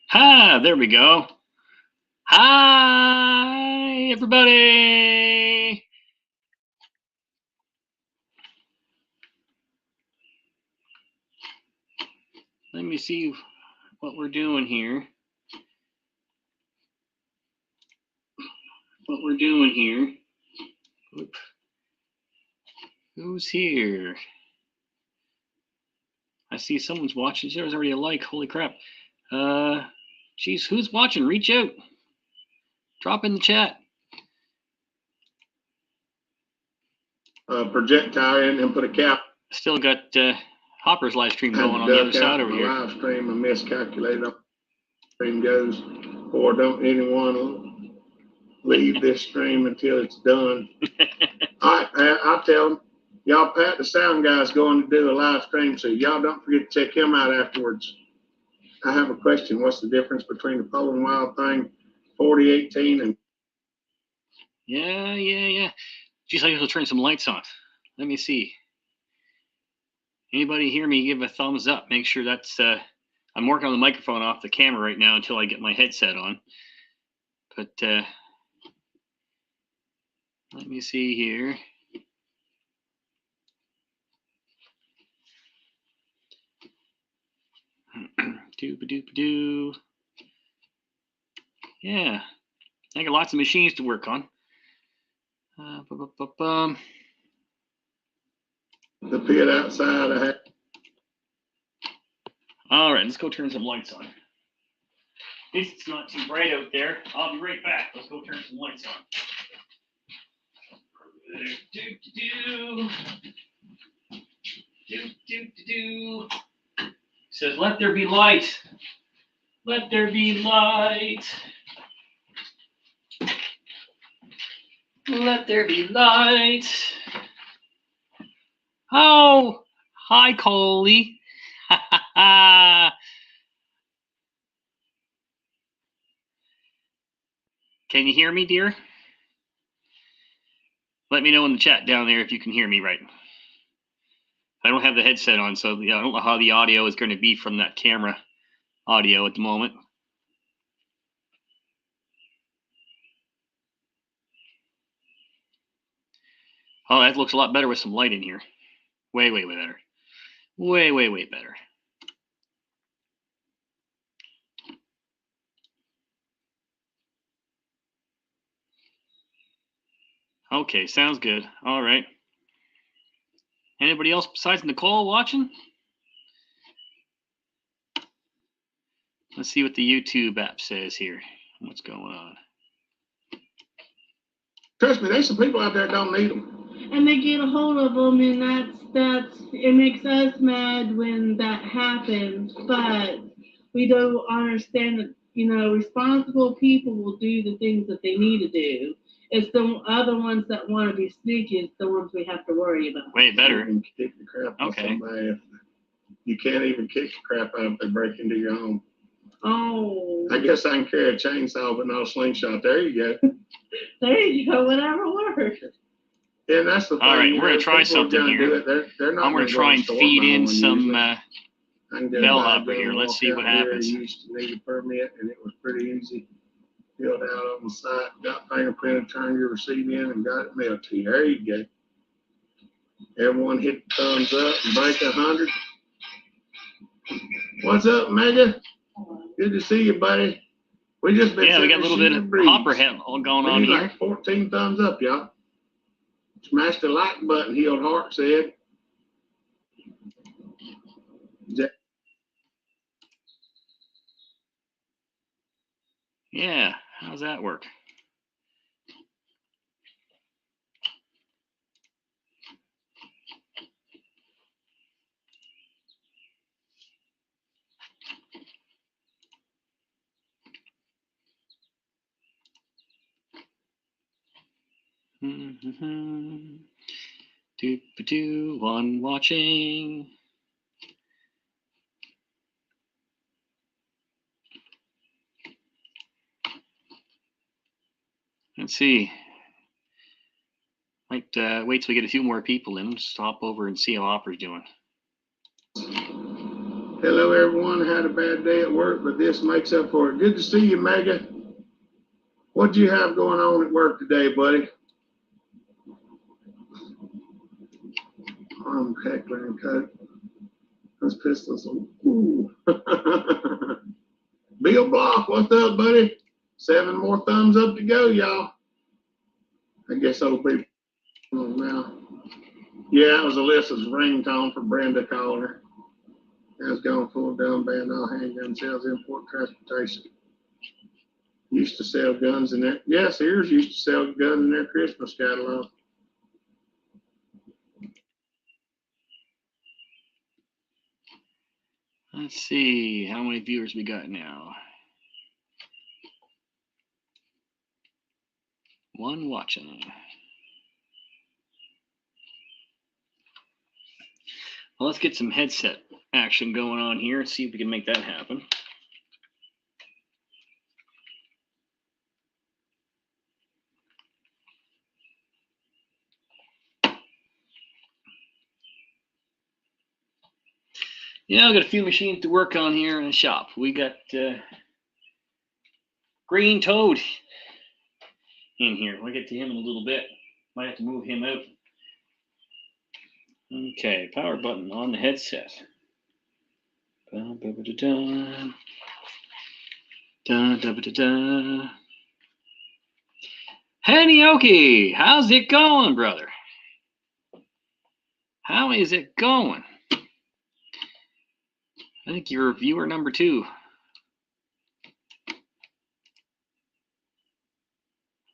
Ha, there we go. Hi, everybody. Let me see what we're doing here. Oop. Who's here? I see someone's watching. There's already a like. Holy crap. Geez, who's watching? Reach out. Drop in the chat. Projectile in and put a cap. Still got Hopper's live stream going on the other side over here. Live stream, I miscalculated. Stream goes, or don't anyone leave this stream until it's done. I'll tell them, y'all, Pat, the sound guy's going to do a live stream, so y'all don't forget to check him out afterwards. I have a question. What's the difference between the Poland Wild thing, 4018 and? Yeah. Geez, I will turn some lights on. Let me see. Anybody hear me? Give a thumbs up. Make sure that's. I'm working on the microphone off the camera right now until I get my headset on. But let me see here. Doop-a-doop-a-doo. Yeah, I got lots of machines to work on. The pit outside. I had. All right, let's go turn some lights on. At least it's not too bright out there. I'll be right back. Let's go turn some lights on. Do. Says, let there be light. Let there be light. Let there be light. Oh, hi, Coley. Can you hear me, dear? Let me know in the chat down there if you can hear me right. I don't have the headset on, so I don't know how the audio is going to be from that camera audio at the moment. Oh, that looks a lot better with some light in here. Way better. Way better. Okay, sounds good. All right. Anybody else besides Nicole watching? Let's see what the YouTube app says here. What's going on? Trust me, there's some people out there that don't need them. And they get a hold of them, and that's it makes us mad when that happens. But we do understand that, responsible people will do the things that they need to do. It's the other ones that want to be sneaky, it's the ones we have to worry about. Way better. You can kick the crap out of somebody. You can't even kick the crap out if they break into your home. Oh. I guess I can carry a chainsaw, but not a slingshot. There you go. There you go. Whatever works. Yeah, that's the thing. All right, we're going to try something here. I'm going to try and feed in some bellhopper here. Let's see what happens. You used to need a permit, and it was pretty easy. Filled out on the site, got fingerprinted, turned your receipt in, and got it mailed to you. There you go. Everyone hit the thumbs up and break 100. What's up, Mega? Good to see you, buddy. We just been we got a little bit of Hopper head all going on here. Like 14 thumbs up, y'all. Smash the like button, Healed Heart said. Yeah, how's that work? Doop-a-doo, one watching. Let's see. Might wait till we get a few more people in. Just hop over and see how Hopper's doing. Hello, everyone. Had a bad day at work, but this makes up for it. Good to see you, Mega. What do you have going on at work today, buddy? I'm heckling cut. Those pistols. Ooh. Bill Block, what's up, buddy? 7 more thumbs up to go, y'all. I guess old people now. Yeah, it was Alyssa's ringtone for Brenda calling her. Has gone full down band, all handgun sales, import transportation. Used to sell guns in there. Yeah, Sears used to sell guns in their Christmas catalog. Let's see how many viewers we got now. 1 watching. Well, let's get some headset action going on here and see if we can make that happen. Yeah, I've got a few machines to work on here in the shop. We got Green Toad in here. We'll get to him in a little bit. Might have to move him out. Okay, power button on the headset. Dun, dun, dun, dun. Dun, dun, dun, dun. Henioki, how's it going, brother? How is it going? I think you're viewer number 2.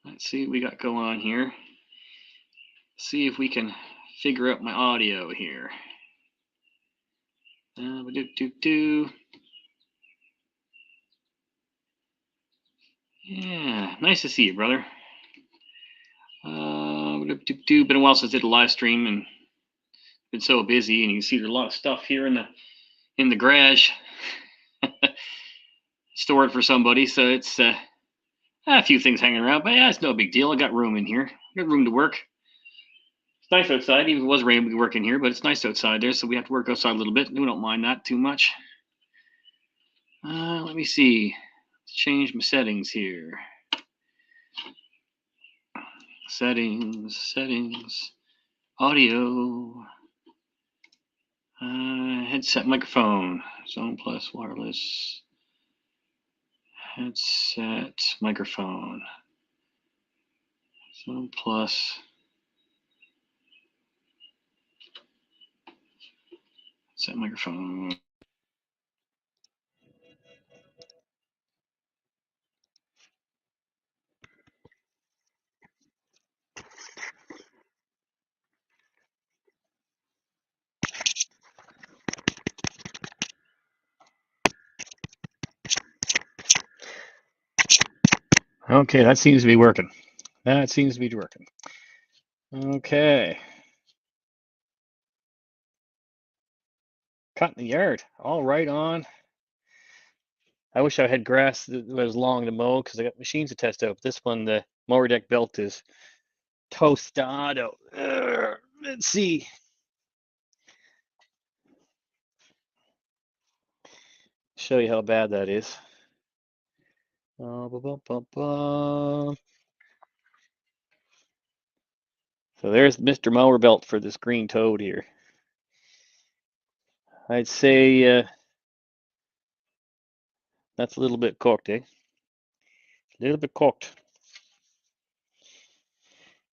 Let's see what we got going on here. See if we can figure out my audio here. Yeah, nice to see you, brother. Been a while since I did a live stream and been so busy, and you can see there's a lot of stuff here in the garage stored for somebody, so it's a few things hanging around, but yeah, it's no big deal. I got room in here. Got room to work. It's nice outside, even if it was raining, we could work in here, but it's nice outside there, so we have to work outside a little bit. We don't mind that too much. Let me see. Let's change my settings here. Settings, audio, headset microphone, zone plus wireless, headset microphone, zone plus, headset microphone. Okay, that seems to be working. Okay. Cut in the yard. All right on. I wish I had grass that was long to mow because I got machines to test out. This one, the mower deck belt is tostado. Let's see. Show you how bad that is. So there's Mr. Mower Belt for this Green Toad here. I'd say that's a little bit cooked, eh? A little bit cooked.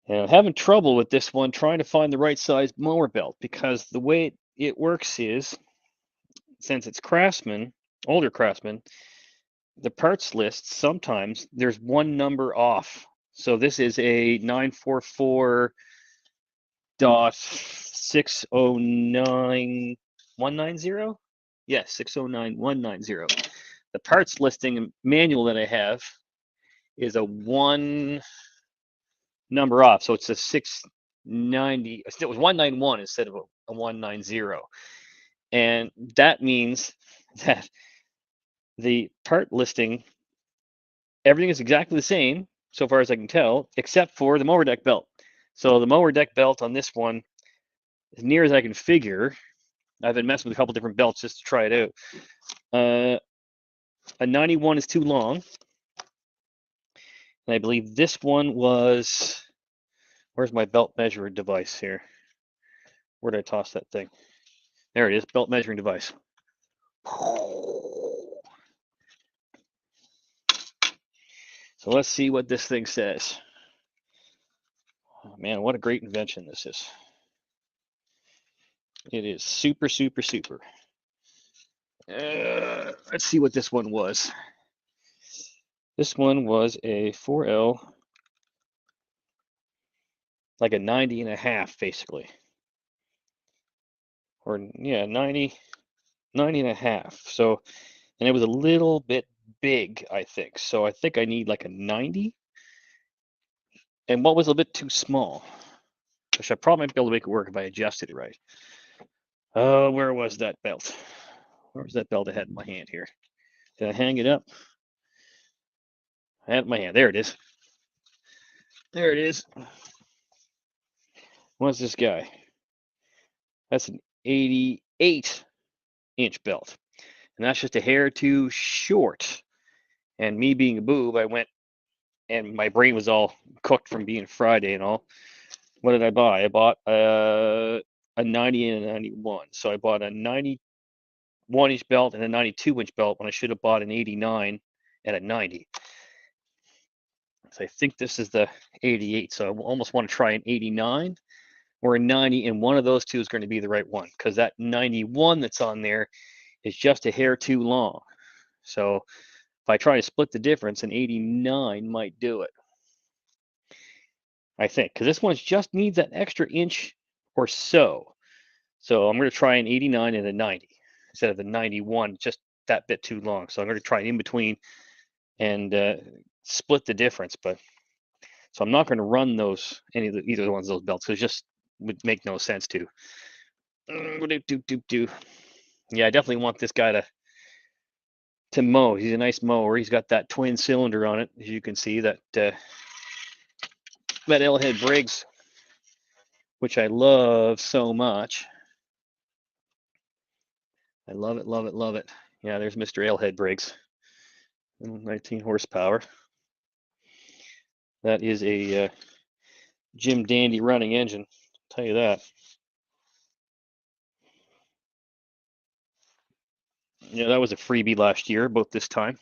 And I'm having trouble with this one trying to find the right size mower belt because the way it works is, since it's Craftsman, older Craftsman, the parts list, sometimes there's one number off. So this is a 944.609190. Yes, 609190. The parts listing manual that I have is a 1 number off. So it's a 690. It was 191 instead of a 190. And that means that the part listing, everything is exactly the same so far as I can tell, except for the mower deck belt. So the mower deck belt on this one, as near as I can figure, I've been messing with a couple different belts just to try it out. A 91 is too long. And I believe this one was, where's my belt measuring device here? Where did I toss that thing? There it is, belt measuring device. So let's see what this thing says. Oh, man, what a great invention this is. It is super, super, super. Let's see what this one was. This one was a 4L, like a 90 and a half, basically. Or, yeah, 90 and a half. So, and it was a little bit big, I think. So I think I need like a 90. And what was a bit too small? Which I probably might be able to make it work if I adjusted it right. Oh, where was that belt? Where was that belt I had in my hand here? Did I hang it up? I had it in my hand. There it is. There it is. What's this guy? That's an 88-inch belt. And that's just a hair too short. And me being a boob, I went, and my brain was all cooked from being Friday and all. What did I buy? I bought a 90 and a 91. So I bought a 91-inch belt and a 92-inch belt when I should have bought an 89 and a 90. So I think this is the 88. So I almost want to try an 89 or a 90, and one of those two is going to be the right one, because that 91 that's on there is just a hair too long. So if I try to split the difference, an 89 might do it. I think, because this one just needs that extra inch or so. So I'm going to try an 89 and a 90 instead of the 91, just that bit too long. So I'm going to try an in between and split the difference. But so I'm not going to run those either one of those belts, because it just would make no sense to. Yeah, I definitely want this guy to mow. He's a nice mower. He's got that twin cylinder on it, as you can see, that L-head Briggs, which I love so much. I love it, love it, love it. Yeah, there's Mr. L-head Briggs, 19 horsepower. That is a Jim Dandy running engine, I'll tell you that. Yeah, that was a freebie last year, about this time.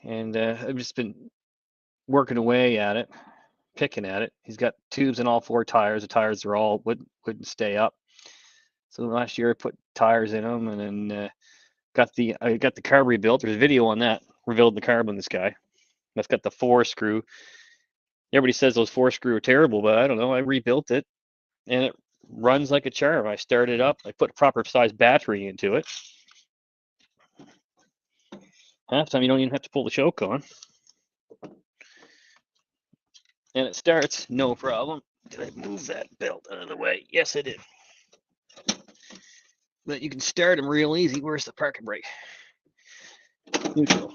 And I've just been working away at it, picking at it. He's got tubes in all 4 tires. The tires are all wouldn't stay up. So last year I put tires in them, and then I got the carb rebuilt. There's a video on that, rebuilding the carb on this guy. That's got the 4-screw. Everybody says those 4-screw are terrible, but I don't know. I rebuilt it, and it runs like a charm. I started up. I put a proper size battery into it. Half time you don't even have to pull the choke on. And it starts, no problem. Did I move that belt out of the way? Yes, I did. But you can start them real easy. Where's the parking brake? Neutral.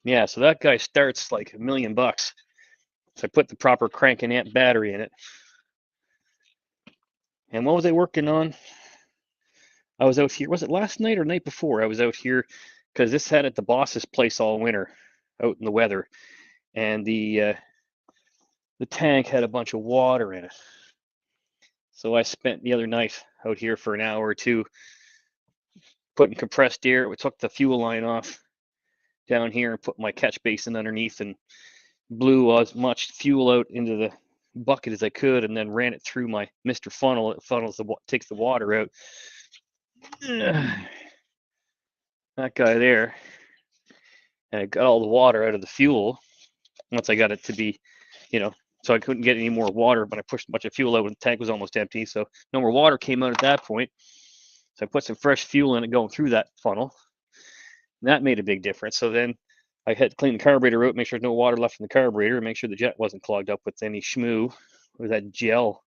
Yeah, so that guy starts like $1 million. So I put the proper crank and amp battery in it. And what was I working on? I was out here, was it last night or night before? I was out here because this had at the boss's place all winter, out in the weather. And the tank had a bunch of water in it. So I spent the other night out here for an hour or two putting compressed air. We took the fuel line off down here and put my catch basin underneath and blew as much fuel out into the bucket as I could, and then ran it through my Mr. Funnel. It funnels takes the water out. That guy there, and I got all the water out of the fuel once I got it to be, so I couldn't get any more water, but I pushed a bunch of fuel out when the tank was almost empty, so no more water came out at that point. So I put some fresh fuel in it going through that funnel. And that made a big difference. So then I had to clean the carburetor out, make sure there's no water left in the carburetor, and make sure the jet wasn't clogged up with any schmoo or that gel.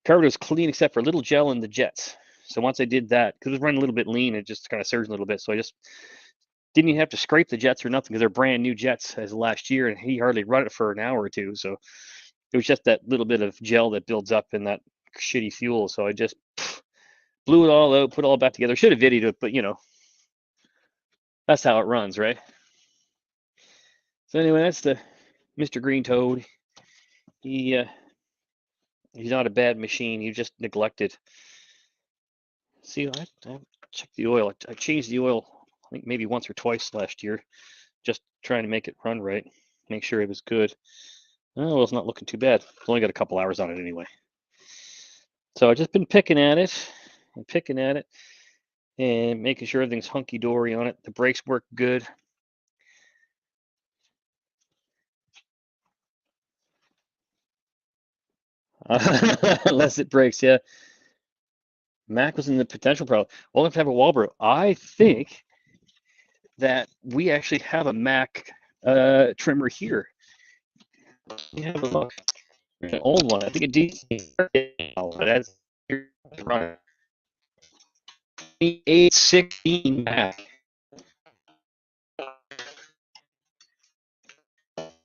Carburetor was clean except for a little gel in the jets. So once I did that, because it was running a little bit lean, it just kind of surged a little bit. So I just didn't even have to scrape the jets or nothing because they're brand new jets as last year, and he hardly run it for an hour or two. So it was just that little bit of gel that builds up in that shitty fuel. So I just blew it all out, put it all back together. Should have videoed it, but you know, that's how it runs, right? So anyway, that's the Mr. Green Toad. He's not a bad machine. He just neglected. See, I checked the oil. I changed the oil, I think maybe once or twice last year, just trying to make it run right, make sure it was good. Oh, well, it's not looking too bad. It's only got a couple hours on it anyway. So I've just been picking at it and picking at it and making sure everything's hunky-dory on it. The brakes work good. Unless it breaks, yeah. Mac was in the potential problem. We'll have to have a Walbro. I think that we actually have a Mac trimmer here. We have a look. An old one. I think a decent. That's 816 Mac.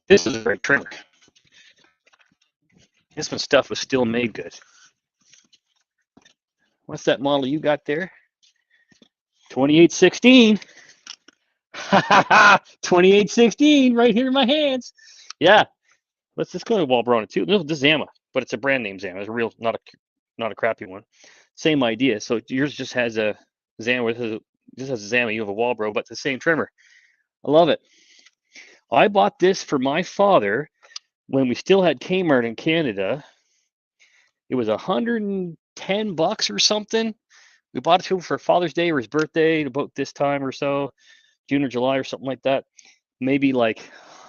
This is a great trimmer. This one stuff was still made good. What's that model you got there? 2816. 2816 right here in my hands. Yeah. Let's just go to Walbro on it too. This is Zama, but it's a brand name Zama. It's a real, not a crappy one. Same idea. So yours just has a Zama. Just has a Zama. You have a Walbro, but the same trimmer. I love it. I bought this for my father when we still had Kmart in Canada. It was $110 or something. We bought it to him for Father's Day or his birthday, about this time or so, June or July or something like that. Maybe like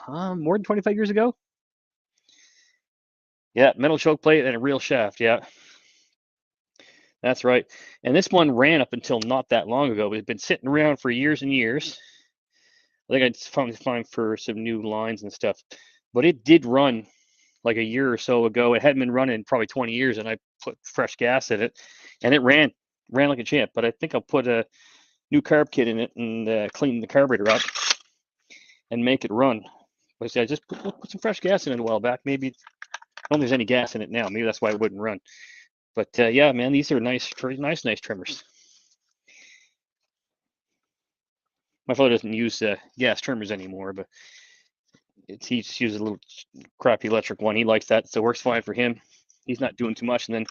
more than 25 years ago. Yeah, metal choke plate and a real shaft. Yeah, that's right. And this one ran up until not that long ago. It had been sitting around for years and years. I think I found fine for some new lines and stuff. But it did run like a year or so ago. It hadn't been running probably 20 years, and I put fresh gas in it, and it ran like a champ. But I think I'll put a new carb kit in it and clean the carburetor up and make it run. But see, I just put some fresh gas in it a while back. Maybe I don't think there's any gas in it now. Maybe that's why it wouldn't run. But yeah, man, these are nice trimmers. My father doesn't use gas trimmers anymore, but he just uses a little crappy electric one. He likes that, so it works fine for him. He's not doing too much, and then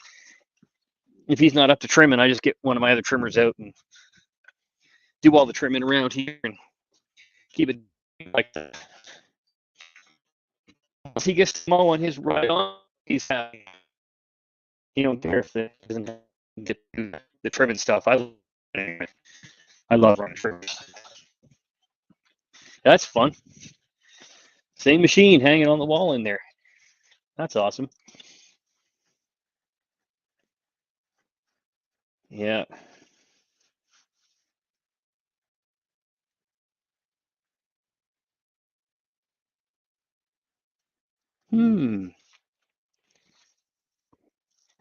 if he's not up to trimming, I just get one of my other trimmers out and do all the trimming around here and keep it like that. Once he gets the small one, his right on, he's happy. He don't care if it doesn't get the trimming stuff. I love running trimmers. That's fun. Same machine hanging on the wall in there. That's awesome. Yeah.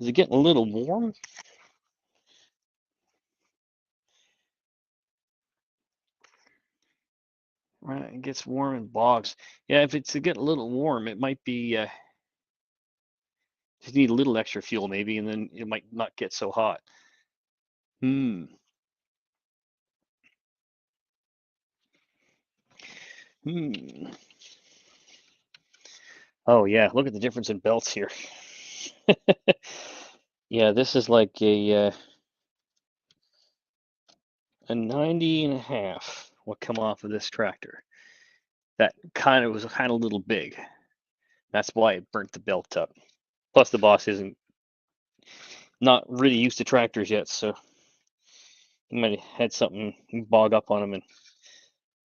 Is it getting a little warm? Right, it gets warm in bogs. Yeah, if it's getting a little warm, it might be just need a little extra fuel maybe, and then it might not get so hot. Oh yeah, look at the difference in belts here. Yeah, this is like a 90 and a half will come off of this tractor. That was kind of a little big. That's why it burnt the belt up. Plus the boss isn't not really used to tractors yet, so he might have had something bog up on him and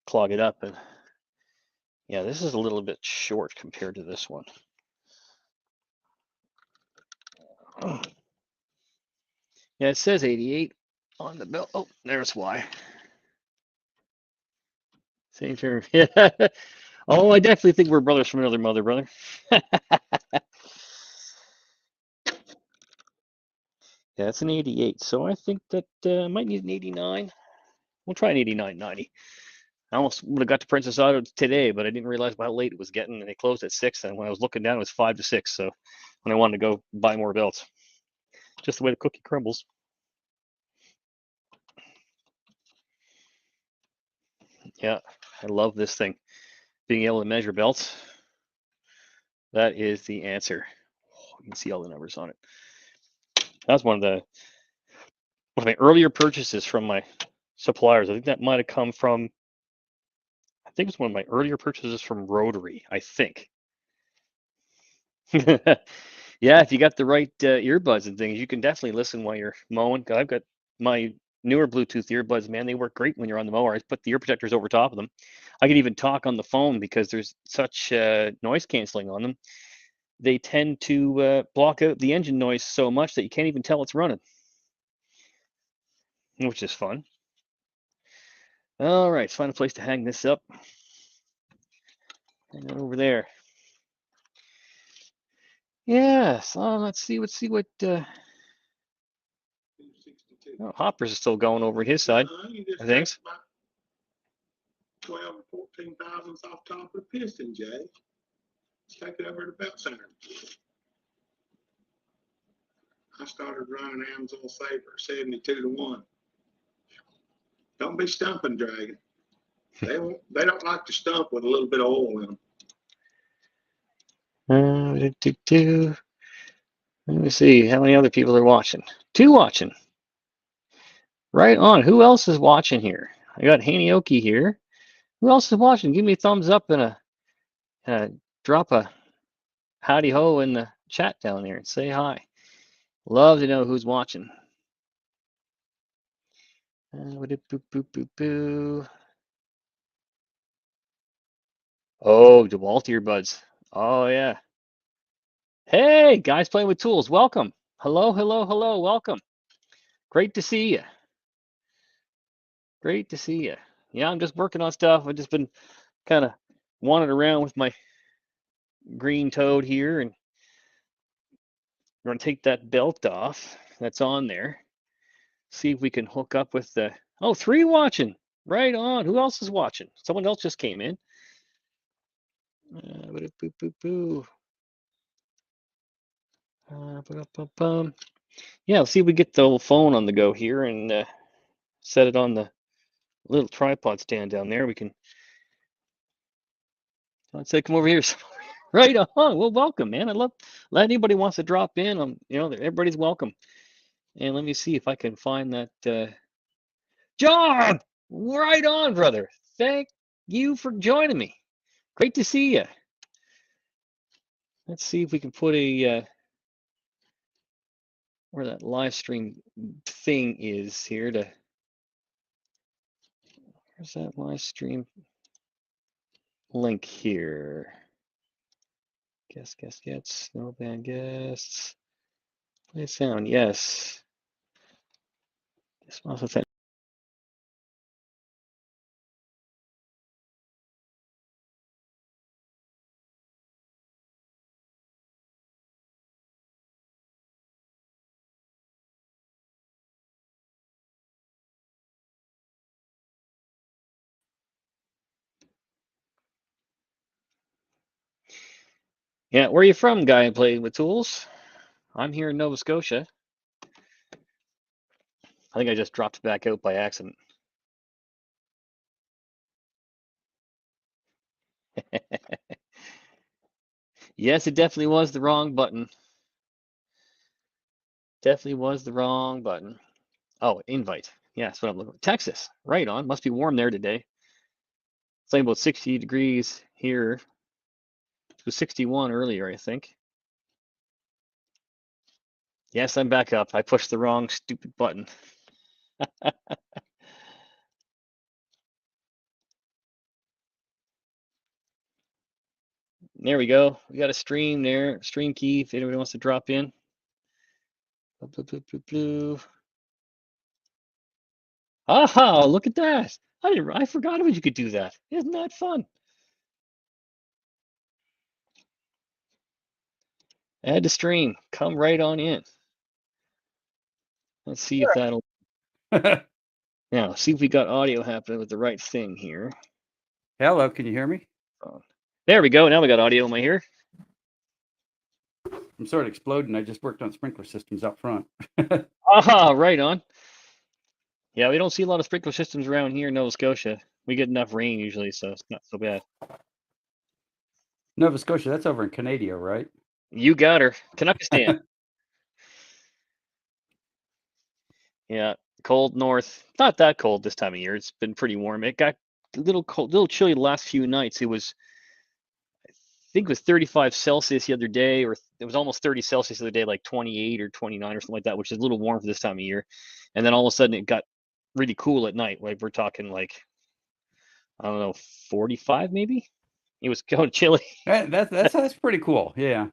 clog it up. And yeah, this is a little bit short compared to this one. Yeah, it says 88 on the belt. Oh, there's why. Same term. Yeah. Oh, I definitely think we're brothers from another mother, brother. Yeah, it's an 88. So I think that I might need an 89. We'll try an 89.90. I almost would have got to Princess Auto today, but I didn't realize how late it was getting, and they closed at 6. And when I was looking down, it was 5 to 6. So when I wanted to go buy more belts, just the way the cookie crumbles. Yeah, I love this thing. Being able to measure belts, that is the answer. Oh, you can see all the numbers on it. That's one of my earlier purchases from my suppliers. I think that might have come from, I think it was one of my earlier purchases from Rotary, I think. Yeah, if you got the right earbuds and things, you can definitely listen while you're mowing. I've got my newer Bluetooth earbuds, man. They work great when you're on the mower. I put the ear protectors over top of them. I can even talk on the phone because there's such noise canceling on them. They tend to block out the engine noise so much that you can't even tell it's running, which is fun. All right, let's find a place to hang this up. Hang it over there. Yes. Let's see what. Oh, Hopper's is still going over at his side. I think. 12 or 14 thousandths off top of the piston, Jay. Let's take it over to the belt center. I started running Amsoil Saver 72 to 1. Don't be stumping, Dragon. They don't like to stump with a little bit of oil in them. Let me see how many other people are watching. 2 watching. Right on. Who else is watching here? I got Hanioki here. Who else is watching? Give me a thumbs up and drop a howdy ho in the chat down there and say hi. Love to know who's watching. Oh, DeWalt earbuds. Oh yeah. Hey, guys playing with tools. Welcome. Hello. Welcome. Great to see you. Great to see you. Yeah, I'm just working on stuff. I've just been kind of wandering around with my green toad here, and we're going to take that belt off that's on there. See if we can hook up with the, 3 watching. Right on. Who else is watching? Someone else just came in. Yeah, let's see if we get the old phone on the go here and set it on the little tripod stand down there. We can, let's say, come over here. Right on. Well, welcome, man. I love, let anybody wants to drop in. Everybody's welcome. And let me see if I can find that. John, right on, brother. Thank you for joining me. Great to see you. Let's see if we can put a where that live stream thing is here to. Where's that live stream link here? Guest, snowband guests. Play sound, yes. Yeah, where are you from, guy playing with tools? I'm here in Nova Scotia. I think I just dropped back out by accident. Yes, it definitely was the wrong button. Definitely was the wrong button. Oh, invite. Yeah, that's what I'm looking for. Texas, right on. Must be warm there today. It's like about 60 degrees here. It was 61 earlier, I think. Yes, I'm back up. I pushed the wrong stupid button. There we go. We got a stream there. Stream key if anybody wants to drop in. Aha, look at that. I forgot about you could do that. Isn't that fun? Add to stream. Come right on in. Let's see if that'll. Now, see if we got audio happening with the right thing here. Hello, can you hear me? There we go. Now we got audio in my ear. I'm sort of exploding. I just worked on sprinkler systems out front. Aha, right on. Yeah, we don't see a lot of sprinkler systems around here in Nova Scotia. We get enough rain usually, so it's not so bad. Nova Scotia, that's over in Canada, right? You got her. Canuckistan. Yeah, cold north. Not that cold this time of year. It's been pretty warm. It got a little cold, little chilly the last few nights. It was, I think it was 35 Celsius the other day, or it was almost 30 Celsius the other day, like 28 or 29 or something like that, which is a little warm for this time of year. And then all of a sudden it got really cool at night. Like we're talking like, I don't know, 45 maybe? It was kind of chilly. That's pretty cool. Yeah.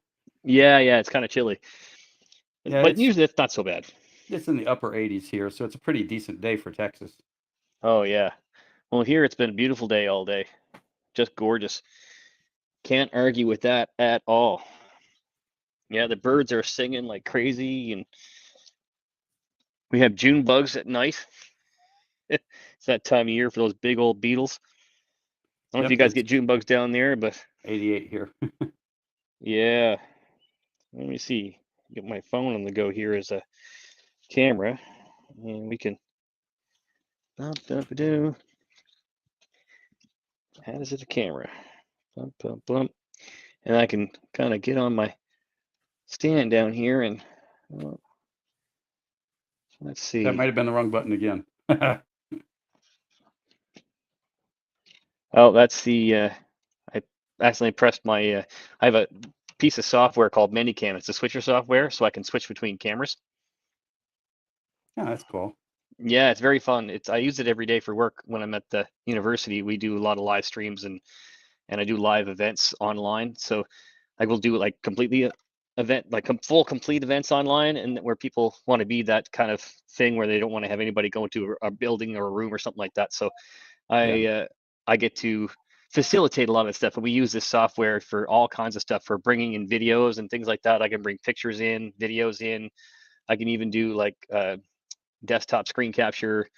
Yeah, it's kind of chilly. Yeah, But usually it's not so bad. It's in the upper 80s here, so it's a pretty decent day for Texas. Oh, yeah. Well, here it's been a beautiful day all day. Just gorgeous. Can't argue with that at all. Yeah, the birds are singing like crazy, and we have June bugs at night. It's that time of year for those big old beetles. I don't know if you guys get June bugs down there, but 88 here. yeah. Let me see. Get my phone on the go here as a camera, and we can how does it a camera? And I can kind of get on my stand down here and let's see. That might have been the wrong button again. Oh, that's the I accidentally pressed my I have a piece of software called Manycam. It's a switcher software, so I can switch between cameras. Oh, that's cool. Yeah, it's very fun. I use it every day for work when I'm at the university. We do a lot of live streams and I do live events online. So I will do like completely event, like full complete events online, and where people want to be that kind of thing where they don't want to have anybody go into a building or a room or something like that. So I get to facilitate a lot of stuff, and we use this software for all kinds of stuff, for bringing in videos and things like that. I can bring pictures in, videos in. I can even do like desktop screen capture,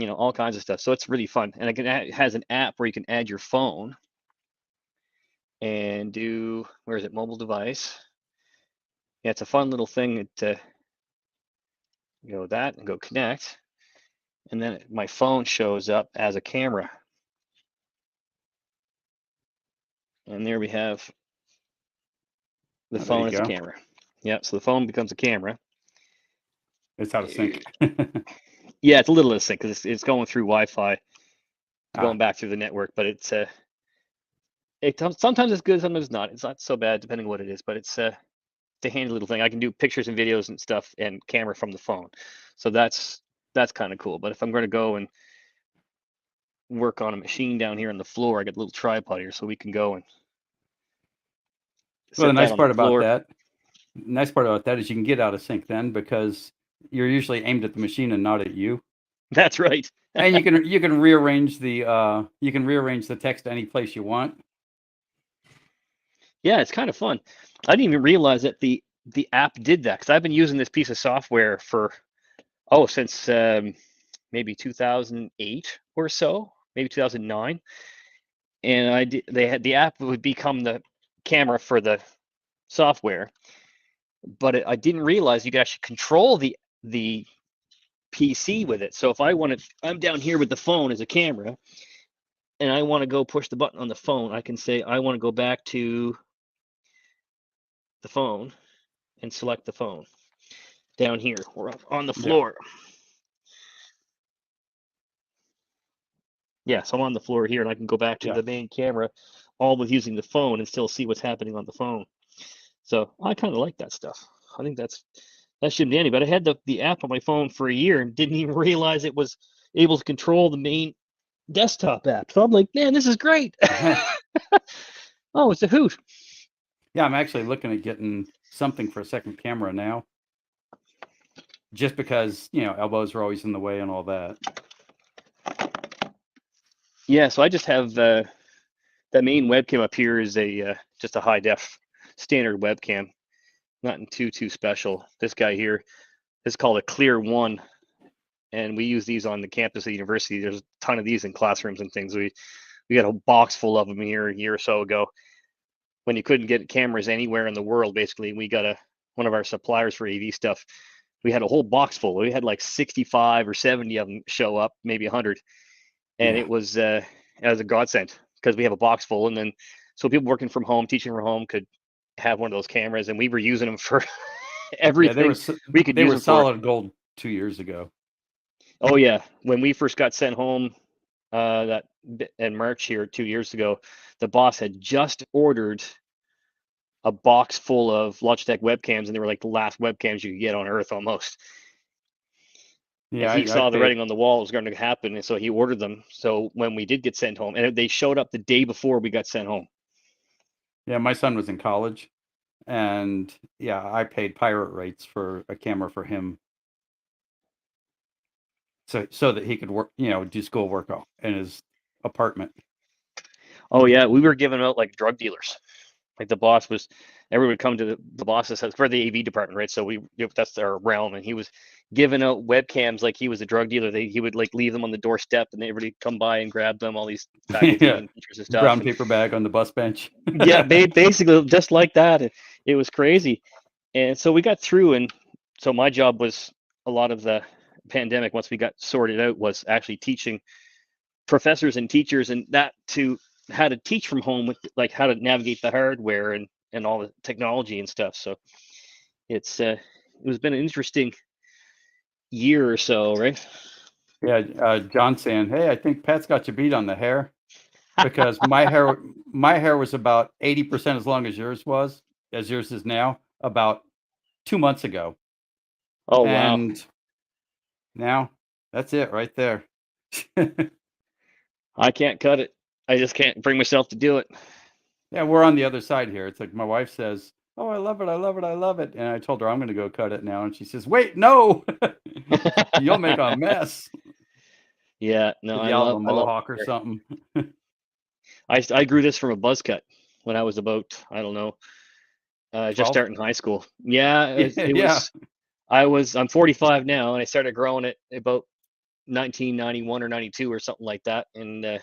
all kinds of stuff. So it's really fun. And it has an app where you can add your phone and do, where is it, mobile device. Yeah, it's a fun little thing to go that and go connect. And then my phone shows up as a camera. And there we have the phone as a camera. Yeah, so the phone becomes a camera. It's out of sync. Yeah, it's a little out of sync because it's going through Wi-Fi, going back through the network. But it's sometimes it's good, sometimes it's not. It's not so bad depending on what it is. But it's a handy little thing. I can do pictures and videos and stuff and camera from the phone. So that's kind of cool. But if I'm going to go and work on a machine down here on the floor, I got a little tripod here, so we can go and. Well, the nice part about that is you can get out of sync then, because you're usually aimed at the machine and not at you. That's right. And you can rearrange the text any place you want. Yeah, it's kind of fun. I didn't even realize that the app did that, because I've been using this piece of software for since maybe 2008 or so, maybe 2009. And the app would become the camera for the software, but I didn't realize you could actually control the PC with it. So if I'm down here with the phone as a camera, and I want to go push the button on the phone, I can say I want to go back to the phone and select the phone down here or on the floor. Yeah, so I'm on the floor here, and I can go back to the main camera, all with using the phone, and still see what's happening on the phone. So I kind of like that stuff. I think that's shouldn't be dandy. But I had the app on my phone for a year and didn't even realize it was able to control the main desktop app. So I'm like, man, this is great. Oh, it's a hoot. Yeah, I'm actually looking at getting something for a second camera now, just because elbows are always in the way and all that. Yeah, so I just have the main webcam up here is just a high def standard webcam, nothing too special. This guy here, It's called a Clear One, and we use these on the campus of the university. There's a ton of these in classrooms and things. We got a box full of them here a year or so ago. When you couldn't get cameras anywhere in the world, basically, we got one of our suppliers for AV stuff. We had a whole box full. We had like 65 or 70 of them show up, maybe 100, and Yeah. it was a godsend because we have a box full, and then so people working from home, teaching from home, could have one of those cameras, and we were using them for everything we could they use were them for. solid gold 2 years ago. Oh yeah, when we first got sent home that in March here 2 years ago, the boss had just ordered a box full of Logitech webcams, and they were like the last webcams you could get on Earth almost. Yeah, And he saw the writing on the wall, it was going to happen, and so he ordered them. So when we did get sent home, and they showed up the day before we got sent home. Yeah, my son was in college, and yeah, I paid pirate rates for a camera for him, so that he could work, do schoolwork in his apartment. Oh yeah, we were giving out like drug dealers. Like the boss was, everyone would come to the boss's house for the AV department, right? So that's our realm, and he was giving out webcams like he was a drug dealer. He would like leave them on the doorstep, and everybody come by and grab them, all these faculty Yeah. and teachers and stuff. Brown paper bag on the bus bench. Yeah, basically just like that. It was crazy. And so we got through, and so my job was a lot of the pandemic, once we got sorted out, was actually teaching professors and teachers and that to how to teach from home, with like how to navigate the hardware and all the technology and stuff. So it was been an interesting year or so, right? Yeah, John saying, "Hey, I think Pat's got you beat on the hair, because my hair was about 80% as long as yours is now, about 2 months ago. Oh wow. And now that's it right there." I can't cut it. I just can't bring myself to do it. Yeah, we're on the other side here. It's like my wife says, "Oh, I love it, I love it, I love it," and I told her I'm going to go cut it now, and she says, "Wait, no, you'll make a mess." Yeah, no, I Yell at love a mohawk or something. I grew this from a buzz cut when I was about, I don't know, just 12? starting high school. Yeah, Yeah. I'm 45 now, and I started growing it about 1991 or 92 or something like that. And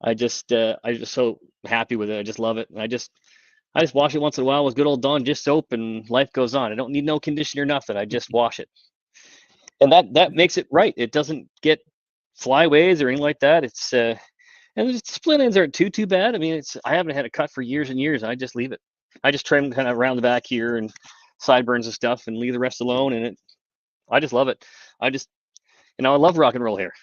I just so happy with it. I just love it. And I just wash it once in a while with good old Dawn dish soap, and life goes on. I don't need no conditioner, nothing. I just wash it, and that makes it right. It doesn't get flyaways or anything like that. It's and the split ends aren't too bad. I mean, I haven't had a cut for years and years. I just leave it. I just trim kind of around the back here and sideburns and stuff, and leave the rest alone. And I just love it. I love rock and roll hair.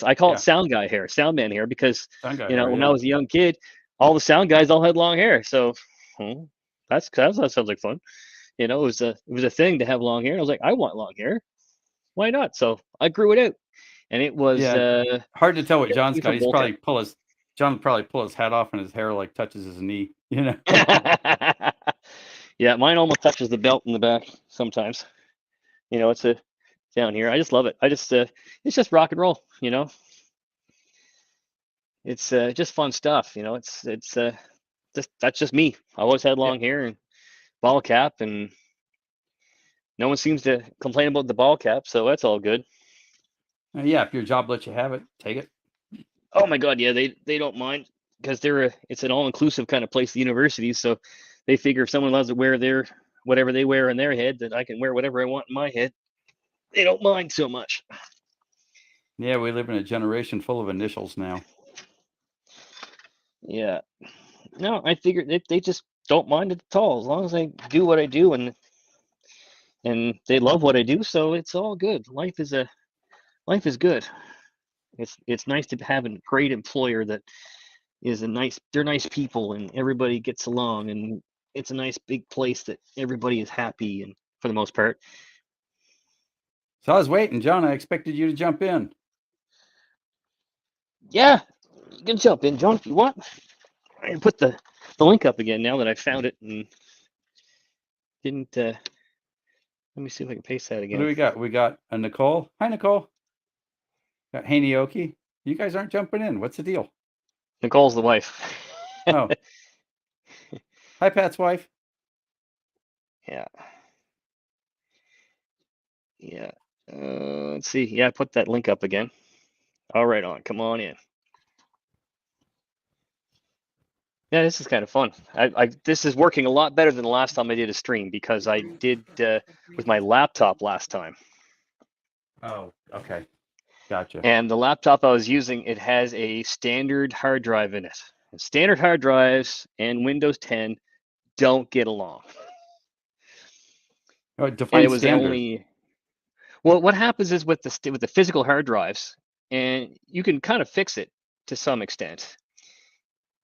I call it sound guy hair, sound man hair, because Sound guy when hair, I was a young kid, all the sound guys all had long hair. So that sounds like fun. It was a thing to have long hair. I was like, I want long hair. Why not? So I grew it out, and it was hard to tell what John's got. John would probably pull his hat off, and his hair like touches his knee. Yeah, mine almost touches the belt in the back sometimes. It's down here. I just love it. It's just rock and roll. It's just fun stuff. It's that's just me. I always had long hair and ball cap, and no one seems to complain about the ball cap, so that's all good. Yeah, if your job lets you have it, take it. Oh my God, yeah, they don't mind, because it's an all-inclusive kind of place, the university, so they figure if someone loves to wear whatever they wear in their head, that I can wear whatever I want in my head. They don't mind so much. Yeah, we live in a generation full of initials now. Yeah. No, I figured they just don't mind it at all, as long as I do what I do, and they love what I do, so it's all good. Life is good. It's nice to have a great employer that is they're nice people, and everybody gets along, and it's a nice big place that everybody is happy, and for the most part. So I was waiting, John. I expected you to jump in. Yeah, you can jump in, John, if you want. I can put the link up again now that I found it and didn't. Let me see if I can paste that again. What do we got? We got a Nicole. Hi, Nicole. Got Haney-Oki. You guys aren't jumping in. What's the deal? Nicole's the wife. Oh. Hi, Pat's wife. Yeah. Yeah. Let's see. Yeah, I put that link up again. All right, on. Come on in. Yeah, this is kind of fun. This is working a lot better than the last time I did a stream because I did with my laptop last time. Oh, okay. Gotcha. And the laptop I was using, it has a standard hard drive in it. And standard hard drives and Windows 10 don't get along. Oh, And define it was standard. only well, what happens is with the physical hard drives, and you can kind of fix it to some extent.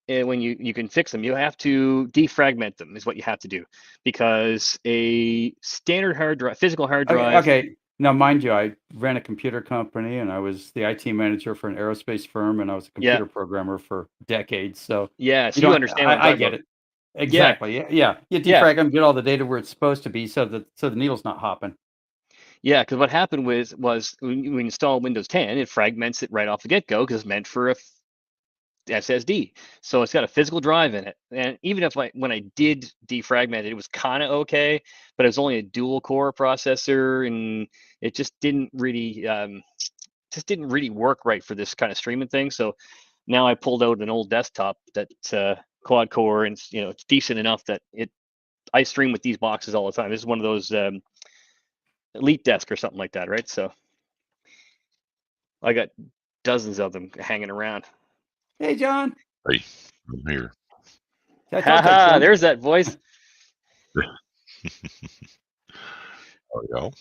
And when you can fix them, you have to defragment them is what you have to do, because a standard hard drive, physical hard drive. Okay. Now, mind you, I ran a computer company and I was the IT manager for an aerospace firm, and I was a computer programmer for decades. So Yeah, so you understand what I'm I talking get about. it. Exactly. Yeah. You defrag them, get all the data where it's supposed to be, so the needle's not hopping. Yeah, because what happened was when you install Windows 10, it fragments it right off the get-go because it's meant for a SSD. So it's got a physical drive in it. And even if when I did defragment it, it was kind of okay, but it was only a dual core processor, and it just didn't really work right for this kind of streaming thing. So now I pulled out an old desktop that's quad core, and it's decent enough that I stream with these boxes all the time. This is one of those Elite Desk or something like that, right? So I got dozens of them hanging around. Hey, John. Hey, I'm here. Haha, there's that voice. How are y'all?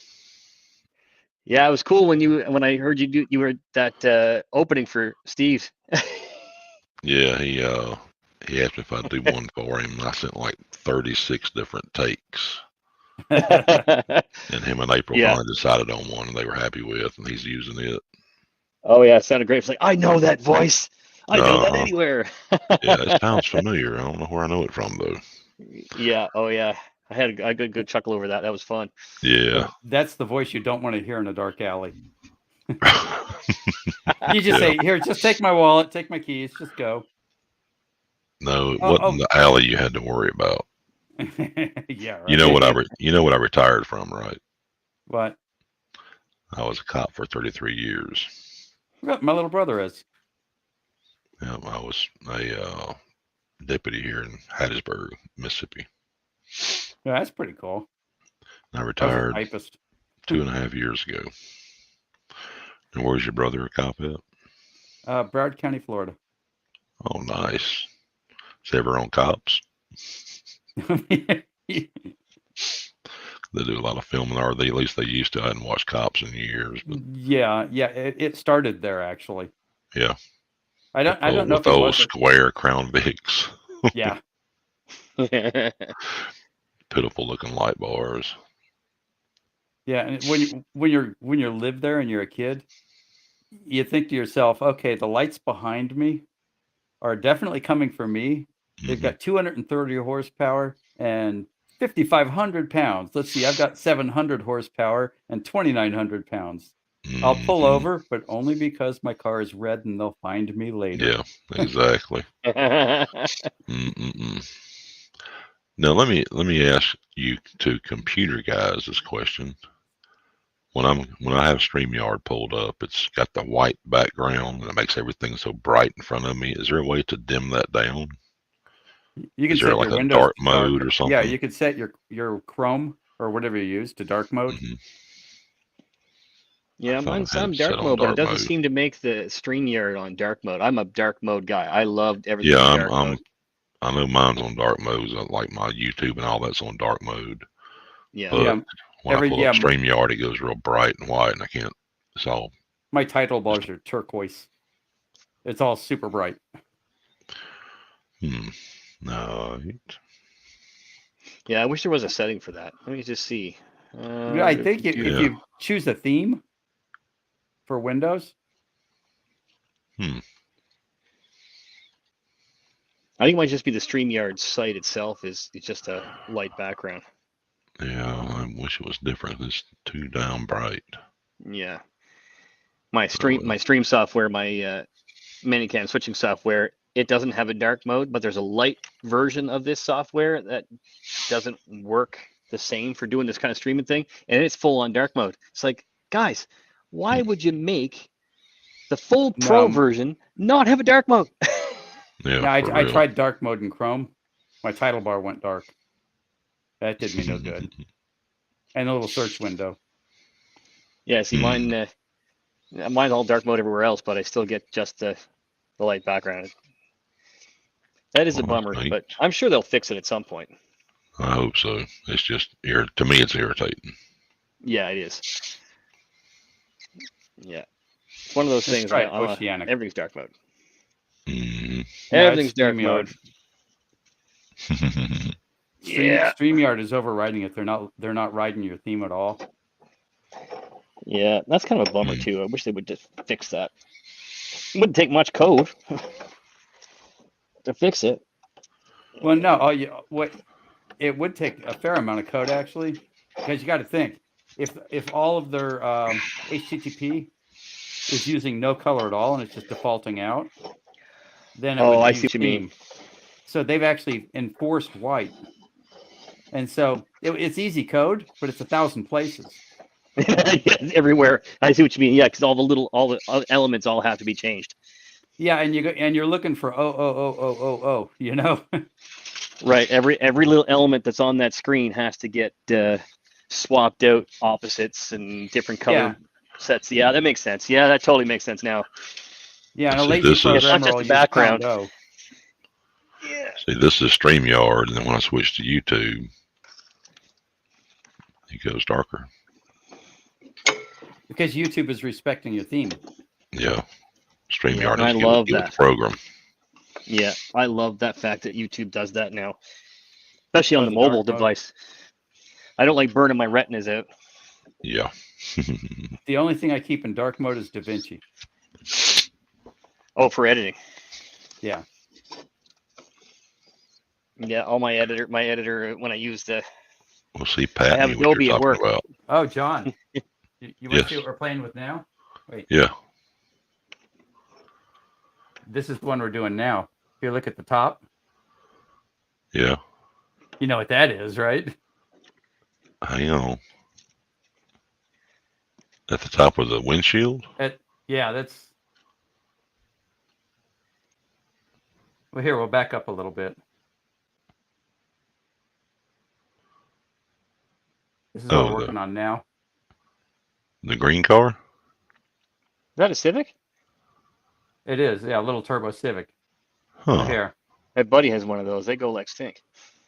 Yeah, it was cool when I heard you were at that opening for Steve. Yeah, he asked me if I'd do one for him, and I sent like 36 different takes. And him and April finally decided on one they were happy with, and he's using it. Oh yeah, it sounded great. It's like, I know that voice. I know that anywhere. Yeah, it sounds familiar. I don't know where I know it from though. Yeah. Oh yeah. I had a good chuckle over that. That was fun. Yeah. That's the voice you don't want to hear in a dark alley. You just say, "Here, just take my wallet, take my keys, just go." No, it wasn't the alley you had to worry about. Yeah. Right. You know what I retired from, right? What? I was a cop for 33 years. My little brother is. Yeah, I was a deputy here in Hattiesburg, Mississippi. Yeah, that's pretty cool. I retired I was a 2.5 years ago. And where's your brother a cop at? Broward County, Florida. Oh, nice. Is he ever on Cops? They do a lot of filming, or at least they used to. I hadn't watched Cops in years. But yeah. It started there actually. Yeah. I don't know with if it those was square Crown Vics. Yeah. Pitiful looking light bars. Yeah, and when you live there and you're a kid, you think to yourself, okay, the lights behind me are definitely coming for me. They've got 230 horsepower and 5,500 pounds. Let's see, I've got 700 horsepower and 2,900 pounds. I'll pull over, but only because my car is red and they'll find me later. Yeah, exactly. Now let me ask you two computer guys this question. When I have StreamYard pulled up, it's got the white background and it makes everything so bright in front of me. Is there a way to dim that down? You can set your like a Windows dark mode or something? Yeah, you could set your Chrome or whatever you use to dark mode. Yeah, mine's on dark mode, but it doesn't seem to make the StreamYard on dark mode. I'm a dark mode guy. I loved everything in dark mode. I know mine's on dark mode. Like my YouTube and all that's on dark mode. Yeah. But when I pull up StreamYard, it goes real bright and white, and I can't. It's all. My title bars are turquoise. It's all super bright. No. Yeah, I wish there was a setting for that. Let me just see. I think if you choose a theme for Windows. I think it might just be the StreamYard site itself is just a light background. Yeah, I wish it was different. It's too damn bright. Yeah. My stream software, my Minicam switching software, it doesn't have a dark mode, but there's a light version of this software that doesn't work the same for doing this kind of streaming thing, and it's full on dark mode. It's like, guys, why would you make the full pro version not have a dark mode? Yeah, No, I real. tried dark mode in Chrome. My title bar went dark. That did me no good. And a little search window. Yeah, see, mine's all dark mode everywhere else, but I still get just the light background. That is a bummer, but I'm sure they'll fix it at some point. I hope so. It's just to me, it's irritating. Yeah, it is. Yeah, it's one of those things. Right, Oceanic. Everything's dark mode. Mm-hmm. Everything's dark mode. StreamYard is overriding it. They're not riding your theme at all. Yeah, that's kind of a bummer too. I wish they would just fix that. It wouldn't take much code to fix it. Well, no, it would take a fair amount of code actually, because you got to think if all of their HTTP is using no color at all and it's just defaulting out, then it would I use see what you mean. So they've actually enforced white, and so it's easy code, but it's 1,000 places. Everywhere. I see what you mean. Yeah, because all the elements all have to be changed. Yeah, and you're looking for you know. Right. Every little element that's on that screen has to get swapped out, opposites and different color sets. Yeah, that makes sense. Yeah, that totally makes sense now. Yeah, and a lazy programmer not just the background. Yeah. See, this is StreamYard, and then when I switch to YouTube, it goes darker. Because YouTube is respecting your theme. Yeah. StreamYard I is love that program. Yeah, I love that fact that YouTube does that now, especially on the mobile device. I don't like burning my retinas out. Yeah. The only thing I keep in dark mode is DaVinci. Oh, for editing. Yeah. Yeah, all my editor when I use the. We'll see, Pat. I have Adobe at work. About. Oh, John, you want to see what we're playing with now? Wait. Yeah. This is the one we're doing now. If you look at the top. Yeah. You know what that is, right? Hang on. At the top of the windshield? Yeah, that's. Well, here, we'll back up a little bit. This is what we're working on now. The green car? Is that a Civic? It is, yeah, a little turbo Civic. Huh. Here. My buddy has one of those. They go like stink.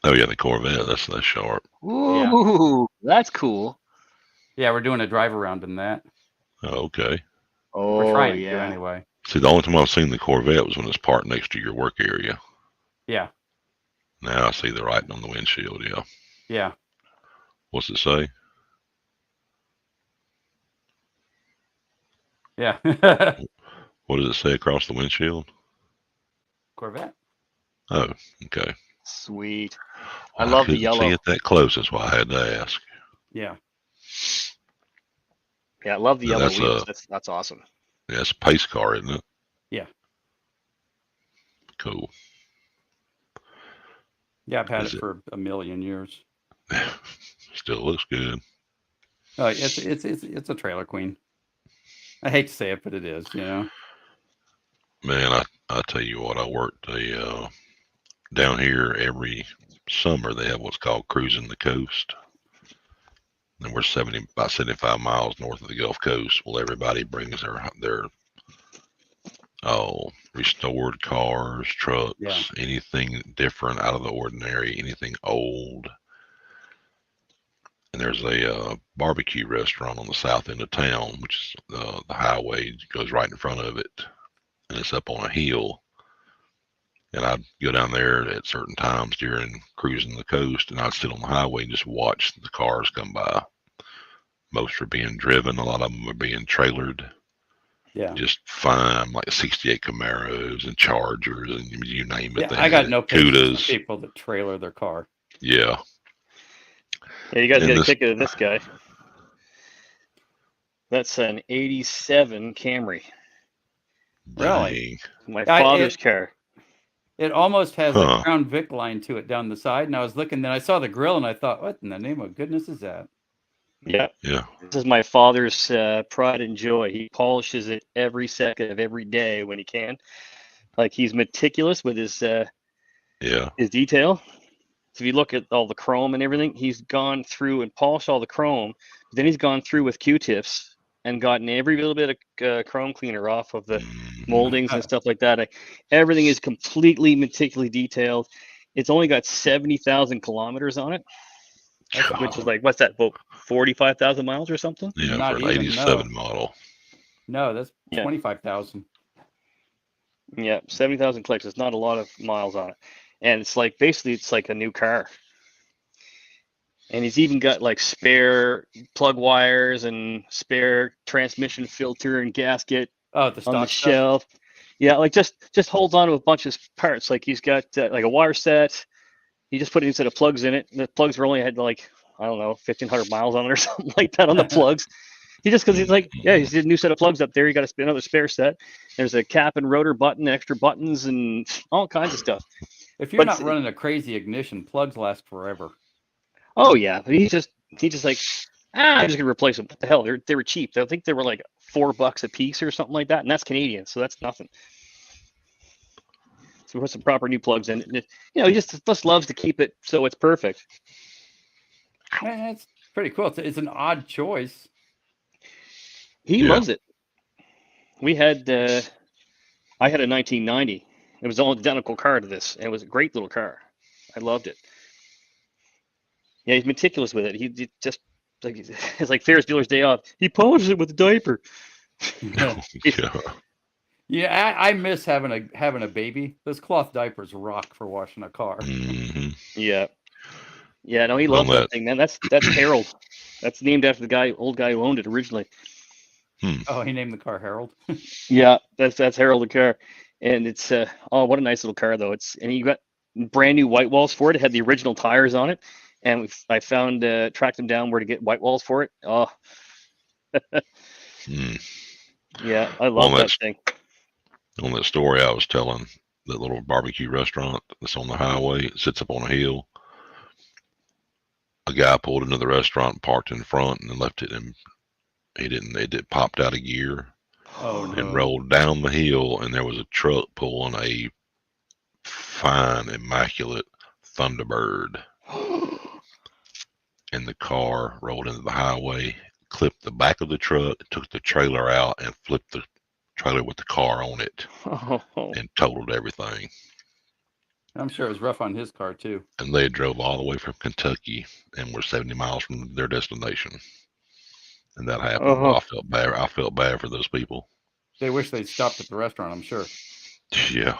Oh yeah, the Corvette. That's sharp. Ooh, that's cool. Yeah, we're doing a drive around in that. Oh, okay. Oh, we're trying yeah. to anyway. See, the only time I've seen the Corvette was when it's parked next to your work area. Yeah. Now I see the writing on the windshield. Yeah. Yeah. What's it say? Yeah. What does it say across the windshield? Corvette. Oh, okay. Sweet. I love the yellow. See it that close. That's why I had to ask. Yeah. Yeah, I love the yellow wheels. That's awesome. Yeah, it's a pace car, isn't it? Yeah. Cool. Yeah, I've had it for a million years. Still looks good. Oh, it's a trailer queen. I hate to say it, but it is, you know. Man, I tell you what, I worked down here every summer. They have what's called cruising the coast, and we're about 75 miles north of the Gulf Coast. Well, everybody brings their restored cars, trucks, anything different, out of the ordinary, anything old. And there's a barbecue restaurant on the south end of town, which is the highway goes right in front of it, and it's up on a hill. And I'd go down there at certain times during cruising the coast, and I'd sit on the highway and just watch the cars come by. Most are being driven. A lot of them are being trailered. Yeah. Just fine, like 68 Camaros and Chargers and you name it. Yeah, I got no Cudas. People that trailer their car. Yeah. Yeah, you guys get a kick out of this guy. That's an 87 Camry. Really? My father's car. It almost has Huh. a Crown Vic line to it down the side. And I was looking, then I saw the grill, and I thought, what in the name of goodness is that? Yeah. Yeah. This is my father's pride and joy. He polishes it every second of every day when he can. Like, he's meticulous with his Yeah. detail. So if you look at all the chrome and everything, he's gone through and polished all the chrome. Then he's gone through with Q-tips and gotten every little bit of chrome cleaner off of the Mhm. moldings and stuff like that. Everything is completely meticulously detailed. It's only got 70,000 kilometers on it, which is like, what's that, about 45,000 miles or something? Yeah, Not for an even, 87 model. No, that's Yeah. 25,000. Yeah, 70,000 clicks. It's not a lot of miles on it. And it's like, basically, it's like a new car. And he's even got like spare plug wires and spare transmission filter and gasket Oh, the on the stock stuff. shelf. Yeah, like just holds on to a bunch of parts. Like, he's got like a wire set. He just put a new set of plugs in it. The plugs were only had like, I don't know, 1,500 miles on it or something like that on the plugs. Because he's like, yeah, he's did a new set of plugs up there. You got another spare set. There's a cap and rotor button, extra buttons, and all kinds of stuff. If you're But not running a crazy ignition, plugs last forever. oh yeah, but he just like, I'm just gonna replace them. What the hell? They were cheap. I think they were like $4 a piece or something like that, and that's Canadian, so that's nothing. So we put some proper new plugs in it. And he just loves to keep it so it's perfect. Man, that's pretty cool. It's an odd choice. He Yeah. loves it. We had I had a 1990. It was all identical car to this, and it was a great little car. I loved it. Yeah, he's meticulous with it. He just like, it's like Ferris Bueller's Day Off. He polishes it with a diaper. Yeah. Yeah, I miss having a baby. Those cloth diapers rock for washing a car. hmm Yeah, yeah. No, he Well, loves that thing, man. That's Harold. That's named after the old guy who owned it originally. Oh, he named the car Harold. Yeah, that's Harold the car, and it's oh, what a nice little car though. And he got brand new white walls for it. It had the original tires on it, and I found tracked him down where to get white walls for it. Oh, yeah, I love that thing. On that story I was telling, that little barbecue restaurant that's on the highway, it sits up on a hill. A guy pulled into the restaurant, parked in front, and left it, and it popped out of gear. Oh no. And rolled down the hill, and there was a truck pulling a fine, immaculate Thunderbird. And the car rolled into the highway, clipped the back of the truck, took the trailer out, and flipped the trailer with the car on it, and totaled everything. I'm sure it was rough on his car too. And they drove all the way from Kentucky and were 70 miles from their destination. And that happened. Well, I felt bad. I felt bad for those people. They wish they'd stopped at the restaurant, I'm sure. Yeah.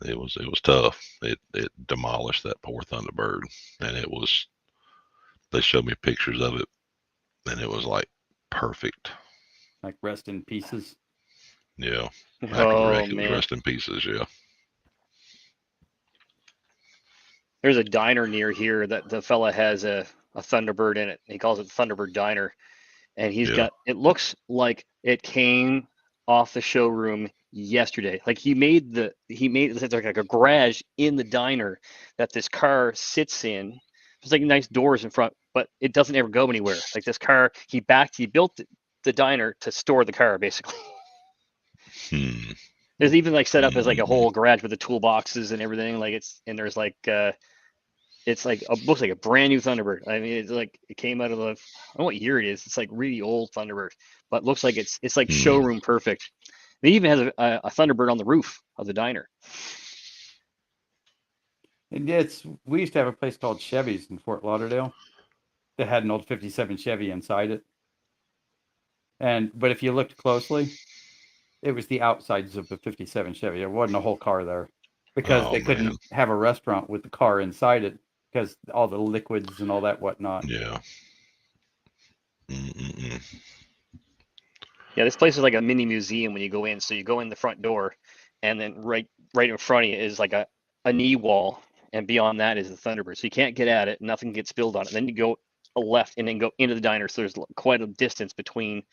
It was tough. It demolished that poor Thunderbird. And they showed me pictures of it, and it was like perfect. Like rest in pieces. Yeah. Oh It was man, rest in pieces, yeah. there's a diner near here that the fella has a Thunderbird in it. He calls it Thunderbird Diner, and he's got, it looks like it came off the showroom yesterday. Like, he made it's like a garage in the diner that this car sits in. There's like nice doors in front, but it doesn't ever go anywhere. Like, this car, he built the diner to store the car, basically. There's even like set up as like a whole garage with the toolboxes and everything. Like, there's like it's like looks like a brand new Thunderbird. I mean, it's like it came out of the, I don't know what year it is. It's like really old Thunderbird, but looks like it's like showroom perfect. It even has a Thunderbird on the roof of the diner. And we used to have a place called Chevy's in Fort Lauderdale that had an old 57 Chevy inside it. But if you looked closely, it was the outsides of the 57 Chevy. There wasn't a whole car there because they couldn't have a restaurant with the car inside it because all the liquids and all that whatnot. Yeah. Yeah, this place is like a mini museum when you go in. So you go in the front door, and then right in front of you is like a knee wall, and beyond that is the Thunderbird. So you can't get at it; nothing gets spilled on it. Then you go left and then go into the diner. So there's quite a distance between,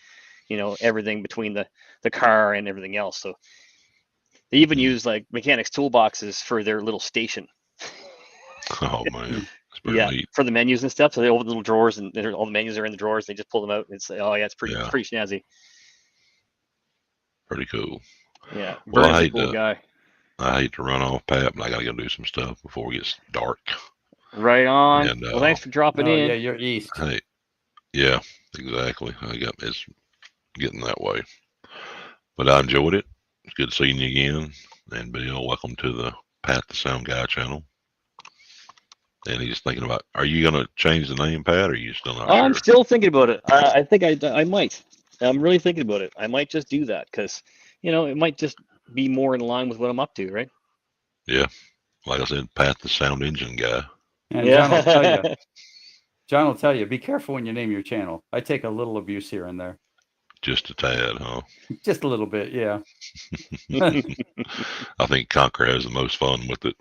everything between the car and everything else. So They even use like mechanics toolboxes for their little station. Oh man, it's pretty Yeah, neat. for the menus and stuff. So they open the little drawers, and all the menus are in the drawers. They just pull them out, and it's like, oh yeah, it's Yeah. pretty snazzy. Pretty cool. Yeah, Well, Vern's a cool guy. I hate to run off, Pat, but I gotta go do some stuff before it gets dark. Right on. And Well, thanks for dropping Oh in. yeah, you're east. hey, yeah, exactly. It's getting that way. But I enjoyed it. It's good seeing you again. And Bill, welcome to the Pat the Sound Guy channel. And he's thinking about, are you gonna change the name, Pat, or are you still not sure? I'm still thinking about it. I think I might. I'm really thinking about it. I might just do that because, it might just be more in line with what I'm up to, right? Yeah. Like I said, Pat the Sound Engine Guy. And Yeah. John will tell you, be careful when you name your channel. I take a little abuse here and there. Just a tad, huh? Just a little bit, yeah. I think Conquer has the most fun with it.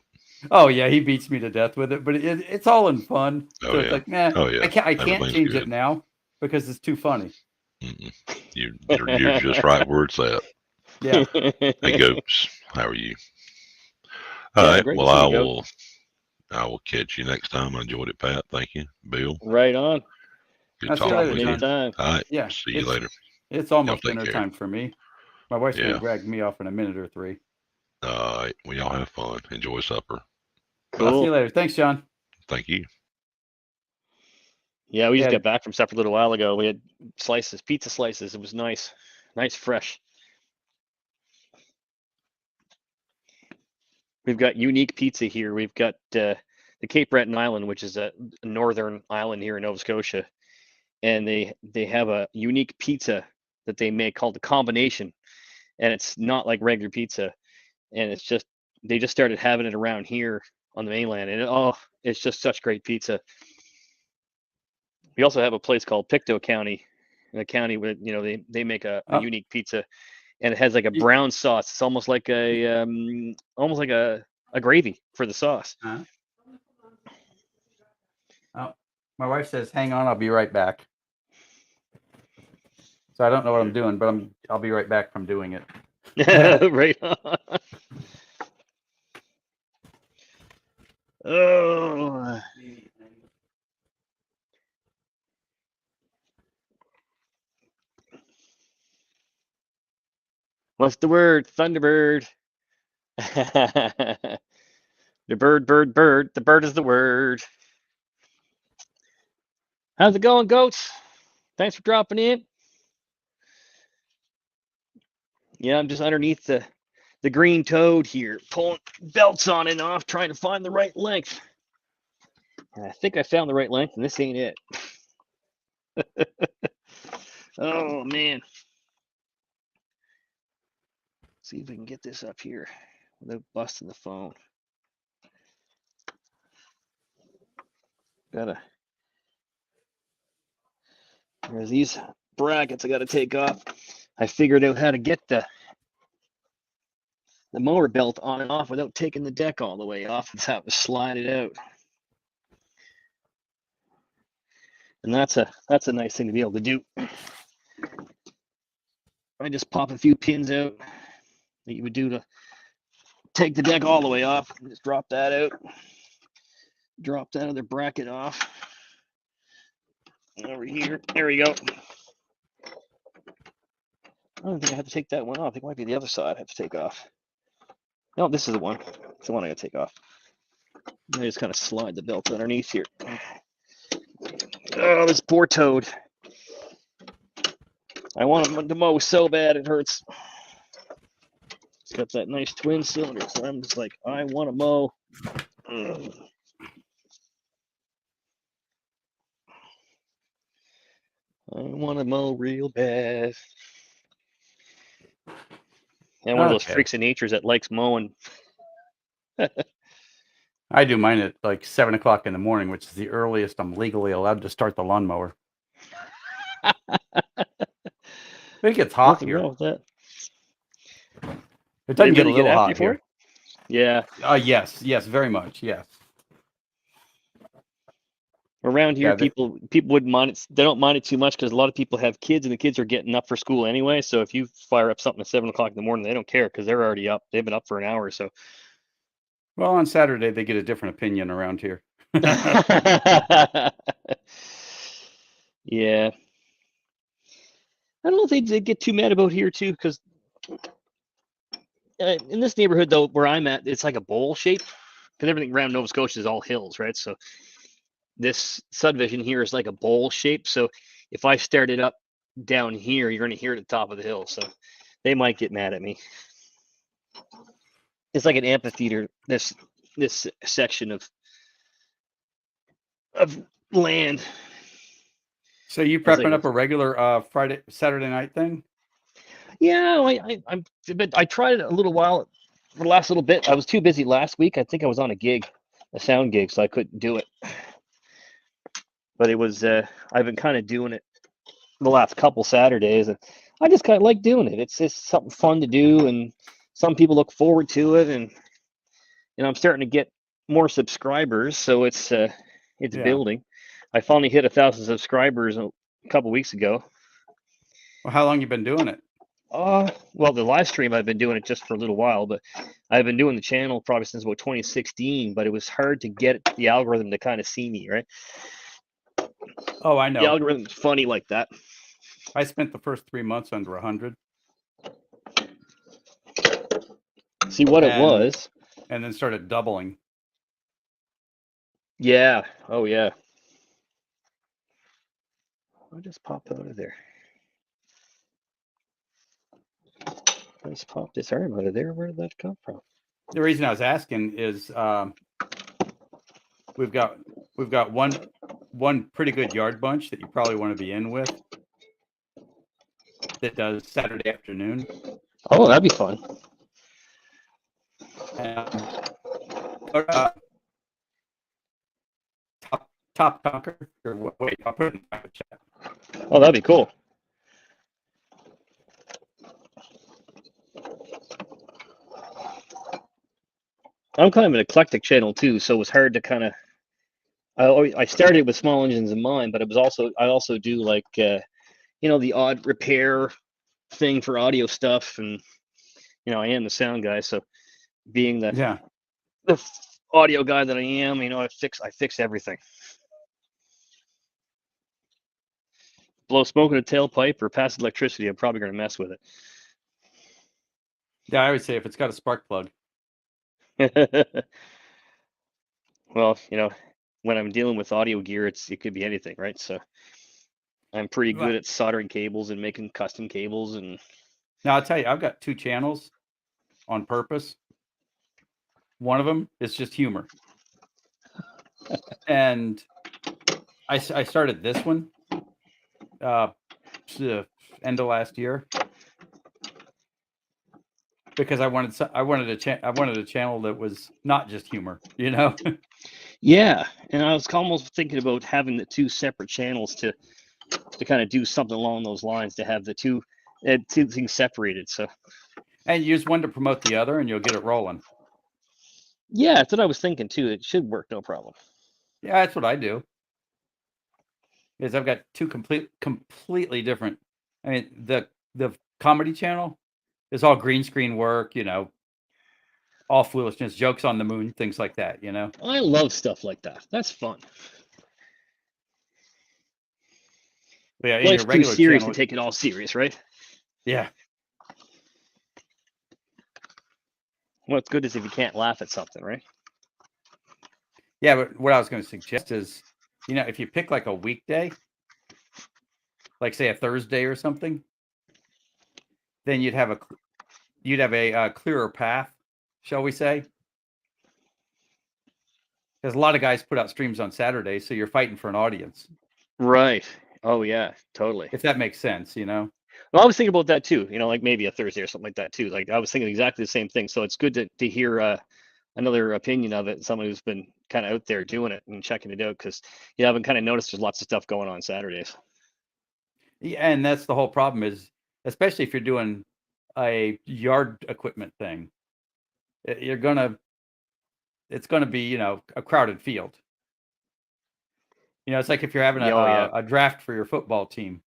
Oh yeah, he beats me to death with it, but it's all in fun. Oh, So it's yeah. like, nah, Oh, yeah. I can't Everything's change good. it now because it's too funny. You're just right where it's at. Yeah. Hey, Gopes, how are you? All Yeah, right. great to Well, see you, I will catch you next time. I enjoyed it, Pat. Thank you, Bill. Right on. Good I'll see you talking later, with you. John. Anytime. All right. Yeah. See you later. It's almost Y'all take dinner care. time for me. My wife's Yeah. gonna drag me off in a minute or three. All right. We all have fun. Enjoy supper. I'll see you Cool. later. Thanks, John. Thank you. Yeah, we just Yeah. got back from supper a little while ago. We had pizza slices. It was nice, fresh. We've got unique pizza here. We've got the Cape Breton Island, which is a northern island here in Nova Scotia, and they have a unique pizza that they make called the Combination, and it's not like regular pizza, and they just started having it around here on the mainland, and it's just such great pizza. We also have a place called Pictou County, in a county where they make a unique pizza, and it has like a brown sauce. It's almost like a gravy for the sauce. Oh, my wife says, "Hang on, I'll be right back." So I don't know what I'm doing, but I'll be right back from doing it. Right on. Oh. What's the word? Thunderbird. The bird. The bird is the word. How's it going, goats? Thanks for dropping in. Yeah, I'm just underneath the green toad here, pulling belts on and off, trying to find the right length. And I think I found the right length, and this ain't it. Oh, man. See if we can get this up here without busting the phone. There's these brackets I gotta take off. I figured out how to get the mower belt on and off without taking the deck all the way off. That's how to slide it out. And that's a nice thing to be able to do. I just pop a few pins out that you would do to take the deck all the way off. Just drop that out. Drop that other bracket off. Over here. There we go. I don't think I have to take that one off. I think it might be the other side I have to take off. No, this is the one. It's the one I gotta take off. I just kind of slide the belt underneath here. Oh, this poor toad. I want him to mow so bad it hurts. It's got that nice twin cylinder, so I'm just like, I want to mow. Ugh. I want to mow real bad. And one of those freaks of natures that likes mowing. I do mine at like 7 o'clock in the morning, which is the earliest I'm legally allowed to start the lawnmower. It gets hot Nothing here. wrong with that. It doesn't get a Anybody little after hot you for here. it? Yeah. Yes, very much. Yes. Around here, Yeah, people wouldn't mind it. They don't mind it too much because a lot of people have kids, and the kids are getting up for school anyway. So if you fire up something at 7 o'clock in the morning, they don't care because they're already up. They've been up for an hour or so. well, on Saturday they get a different opinion around here. Yeah. I don't know if they get too mad about here too, because in this neighborhood though, where I'm at, it's like a bowl shape, because everything around Nova Scotia is all hills, right? So this subdivision here is like a bowl shape. So if I start it up down here, you're going to hear it at the top of the hill. So they might get mad at me. It's like an amphitheater. This section of land. So you As I prepping go up a regular Saturday night thing? Yeah, I tried it a little while, for the last little bit. I was too busy last week. I think I was on a sound gig, so I couldn't do it. But it was I've been kind of doing it the last couple Saturdays, and I just kind of like doing it. It's just something fun to do, and some people look forward to it, and I'm starting to get more subscribers, so it's Yeah. building. I finally hit 1,000 subscribers a couple weeks ago. Well, how long you been doing it? Well, the live stream, I've been doing it just for a little while, but I've been doing the channel probably since about 2016, but it was hard to get the algorithm to kind of see me, right? Oh, I The know. algorithm's funny like that. I spent the first 3 months under 100. See what it was. And then started doubling. Yeah. Oh, yeah. I just popped out of there. I just popped this arm out of there. Where did that come from? The reason I was asking is we've got one pretty good yard bunch that you probably want to be in with that does Saturday afternoon. Oh, that'd be fun. Top Talker. Or wait, I'll put it in the chat. Oh, that'd be cool. I'm kind of an eclectic channel too, so it was hard to kind of. I started with small engines in mind, but I also do like the odd repair thing for audio stuff, and I am the sound guy, so being the audio guy that I am, I fix everything. Blow smoke in a tailpipe or pass electricity, I'm probably going to mess with it. Yeah, I would say if it's got a spark plug. Well, when I'm dealing with audio gear, it could be anything, right? So I'm pretty good at soldering cables and making custom cables. And now I'll tell you, I've got 2 channels on purpose. One of them is just humor. And I started this one end of last year because I wanted a channel that was not just humor, Yeah, and I was almost thinking about having the 2 separate channels to kind of do something along those lines, to have the two things separated. So. And use one to promote the other, and you'll get it rolling. Yeah, that's what I was thinking too. It should work, no problem. Yeah, that's what I do. Is I've got 2 completely different. I mean, the comedy channel is all green screen work, all foolishness, jokes on the moon, things like that, I love stuff like that. That's fun. Yeah, life's too serious to take it all serious, right? Yeah. What's good is if you can't laugh at something, right? Yeah, but what I was going to suggest is, if you pick like a weekday, like say a Thursday or something, then you'd have a clearer path, shall we say? Because a lot of guys put out streams on Saturday, so you're fighting for an audience. Right. Oh yeah, totally. If that makes sense, Well, I was thinking about that too. Like maybe a Thursday or something like that too. Like I was thinking exactly the same thing. So it's good to hear another opinion of it, someone who's been kind of out there doing it and checking it out, because I've been kind of noticed there's lots of stuff going on Saturdays. Yeah, and that's the whole problem is, especially if you're doing a yard equipment thing, it's gonna be a crowded field. You know, it's like if you're having Oh, yeah. a draft for your football team.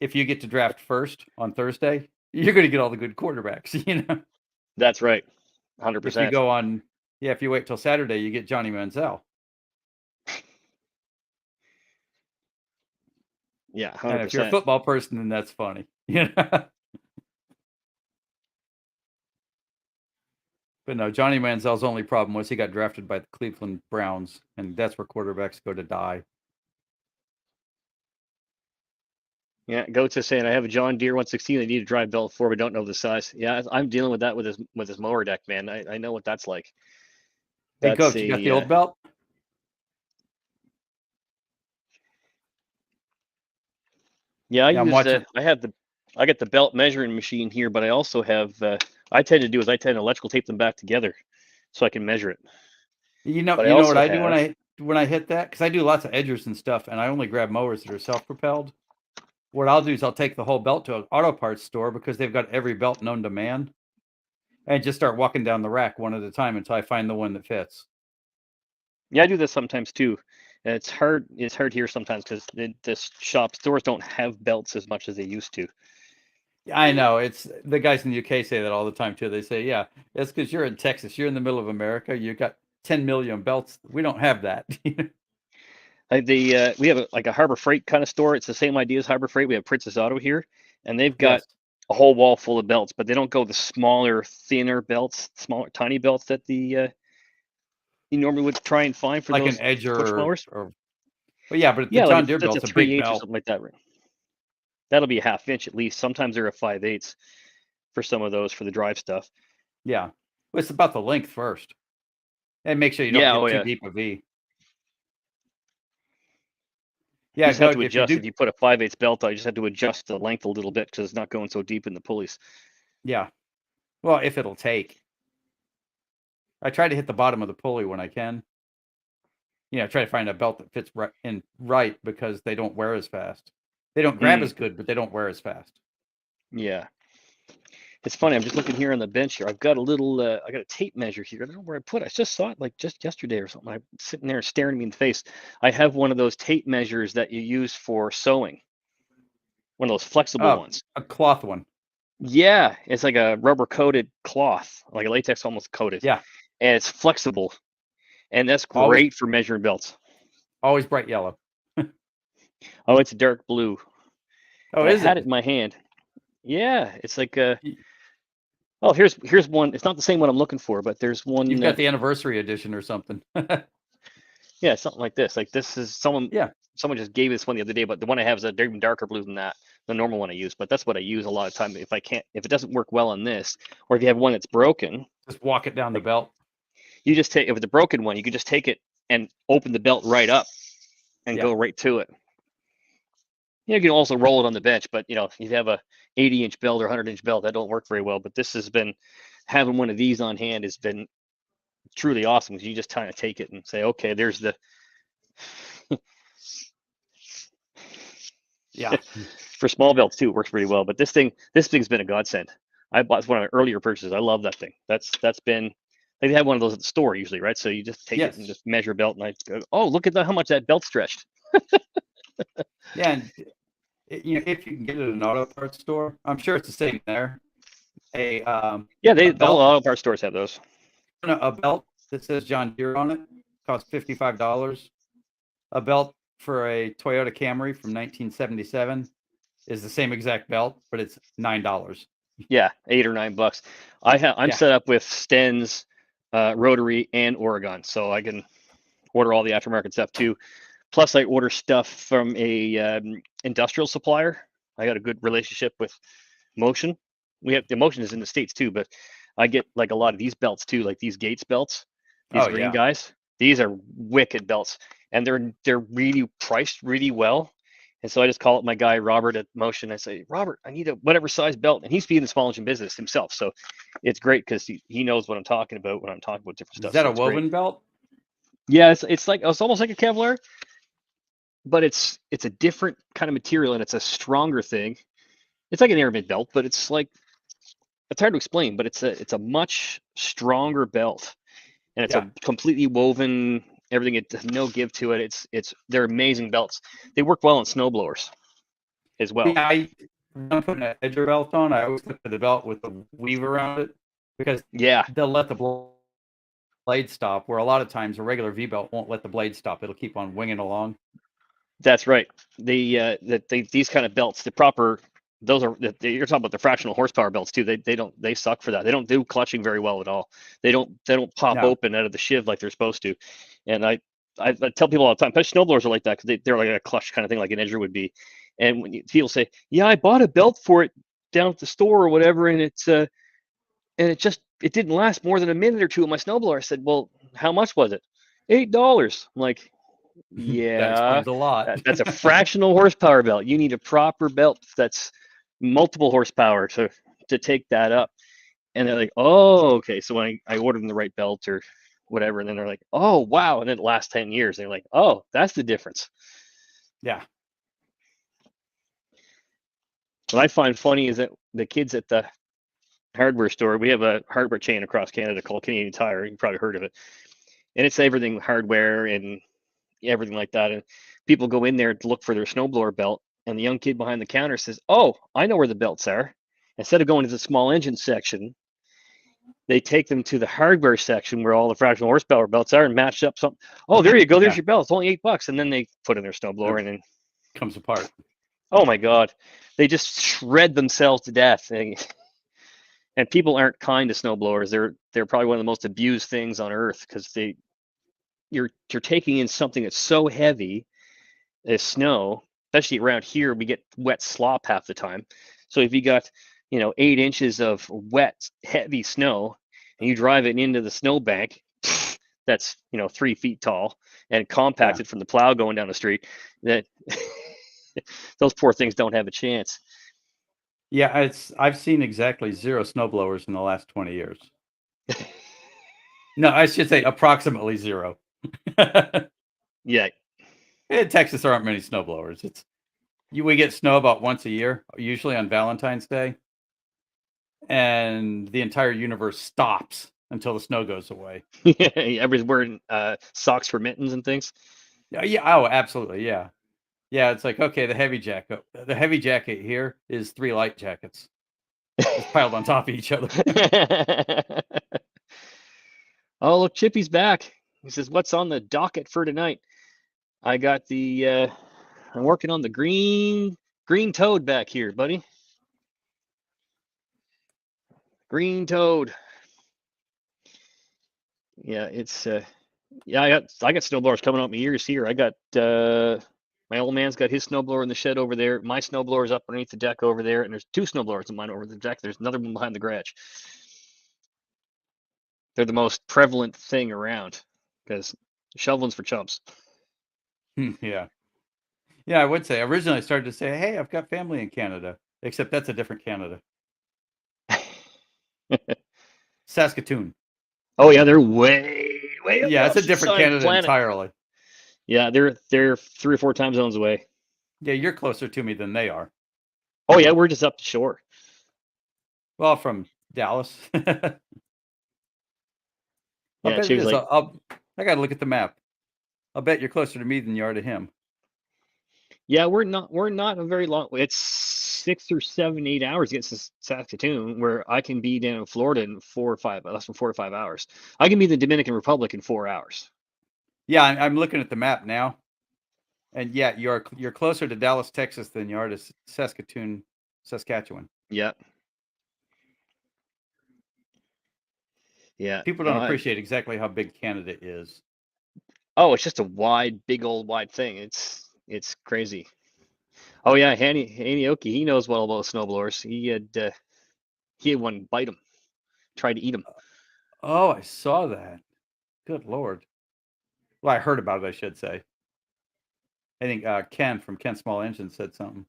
If you get to draft first on Thursday, you're going to get all the good quarterbacks. You know, That's right. if you 100%. go on, yeah, if you wait till Saturday, you get Johnny Manziel. Yeah, And if you're a 100%. football person, then that's funny. You know? But no, Johnny Manziel's only problem was he got drafted by the Cleveland Browns, and that's where quarterbacks go to die. Yeah, Goats is saying I have a John Deere 116. I need a drive belt for, but don't know the size. Yeah, I'm dealing with that with his mower deck, man. I know what that's like. Hey, That's Coach, you got the old belt? yeah. Yeah, I'm watching. I got the belt measuring machine here, but I also have. I tend to electrical tape them back together, so I can measure it. You know, But I you know what also I do have. when I hit that, because I do lots of edgers and stuff, and I only grab mowers that are self-propelled. What I'll do is I'll take the whole belt to an auto parts store because they've got every belt known to man, and just start walking down the rack one at a time until I find the one that fits. Yeah, I do this sometimes too. And it's hard. It's hard here sometimes because this stores don't have belts as much as they used to. I know, it's the guys in the UK say that all the time too. They say, "Yeah, it's because you're in Texas, you're in the middle of America, you got 10 million belts. We don't have that." We have a Harbor Freight kind of store. It's the same idea as Harbor Freight. We have Princess Auto here, and they've got Yes, a whole wall full of belts, but they don't go the smaller, thinner belts, smaller, tiny belts that you normally would try and find for like an those push edger mowers. but yeah, but the Yeah, like John Deere that's a belt's a big 3/8 or belt. something like that. Right? That'll be a 1/2 inch at least. Sometimes they're a 5/8 for some of those for the drive stuff. Yeah, well, it's about the length first, and make sure you don't Yeah, oh get too yeah. deep a V. You Yeah, just have go to if you adjust. do. If you put a 5/8 belt, I just have to adjust the length a little bit because it's not going so deep in the pulleys. Yeah, well, if it'll take. I try to hit the bottom of the pulley when I can. You know, try to find a belt that fits right because they don't wear as fast. They don't grab as good, but they don't wear as fast. Yeah. It's funny. I'm just looking here on the bench here. I've got I got a tape measure here. I don't know where I put it. I just saw it like just yesterday or something. I'm sitting there staring me in the face. I have one of those tape measures that you use for sewing. One of those flexible Oh, ones. a cloth one. Yeah, it's like a rubber coated cloth, like a latex almost coated, Yeah, and it's flexible, and that's always great for measuring belts. always bright yellow. Oh, it's dark blue, Oh, and I is had it? it in my hand. Yeah, it's like oh, here's one. It's not the same one I'm looking for, but there's You've one. got the anniversary edition or something. Yeah, something like this. Like this is Yeah. someone just gave me this one the other day, but the one I have is even darker blue than that, the normal one I use. But that's what I use a lot of time. If it doesn't work well on this, or if you have one that's broken, Just walk it down the like belt. you just take if it's a broken one, you can just take it and open the belt right up and Yeah. go right to it. You can also roll it on the bench, but if you have a 80-inch belt or 100-inch belt, that don't work very well. But this has been having one of these on hand has been truly awesome because you just kind of take it and say, okay, there's the Yeah. for small belts too, it works pretty well. But this thing's been a godsend. I bought it's one of my earlier purchases. I love that thing. That's been they have one of those at the store usually, right? So you just take it and Yes. just measure a belt, and I go, oh, look at how much that belt stretched. Yeah, and if you can get it at an auto parts store, I'm sure it's the same there. Yeah, A all belt, auto parts stores have those. a belt that says John Deere on it costs $55. A belt for a Toyota Camry from 1977 is the same exact belt, but it's $9. Yeah, $8 or $9. I'm Yeah. set up with Sten's, Rotary, and Oregon, so I can order all the aftermarket stuff too. Plus, I order stuff from a industrial supplier. I got a good relationship with Motion. The Motion is in the States too, but I get like a lot of these belts too, like these Gates belts, these Oh, green yeah. guys. These are wicked belts, and they're really priced really well. And so I just call up my guy Robert at Motion. I say, Robert, I need a whatever size belt, and he's been in the small engine business himself, so it's great because he knows what I'm talking about when I'm talking about different Is stuff. that So a it's great. woven belt? Yeah, it's almost like a Kevlar, but it's a different kind of material, and it's a stronger thing. It's like an airman belt, but it's hard to explain, but it's a much stronger belt, and it's Yeah. a completely woven Everything, it's no give to it. They're amazing belts. They work well on snowblowers as well. Yeah, when I'm putting an edger belt on, I always look for the belt with the weave around it because Yeah, they'll let the blade stop. Where a lot of times a regular V belt won't let the blade stop; it'll keep on winging along. that's right. These kind of belts, the proper, those are, you're talking about the fractional horsepower belts too. They suck for that. They don't do clutching very well at all. They don't pop No. open out of the shiv like they're supposed to. And I tell people all the time, especially snowblowers are like that because they're like a clutch kind of thing, like an edger would be. And when people say, "Yeah, I bought a belt for it down at the store or whatever," and it didn't last more than a minute or two on my snowblower. I said, "Well, how much was it?" $8. I'm like, That yeah, explains a lot. that's a fractional horsepower belt. You need a proper belt that's multiple horsepower to take that up. And they're like, "Oh, okay." So when I ordered them the right belt or whatever, and then they're like, "Oh, wow." And then it lasts 10 years. They're like, "Oh, that's the difference." Yeah. What I find funny is that the kids at the hardware store, we have a hardware chain across Canada called Canadian Tire. You've probably heard of it. And it's everything hardware and everything like that. And people go in there to look for their snowblower belt. And the young kid behind the counter says, "Oh, I know where the belts are." Instead of going to the small engine section, they take them to the hardware section where all the fractional horsepower belts are and match up something. "Oh, there you go. There's Yeah. your belt. It's only $8." And then they put in their snowblower and then, Comes apart. oh my God, they just shred themselves to death. And people aren't kind to snowblowers. They're probably one of the most abused things on earth because you're taking in something that's so heavy as snow, especially around here. We get wet slop half the time. So if you got 8 inches of wet, heavy snow, and you drive it into the snowbank, that's 3 feet tall and compacted from the plow going down the street, that those poor things don't have a chance. Yeah, I've seen exactly 0 snowblowers in the last 20 years. No, I should say approximately 0. Yeah. In Texas, there aren't many snowblowers. We get snow about once a year, usually on Valentine's Day, and the entire universe stops until the snow goes away. Everybody's wearing socks for mittens and things. Yeah. Oh, absolutely. Yeah. Yeah. It's like, okay, the heavy jacket here is 3 light jackets just piled on top of each other. Oh, look, Chippy's back. He says, "What's on the docket for tonight?" I got I'm working on the green toad back here, buddy. Green toad. Yeah, it's yeah, I got snowblowers coming up my ears here. I got my old man's got his snowblower in the shed over there. My snowblower's up underneath the deck over there, and there's 2 snowblowers of mine over the deck. There's another one behind the garage. They're the most prevalent thing around because shoveling's for chumps. Yeah. Yeah, I would say. Originally, I started to say, hey, I've got family in Canada, except that's a different Canada. Saskatoon. Oh yeah, they're way up. Yeah, it's a the different side of the Canada planet. entirely. Yeah, they're 3 or 4 time zones away. Yeah, you're closer to me than they are. Oh yeah, we're just up the shore. Well, from Dallas. I Yeah, bet it is. seriously. I got to look at the map. I'll bet you're closer to me than you are to him. Yeah, we're not a very long. It's 6 or 7, 8 hours to get to Saskatoon, where I can be down in Florida in 4 or 5, less than 4 or 5 hours. I can be in the Dominican Republic in 4 hours. Yeah, I'm looking at the map now, and yeah, you're closer to Dallas, Texas, than you are to Saskatoon, Saskatchewan. Yeah. Yeah. People don't appreciate exactly how big Canada is. Oh, it's just a big old wide thing. It's crazy. Oh yeah, Hanny Oki, he knows well about snowblowers. He had one bite him, tried to eat him. Oh, I saw that. Good Lord. Well, I heard about it, I should say. I think Ken from Ken Small Engine said something.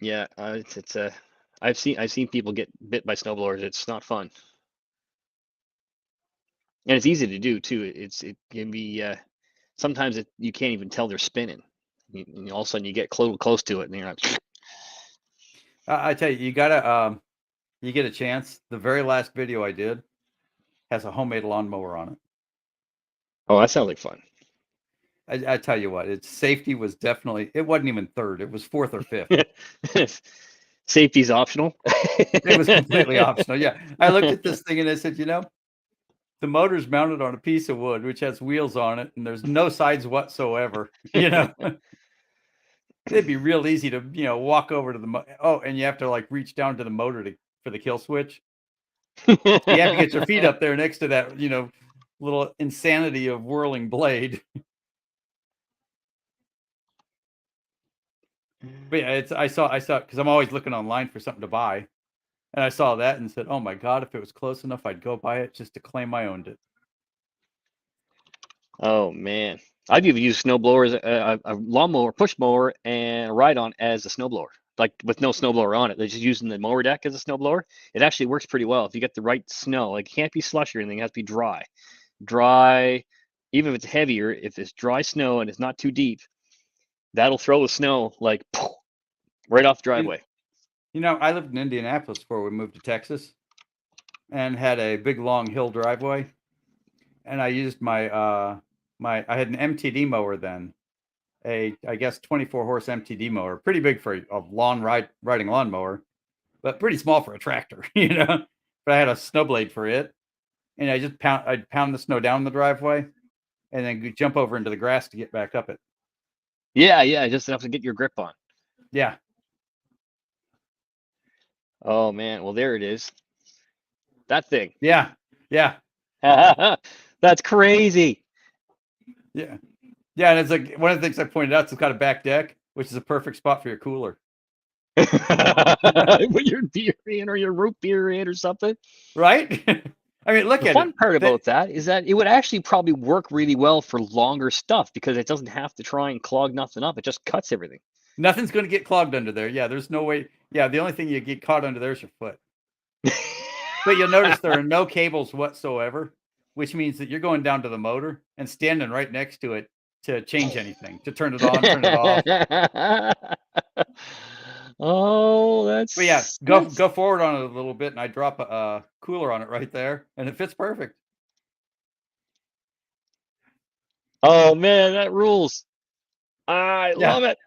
Yeah, it's I've seen people get bit by snowblowers. It's not fun, and it's easy to do too. It can be sometimes you can't even tell they're spinning. And all of a sudden you get close to it, and you're like, I tell you, you gotta you get a chance. The very last video I did has a homemade lawnmower on it. Oh, that sounds like fun. I tell you what, its safety was definitely, it wasn't even third, it was fourth or fifth. Safety's optional. It was completely optional. Yeah. I looked at this thing and I said, you know, the motor's mounted on a piece of wood, which has wheels on it, and there's no sides whatsoever. You know, it'd be real easy to, you know, walk over to the, oh, and you have to like reach down to the motor for the kill switch. You have to get your feet up there next to that, you know, little insanity of whirling blade. But yeah, I saw, because I'm always looking online for something to buy. And I saw that and said, oh my God, if it was close enough, I'd go buy it just to claim I owned it. Oh man, I've even used snowblowers, a lawnmower, push mower, and a ride-on as a snowblower, like with no snowblower on it. They're just using the mower deck as a snowblower. It actually works pretty well if you get the right snow. Like it can't be slushy or anything; it has to be dry. Dry, even if it's heavier, if it's dry snow and it's not too deep, that'll throw the snow like right off the driveway. You know, I lived in Indianapolis before we moved to Texas, and had a big long hill driveway. And I used my I had an MTD mower then, I guess 24 horse MTD mower, pretty big for a riding lawnmower, but pretty small for a tractor, you know. But I had a snow blade for it, and I'd pound the snow down the driveway, and then jump over into the grass to get back up it. Yeah, just enough to get your grip on. Yeah. Oh man, well there it is. That thing. Yeah. That's crazy. Yeah. Yeah, and it's like one of the things I pointed out, it's got a back deck, which is a perfect spot for your cooler. With your beer in or your root beer in or something. Right? I mean, look the at fun it. part about that is that it would actually probably work really well for longer stuff because it doesn't have to try and clog nothing up. It just cuts everything. Nothing's going to get clogged under there. Yeah, there's no way. Yeah, the only thing you get caught under there is your foot. But you'll notice there are no cables whatsoever, which means that you're going down to the motor and standing right next to it to change anything, to turn it on, turn it off. Oh, that's. But yeah, go forward on it a little bit, and I drop a cooler on it right there, and it fits perfect. Oh man, that rules! I love it.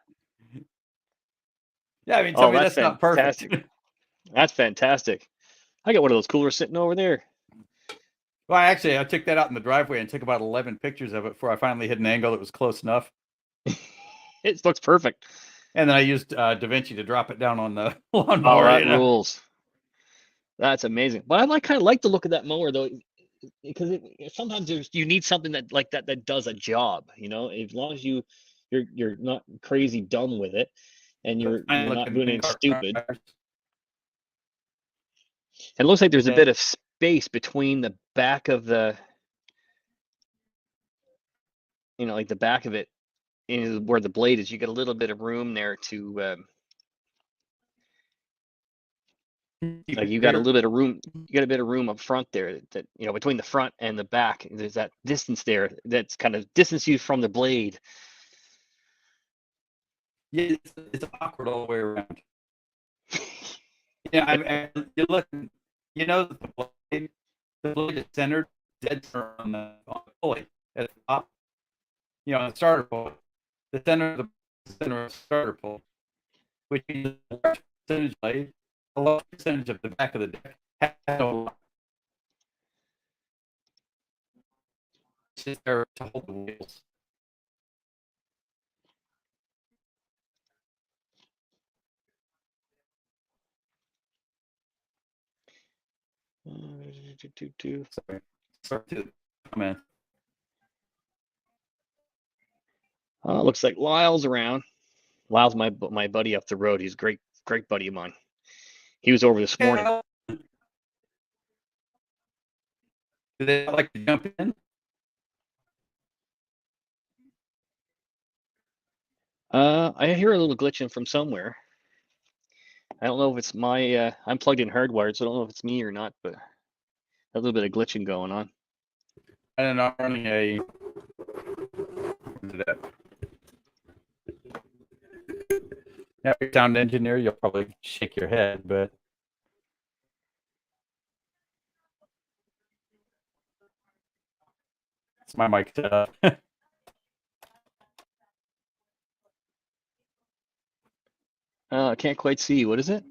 Yeah, I mean, tell me that's not perfect. That's fantastic. I got one of those coolers sitting over there. Well, actually, I took that out in the driveway and took about 11 pictures of it before I finally hit an angle that was close enough. It looks perfect. And then I used DaVinci to drop it down on the lawnmower. Oh, that rules. That's amazing. But I kind of like the look of that mower though, because sometimes you need something that does a job. You know, as long as you're not crazy dumb with it, and you're not doing anything stupid. It looks like there's a bit of space between the back of the, like the back of it, where the blade is. You get a little bit of room there to, like you got a little bit of room. You got a bit of room up front there that between the front and the back. There's that distance there that's kind of distance you from the blade. Yeah, it's awkward all the way around. Yeah, you look, the blade is centered dead center on the pulley at the top. On the starter pull, the center of the starter pull, which means the large percentage blade, a large percentage of the back of the deck has no lock. It's just there to hold the wheels. Sorry to comment. Looks like Lyle's around. Lyle's my buddy up the road. He's a great buddy of mine. He was over this morning. Do they like to jump in? I hear a little glitching from somewhere. I don't know if it's my. I'm plugged in hardwired, so I don't know if it's me or not, but a little bit of glitching going on. And I'm running a. Now, if you're a sound engineer, you'll probably shake your head, but. It's my mic setup. I can't quite see. What is it?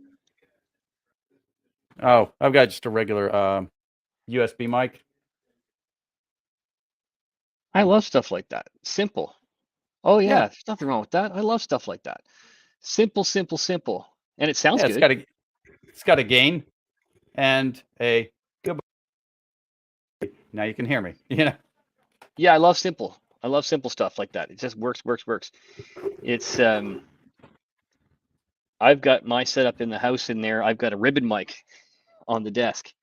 Oh, I've got just a regular USB mic. I love stuff like that. Simple. Oh yeah, Yeah. there's nothing wrong with that. I love stuff like that. Simple, simple, simple, and it sounds Yeah, good. it's got a gain and a good. Now you can hear me. You know. Yeah, I love simple. I love simple stuff like that. It just works. It's I've got my setup in the house in there. I've got a ribbon mic on the desk.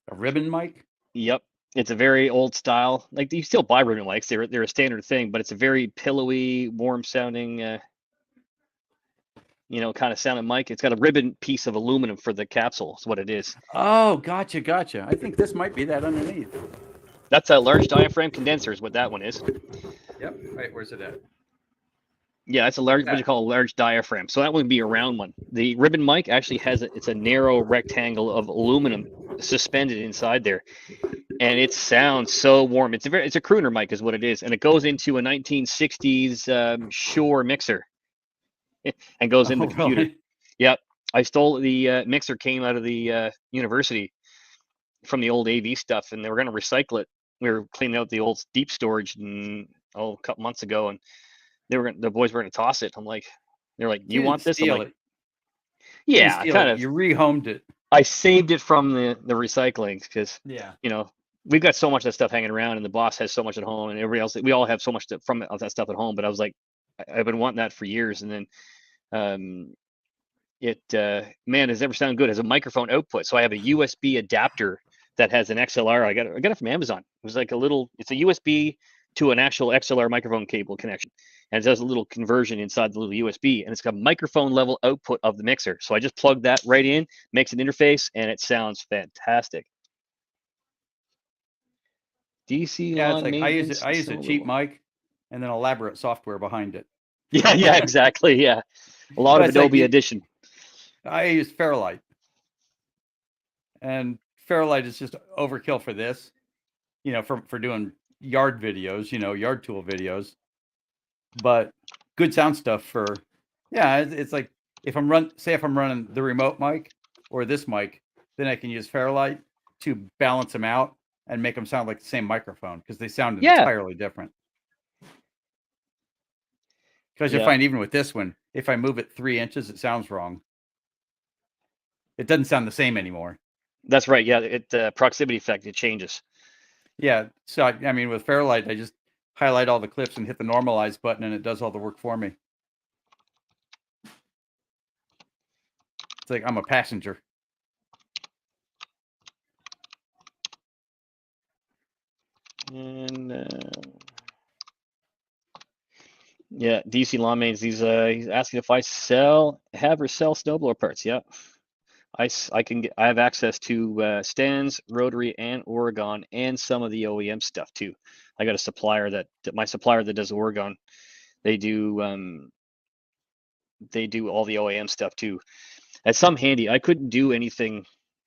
A ribbon mic? Yep. It's a very old style. Like you still buy ribbon mics. They're a standard thing, but it's a very pillowy, warm sounding kind of sounding mic. It's got a ribbon piece of aluminum for the capsule. Is what it is. Oh, gotcha. I think this might be that underneath. That's a large diaphragm condenser is what that one is. Yep. Wait, where's it at? Yeah, it's a large, what you call a large diaphragm. So that would be a round one. The ribbon mic actually has it's a narrow rectangle of aluminum suspended inside there, and it sounds so warm. It's a crooner mic is what it is, and it goes into a 1960s Shure mixer, and goes in the computer. Really? Yep, I stole the mixer, came out of the university from the old AV stuff, and they were going to recycle it. We were cleaning out the old deep storage a couple months ago, and the boys were gonna toss it. They're like, you want this? I'm like, yeah, kind of. You rehomed it. I saved it from the recycling because Yeah. We've got so much of that stuff hanging around, and the boss has so much at home, and everybody else, we all have so much from that stuff at home. But I was like, I've been wanting that for years, and then man, has ever sound good as a microphone output. So I have a USB adapter that has an XLR. I got it from Amazon. It was like it's a USB to an actual XLR microphone cable connection, and it does a little conversion inside the little USB, and it's got microphone level output of the mixer. So I just plug that right in, makes an interface, and it sounds fantastic. DC lawn maintenance. I use a cheap mic and then elaborate software behind it. Yeah, exactly. Yeah, a lot of Adobe Audition. I use Fairlight, and Fairlight is just overkill for this, for doing yard videos, yard tool videos, but good sound stuff for, it's like if I'm running the remote mic or this mic, then I can use Fairlight to balance them out and make them sound like the same microphone because they sound entirely different. Because you find even with this one, if I move it 3 inches, it sounds wrong. It doesn't sound the same anymore. That's right. Yeah, the proximity effect, it changes. Yeah. So, I mean, with Fairlight, I just highlight all the clips and hit the normalize button, and it does all the work for me. It's like I'm a passenger. And DC lawn mains. He's asking if I have or sell snowblower parts. Yeah. I have access to stands, rotary, and Oregon, and some of the OEM stuff too. I got a supplier my supplier that does Oregon. They do all the OEM stuff too. That's some handy. I couldn't do anything.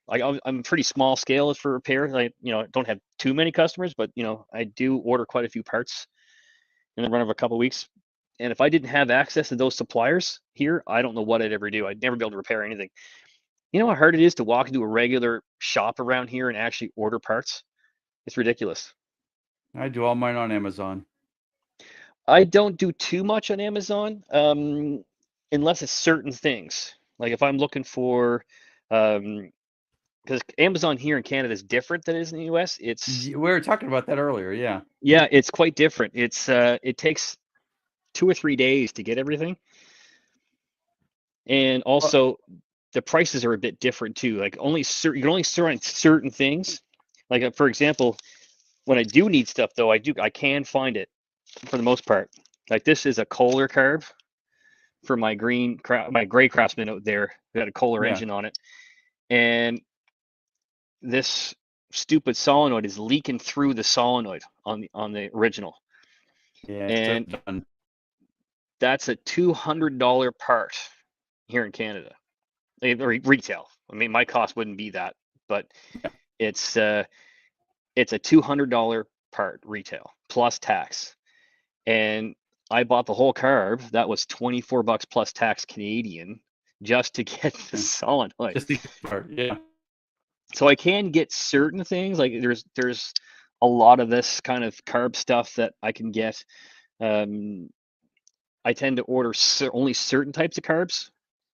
I'm pretty small scale for repair. I don't have too many customers, but I do order quite a few parts in the run of a couple of weeks. And if I didn't have access to those suppliers here, I don't know what I'd ever do. I'd never be able to repair anything. You know how hard it is to walk into a regular shop around here and actually order parts? It's ridiculous. I do all mine on Amazon. I don't do too much on Amazon unless it's certain things. Like if I'm looking for, because Amazon here in Canada is different than it is in the US. We were talking about that earlier. Yeah. Yeah, it's quite different. It takes 2 or 3 days to get everything, and also the prices are a bit different too. Like you can only rent certain things. Like for example, when I do need stuff though, I can find it for the most part. Like this is a Kohler carb for my gray Craftsman out there. We got a Kohler engine on it, and this stupid solenoid is leaking through the solenoid on the original. Yeah, and that's a $200 part here in Canada. Retail. I mean, my cost wouldn't be that, but it's it's a $200 part retail plus tax. And I bought the whole carb. That was $24 plus tax Canadian just to get the solenoid. Just the part, yeah. So I can get certain things, like there's a lot of this kind of carb stuff that I can get. I tend to order only certain types of carbs.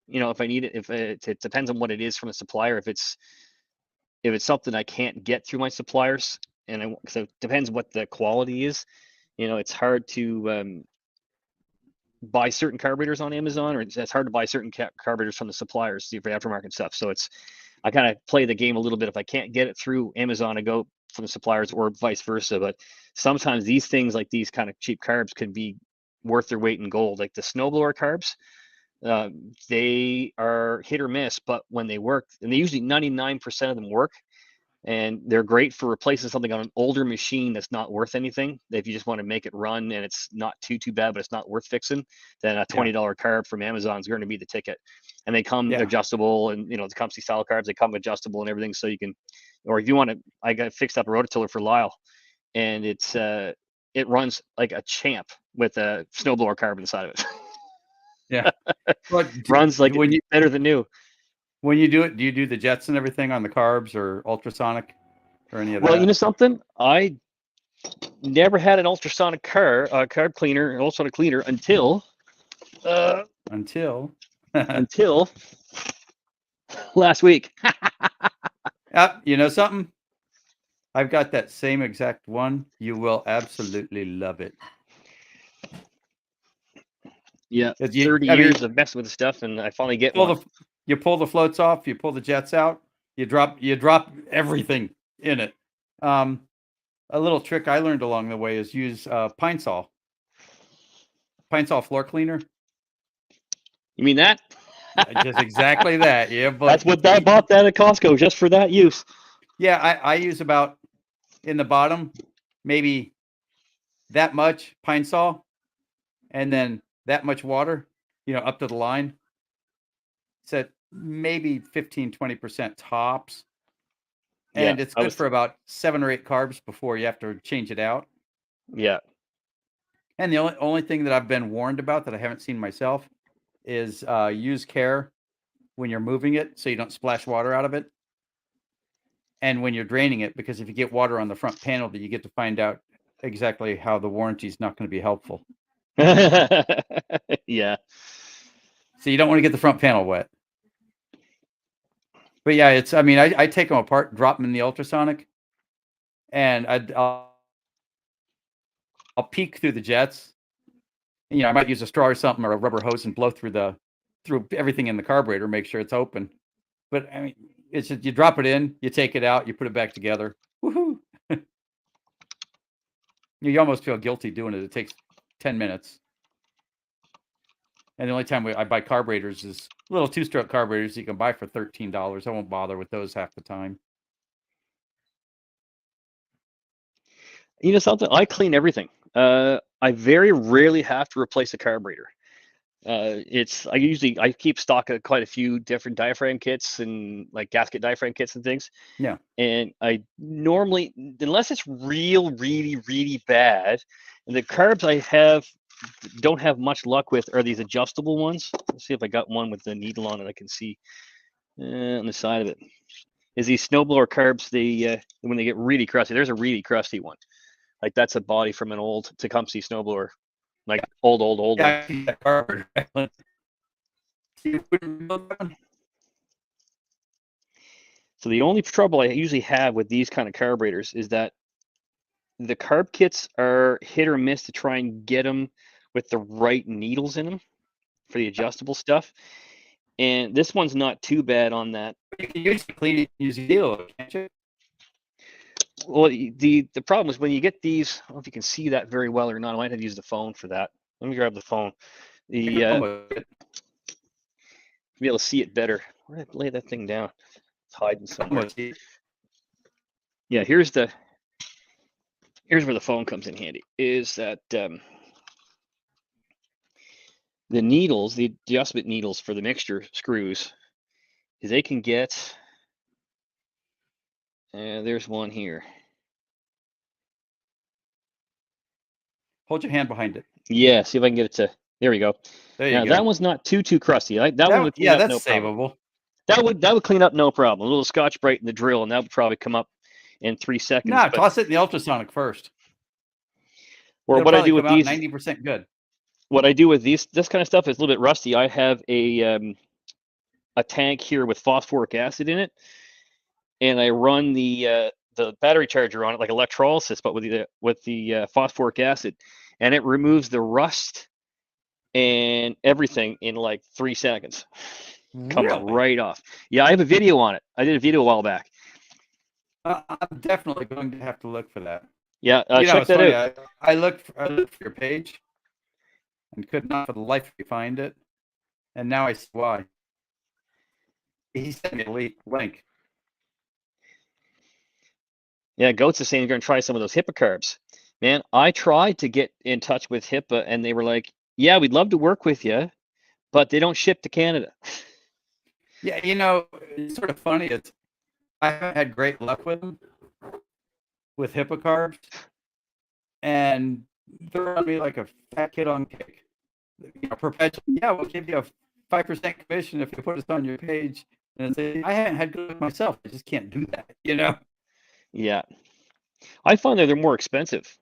You know, if I need it, if it depends on what it is from the supplier. If it's something I can't get through my suppliers, and so it depends what the quality is. You know, it's hard to buy certain carburetors on Amazon, or it's hard to buy certain carburetors from the suppliers for aftermarket stuff. So I kind of play the game a little bit. If I can't get it through Amazon, I go from the suppliers, or vice versa. But sometimes these things, like these kind of cheap carbs, can be worth their weight in gold. Like the snowblower carbs, they are hit or miss, but when they work, and they usually 99% of them work, and they're great for replacing something on an older machine that's not worth anything. If you just want to make it run and it's not too bad, but it's not worth fixing, then a $20 carb from Amazon is going to be the ticket. And they come adjustable, and the Comfy style carbs, they come adjustable and everything, so you can, or if you want to, I got fixed up a rototiller for Lyle, and it runs like a champ with a snowblower carb inside of it. Yeah, but runs like better than new. When you do it, do you do the jets and everything on the carbs or ultrasonic or any of that? Well, you know something? I never had an ultrasonic carb cleaner, ultrasonic cleaner until until last week. You know something? I've got that same exact one. You will absolutely love it. Yeah, 30 years of messing with the stuff, and I finally get one. You pull the floats off, you pull the jets out, you drop everything in it. A little trick I learned along the way is use pine saw floor cleaner. You mean that? Just exactly that. Yeah, but that's what I bought that at Costco just for that use. Yeah, I use about in the bottom maybe that much pine saw, and then that much water, up to the line. So maybe 15-20% tops, and it's good for about 7 or 8 carbs before you have to change it out. Yeah. And the only thing that I've been warned about that I haven't seen myself is use care when you're moving it so you don't splash water out of it, and when you're draining it, because if you get water on the front panel, that you get to find out exactly how the warranty is not going to be helpful. Yeah. So you don't want to get the front panel wet. But yeah, I take them apart, drop them in the ultrasonic, and I'll peek through the jets. I might use a straw or something, or a rubber hose, and blow through everything in the carburetor, make sure it's open. But it's just, you drop it in, you take it out, you put it back together. Woohoo! You almost feel guilty doing it. It takes 10 minutes. And the only time I buy carburetors is little 2-stroke carburetors you can buy for $13. I won't bother with those half the time. You know something? I clean everything. I very rarely have to replace a carburetor. I keep stock of quite a few different diaphragm kits and like gasket diaphragm kits and things. Yeah. And I normally, unless it's really, really bad, and the carbs I don't have much luck with are these adjustable ones. Let's see if I got one with the needle on it. I can see on the side of it is these snowblower carbs. When they get really crusty, there's a really crusty one. Like that's a body from an old Tecumseh snowblower, like old one. So the only trouble I usually have with these kind of carburetors is that the carb kits are hit or miss to try and get them with the right needles in them for the adjustable stuff. And this one's not too bad on that. You can usually clean it using needle, can't you? Well, the problem is when you get these, I don't know if you can see that very well or not. I might have to use the phone for that. Let me grab the phone. Be able to see it better. Where did I lay that thing down? It's hiding somewhere. Yeah, here's where the phone comes in handy. Is that the needles, the adjustment needles for the mixture screws, is they can get. There's one here. Hold your hand behind it. Yeah, see if I can get it to. There we go. There Now you that go. one's not too crusty. That one would clean Yeah, up that's no problem. savable. That would clean up no problem. A little Scotch Brite in the drill, and that would probably come up in 3 seconds. No, but, toss it in the ultrasonic first. or It'll what I probably do with come out these, 90% good. what I do with this kind of stuff is a little bit rusty. I have a tank here with phosphoric acid in it, and I run the battery charger on it like electrolysis, but with the phosphoric acid, and it removes the rust and everything in like 3 seconds. Comes Really? right off. Yeah, I have a video on it. I did a video a while back. I'm definitely going to have to look for that. Yeah, You know, check it's that funny. out. I looked for your page and could not for the life of me find it. And now I see why. He sent me a link. Yeah, Goats is saying you're going to try some of those HIPAA carbs. Man, I tried to get in touch with HIPAA, and they were like, yeah, we'd love to work with you, but they don't ship to Canada. Yeah, you know, it's sort of funny. I haven't had great luck with them with HIPAA carbs, and they're on me like a fat kid on cake. You know, perpetually, yeah, we'll give you a 5% commission if you put us on your page. And say, I haven't had good luck myself. I just can't do that, you know? Yeah. I find that they're more expensive.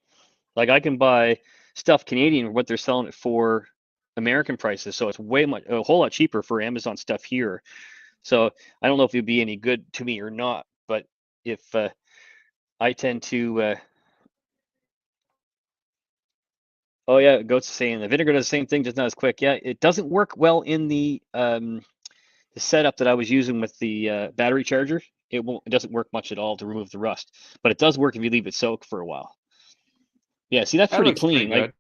Like I can buy stuff Canadian what they're selling it for American prices, so it's a whole lot cheaper for Amazon stuff here. So I don't know if it'd be any good to me or not, but if I tend to oh yeah, Goat's saying the vinegar does the same thing, just not as quick. Yeah, it doesn't work well in the setup that I was using with the battery charger. It doesn't work much at all to remove the rust, but it does work if you leave it soak for a while. Yeah, see that's That pretty looks clean. pretty Like, good.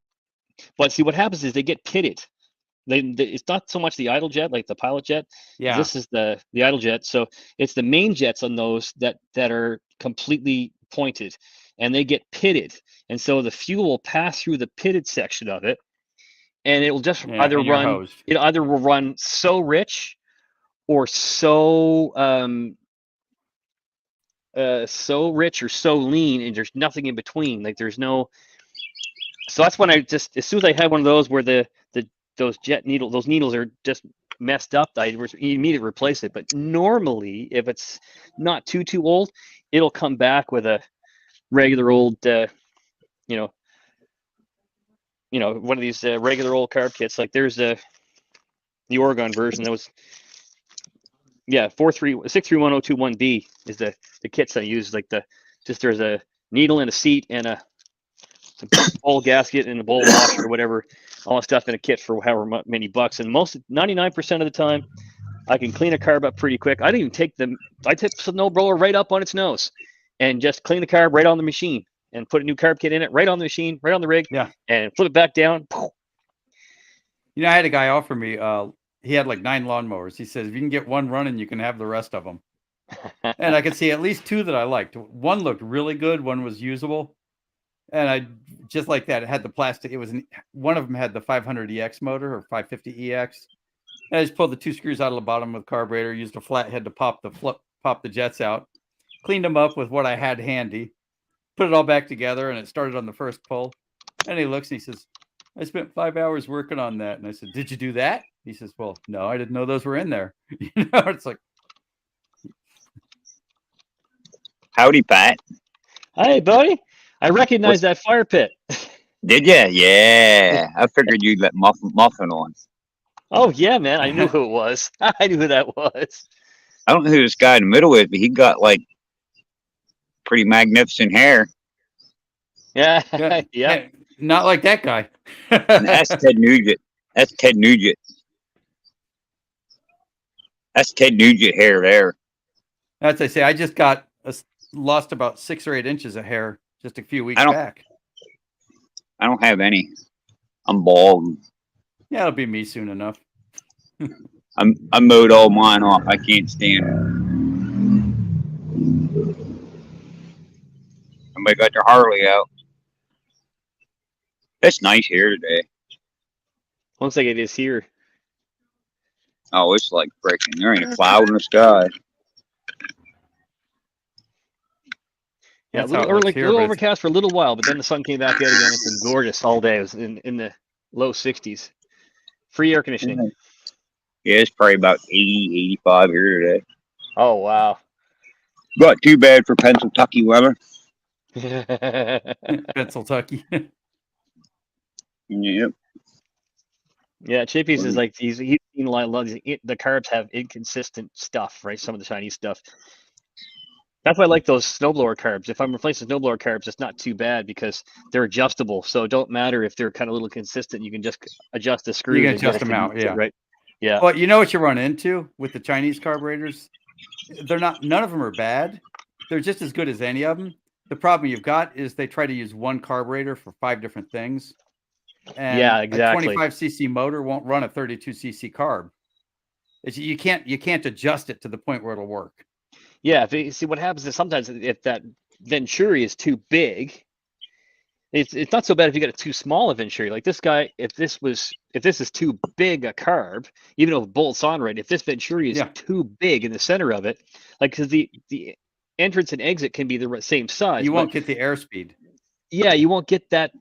but see what happens is they get pitted. It's not so much the idle jet, like the pilot jet. Yeah. This is the idle jet. So it's the main jets on those that are completely pointed, and they get pitted. And so the fuel will pass through the pitted section of it, and it will just Yeah, either and you're run. hosed. It either will run so rich, or so so rich or so lean, and there's nothing in between. Like there's no. So that's when I just, as soon as I had one of those where those needles are just messed up, I immediately replace it. But normally, if it's not too old, it'll come back with a regular old, you know, one of these regular old carb kits. Like there's the Oregon version that was, yeah, 6310221B is the kits I use. Like there's a needle and a seat and a bowl gasket and a bowl washer or whatever, all that stuff in a kit for however many bucks. And 99% of the time, I can clean a carb up pretty quick. I didn't even I took the snow blower right up on its nose and just clean the carb right on the machine and put a new carb kit in it, right on the machine, right on the rig, Yeah. and flip it back down. You know, I had a guy offer me, he had like 9 lawnmowers. He says, if you can get one running, you can have the rest of them. And I could see at least 2 that I liked. One looked really good. One was usable. And I just like that. It had the plastic. One of them had the 500EX motor or 550EX. And I just pulled the 2 screws out of the bottom of the carburetor, used a flathead to pop the jets out, cleaned them up with what I had handy, put it all back together, and it started on the first pull. And he looks and he says, I spent 5 hours working on that. And I said, did you do that? He says, well, no, I didn't know those were in there. You know, it's like. Howdy, Pat. Hey, buddy. I recognize that fire pit. Did ya? Yeah. I figured you'd let Muffin on. Oh, yeah, man. I knew who it was. I knew who that was. I don't know who this guy in the middle is, but he got like pretty magnificent hair. Yeah. Yeah. Yeah. Not like that guy. And that's Ted Nugent. That's Ted Nugent. That's Ted Nugent hair there. As I say, I just lost about 6 or 8 inches of hair just a few weeks back. I don't have any. I'm bald. Yeah, it'll be me soon enough. I mowed all mine off. I can't stand it. Somebody got their Harley out. It's nice here today. Looks like it is here. Oh, it's like freaking. There ain't a cloud in the sky. Yeah, That's how it looks here, little but it's- overcast for a little while, but then the sun came back out again. It's been gorgeous all day. It was in the low 60s. Free air conditioning. Yeah, it's probably about 80, 85 here today. Oh wow. Not too bad for Pennsylvania weather. Pennsylvania. Yep. Yeah, Chippy's is like he's seen a lot of the carbs have inconsistent stuff, right? Some of the Chinese stuff. That's why I like those snowblower carbs. If I'm replacing snowblower carbs, it's not too bad because they're adjustable. So it don't matter if they're kind of a little consistent. You can just adjust the screws. You can and get adjust it them to out, use it, yeah. right. Yeah. Well, you know what you run into with the Chinese carburetors? None of them are bad. They're just as good as any of them. The problem you've got is they try to use one carburetor for 5 different things. And Yeah, exactly. a 25cc motor won't run a 32cc carb. You can't adjust it to the point where it'll work. Yeah, see what happens is sometimes if that Venturi is too big, it's not so bad if you get a too small a Venturi. Like this guy, if this is too big a carb, even though it bolts on right, if this Venturi is too big in the center of it, like because the entrance and exit can be the same size, you won't get the airspeed. Yeah, you won't get that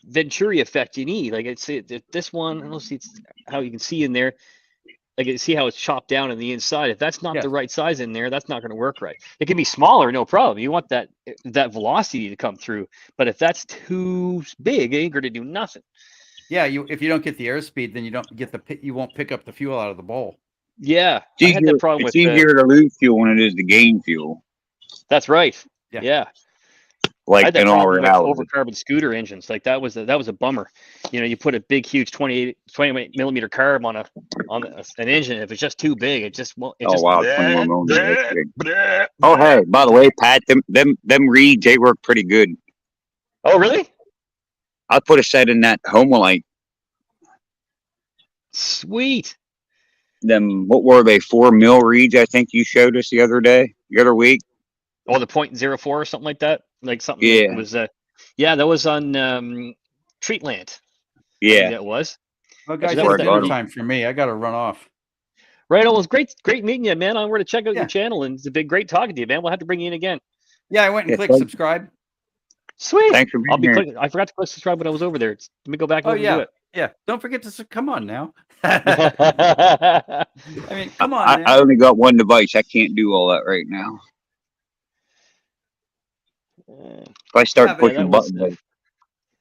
Venturi effect you need. Like this one, let's see how you can see in there. Like you see how it's chopped down on the inside. If that's not the right size in there, that's not going to work right. It can be smaller, no problem. You want that velocity to come through. But if that's too big, it ain't going to do nothing. Yeah, if you don't get the airspeed, then you won't pick up the fuel out of the bowl. Yeah, I had that problem it's easier to lose fuel when it is to gain fuel. That's right. Yeah. Like I had that in all problem with reality. overcarbon scooter engines. Like that was a bummer. You know, you put a big, huge 28 millimeter carb on an engine. If it's just too big, it just won't. Wow, 21 millimeters. Oh, hey, by the way, Pat, them reeds, they work pretty good. Oh, really? I put a set in that Homelite. Sweet. Them, what were they? 4 mil reeds, I think you showed us the other week. Oh, the 0.04 or something like that. Like something. Yeah. It was. Yeah, that was on Treatland. Yeah, it was. Well, guys, That it's was dinner time for me. I got to run off. Right. It was great meeting you, man. I'm going to check out your channel, and it's been great talking to you, man. We'll have to bring you in again. Yeah, I went and clicked subscribe. Sweet. Thanks for being here. I forgot to click subscribe when I was over there. Let me go back and do it. Yeah. Don't forget to come on now. I mean, come on. I only got one device. I can't do all that right now. If I start pushing buttons,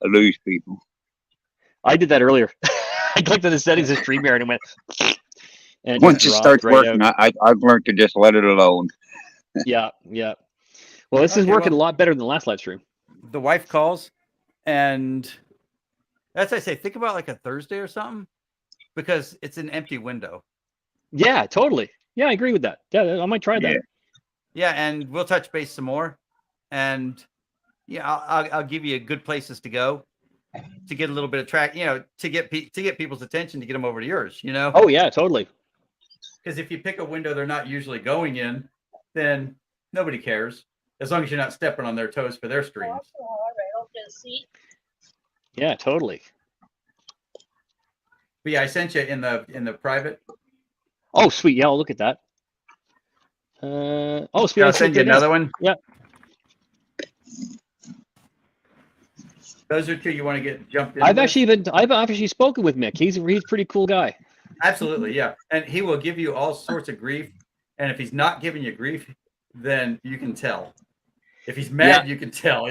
I lose people. I did that earlier. I clicked on the settings of StreamYard and went. And once it starts working, I've learned to just let it alone. Yeah. Well, this is working a lot better than the last live stream. The wife calls, and as I say, think about like a Thursday or something, because it's an empty window. Yeah, totally. Yeah, I agree with that. Yeah, I might try that. Yeah, and we'll touch base some more, and I'll give you good places to go to get a little bit of track, to get people's attention, to get them over to yours, Oh yeah, totally. Because if you pick a window they're not usually going in, then nobody cares, as long as you're not stepping on their toes for their streams. Yeah, totally. But yeah, I sent you in the private. Oh, sweet. Yeah, I'll look at that. Oh, sweet. I'll send you another one. Yeah. Those are two you want to get jumped in. I've actually spoken with Mick. He's a pretty cool guy. Absolutely, yeah. And he will give you all sorts of grief. And if he's not giving you grief, then you can tell. If he's mad, you can tell,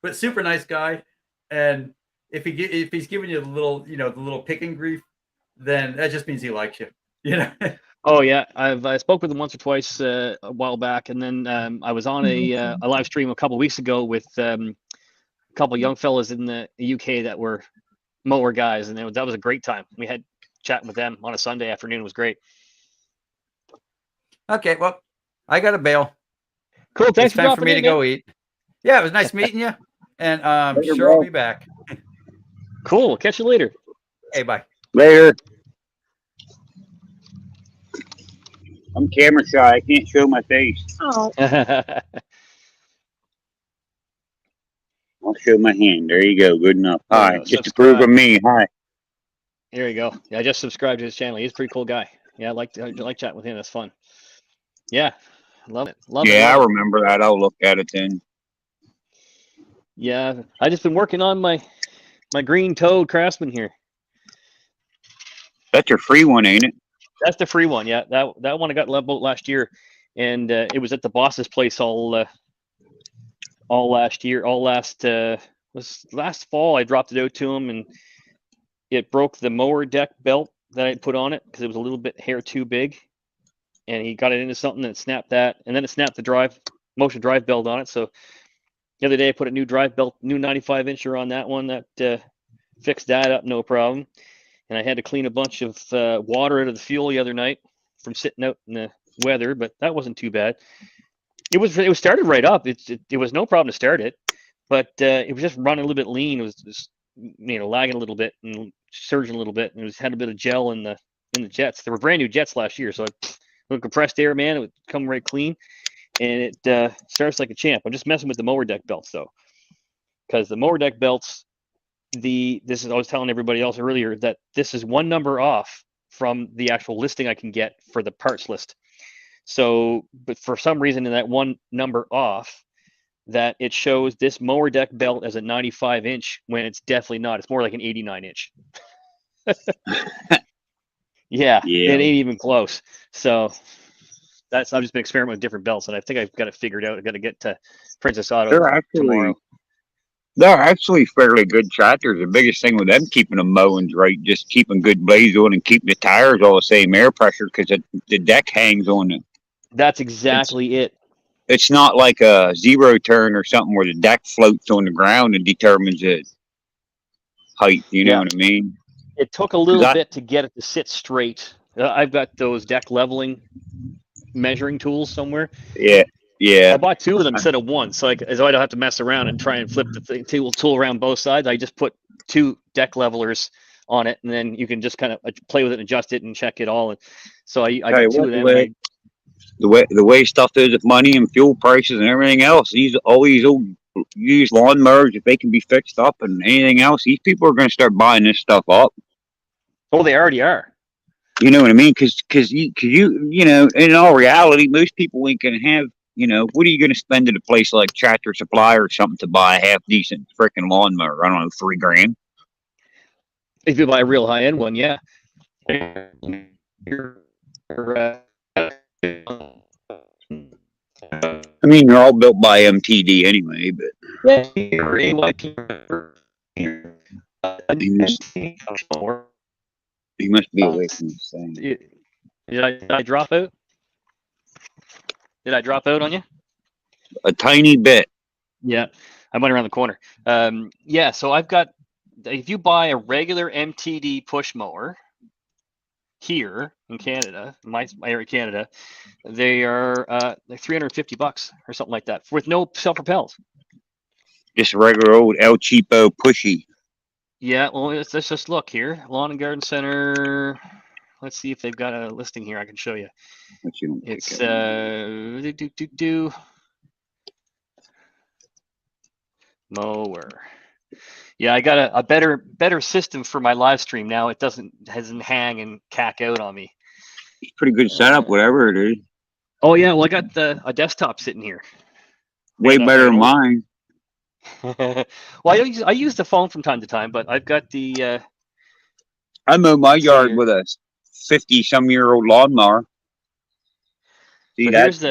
But super nice guy. And if he's giving you the little picking grief, then that just means he likes you. Oh yeah, I spoke with him once or twice a while back, and then I was on a live stream a couple of weeks ago with a couple of young fellas in the UK that were mower guys, and that was a great time. We had chatting with them on a Sunday afternoon. It was great. Okay, well, I got to bail. Cool. Thanks. It's time for me to go eat. Yeah, it was nice meeting you, and sure I'll be back. Cool. Catch you later. Hey, bye. Later. I'm camera shy. I can't show my face. Oh. I'll show my hand. There you go. Good enough. Hi. Just subscribe. approve of me. Hi. There you go. Yeah, I just subscribed to his channel. He's a pretty cool guy. Yeah, I like chatting with him. That's fun. Yeah, love it. I remember that. I'll look at it then. Yeah, I just been working on my green toad Craftsman here. That's your free one, ain't it? That's the free one. Yeah, that one I got leveled last year, and it was at the boss's place all last year. Was last fall. I dropped it out to him, and it broke the mower deck belt that I put on it because it was a little bit hair too big, and he got it into something and it snapped that, and then it snapped the motion drive belt on it. So the other day I put a new drive belt, new 95 incher on that one that fixed that up, no problem. And I had to clean a bunch of water out of the fuel the other night from sitting out in the weather, but that wasn't too bad. It was started right up. It was no problem to start it, but it was just running a little bit lean. It was just, lagging a little bit and surging a little bit, and it had a bit of gel in the jets. They were brand new jets last year, so with compressed air, man, it would come right clean, and it starts like a champ. I'm just messing with the mower deck belts though, because the mower deck belts, I was telling everybody else earlier that this is one number off from the actual listing I can get for the parts list. So, but for some reason in that one number off, that it shows this mower deck belt as a 95 inch when it's definitely not. It's more like an 89 inch. Yeah, it ain't even close. So I've just been experimenting with different belts, and I think I've got it figured out. I've got to get to Princess Auto tomorrow. They're actually fairly good tractors. The biggest thing with them keeping them mowings right, just keeping good blaze on and keeping the tires all the same air pressure because the deck hangs on it. That's exactly it. It's not like a zero turn or something where the deck floats on the ground and determines its height. You know what I mean? It took a little bit to get it to sit straight. I've got those deck leveling measuring tools somewhere. Yeah. I bought two of them instead of one, so I don't have to mess around and try and flip the tool around both sides. I just put two deck levelers on it, and then you can just kind of play with it and adjust it and check it all. And so I got two of them. The way stuff is with money and fuel prices and everything else, all these old used lawnmowers, if they can be fixed up and anything else, these people are going to start buying this stuff up. Oh, they already are. You know what I mean? Because you in all reality, most people ain't going to have. What are you going to spend at a place like Tractor Supply or something to buy a half decent freaking lawnmower? I don't know, $3,000. If you buy a real high end one, yeah. I mean, they're all built by MTD anyway, but he must be away from the thing. Did I drop out? Did I drop out on you? A tiny bit. Yeah, I went around the corner. So I've got, if you buy a regular MTD push mower here in Canada, my area of Canada, they are like $350 or something like that with no self-propelled. Just regular old El Cheapo pushy. Yeah, well, let's just look here. Lawn and Garden Center. Let's see if they've got a listing here. I can show you. It's mower. Yeah, I got a better system for my live stream now. It doesn't hang and cack out on me. It's pretty good setup, whatever it is. Oh yeah, well I got a desktop sitting here. Way better than mine. Well, I use the phone from time to time, but I've got the. I mow my yard with a 50-some-year-old lawnmower. See, this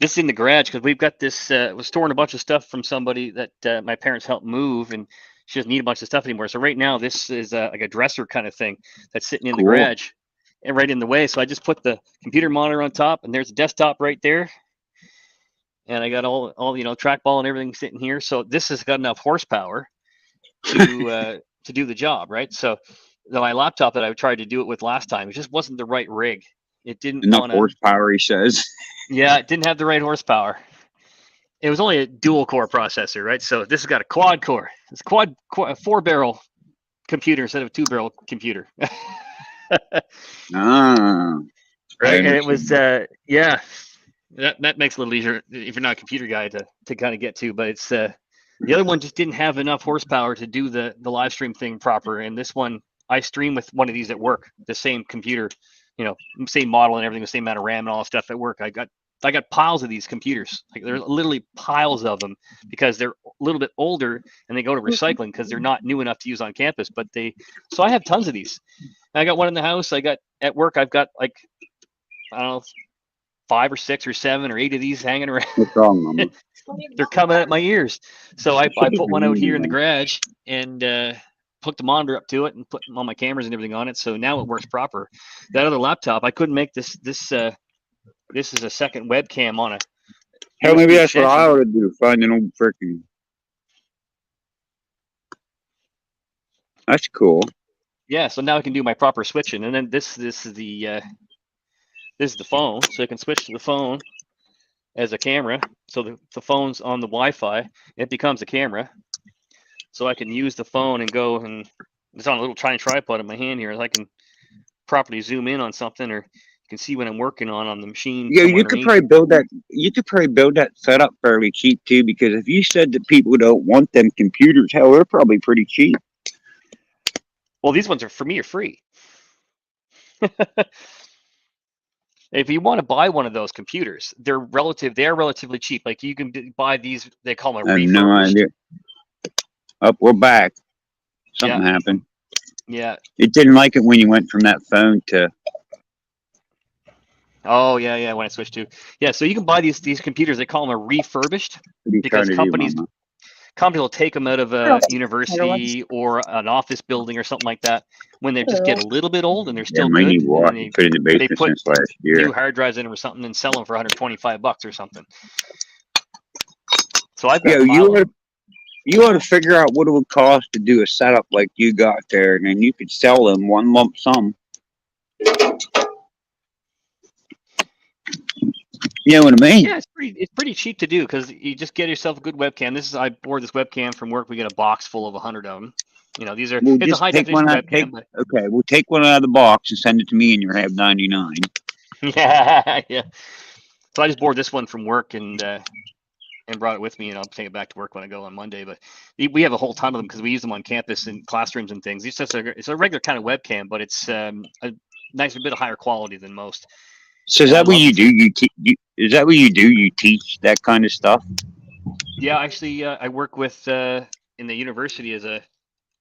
is in the garage because we've got this. We're storing a bunch of stuff from somebody that my parents helped move, and she doesn't need a bunch of stuff anymore. So right now, this is like a dresser kind of thing that's sitting in the garage and right in the way. So I just put the computer monitor on top, and there's a desktop right there. And I got all trackball and everything sitting here. So this has got enough horsepower to do the job, right? So my laptop that I tried to do it with last time, it just wasn't the right rig. It didn't enough horsepower, he says. Yeah, it didn't have the right horsepower. It was only a dual core processor, right? So this has got a quad core. It's a 4-barrel computer instead of a 2-barrel computer. Right, and it was that makes it a little easier if you're not a computer guy to kind of get to, but it's the other one just didn't have enough horsepower to do the live stream thing proper. And this one, I stream with one of these at work, the same computer, same model and everything, the same amount of RAM and all that stuff at work. I got I got piles of these computers. Like there's literally piles of them because they're a little bit older and they go to recycling because they're not new enough to use on campus. But so I have tons of these. I got one in the house. I got at work. I've got like, I don't know, 5 or 6 or 7 or 8 of these hanging around. What's wrong, Mama? They're coming at my ears. So I put one out here in the garage and hooked the monitor up to it and put all my cameras and everything on it. So now it works proper. That other laptop, I couldn't make this. This is a second webcam on it. Hell, maybe that's what I ought to do. Find an old freaking. That's cool. Yeah, so now I can do my proper switching, and then this is the phone, so I can switch to the phone as a camera. So the phone's on the Wi-Fi, it becomes a camera. So I can use the phone and go, and it's on a little tiny tripod in my hand here. I can properly zoom in on something, or you can see what I'm working on the machine. Yeah, you could probably build that. You could probably build that setup fairly cheap too, because if you said that people don't want them computers, hell, they're probably pretty cheap. Well, these ones are for me are free. If you want to buy one of those computers, they're relatively cheap. Like you can buy these, they call them refurbished. No idea. Up, we're back. Something happened. Yeah. It didn't like it when you went from that phone to. Oh yeah. When I switched to so you can buy these computers. They call them refurbished because companies will take them out of a university or an office building or something like that when they just get a little bit old and they're still good. And put in the basement since last year. New hard drives in them or something and sell them for $125 or something. So I've got you ought to figure out what it would cost to do a setup like you got there, and then you could sell them one lump sum. You know what I mean? Yeah, it's pretty cheap to do because you just get yourself a good webcam. I bought this webcam from work. We get a box full of 100 of them. You know, these are it's a high definition webcam. Okay, we'll take one out of the box and send it to me, and you'll have 99. Yeah. So I just bought this one from work and brought it with me, and I'll take it back to work when I go on Monday. But we have a whole ton of them because we use them on campus in classrooms and things. It's a regular kind of webcam, but it's a nice bit of higher quality than most. So is that what you do? Is that what you do? You teach that kind of stuff? Yeah, actually, I work with in the university as a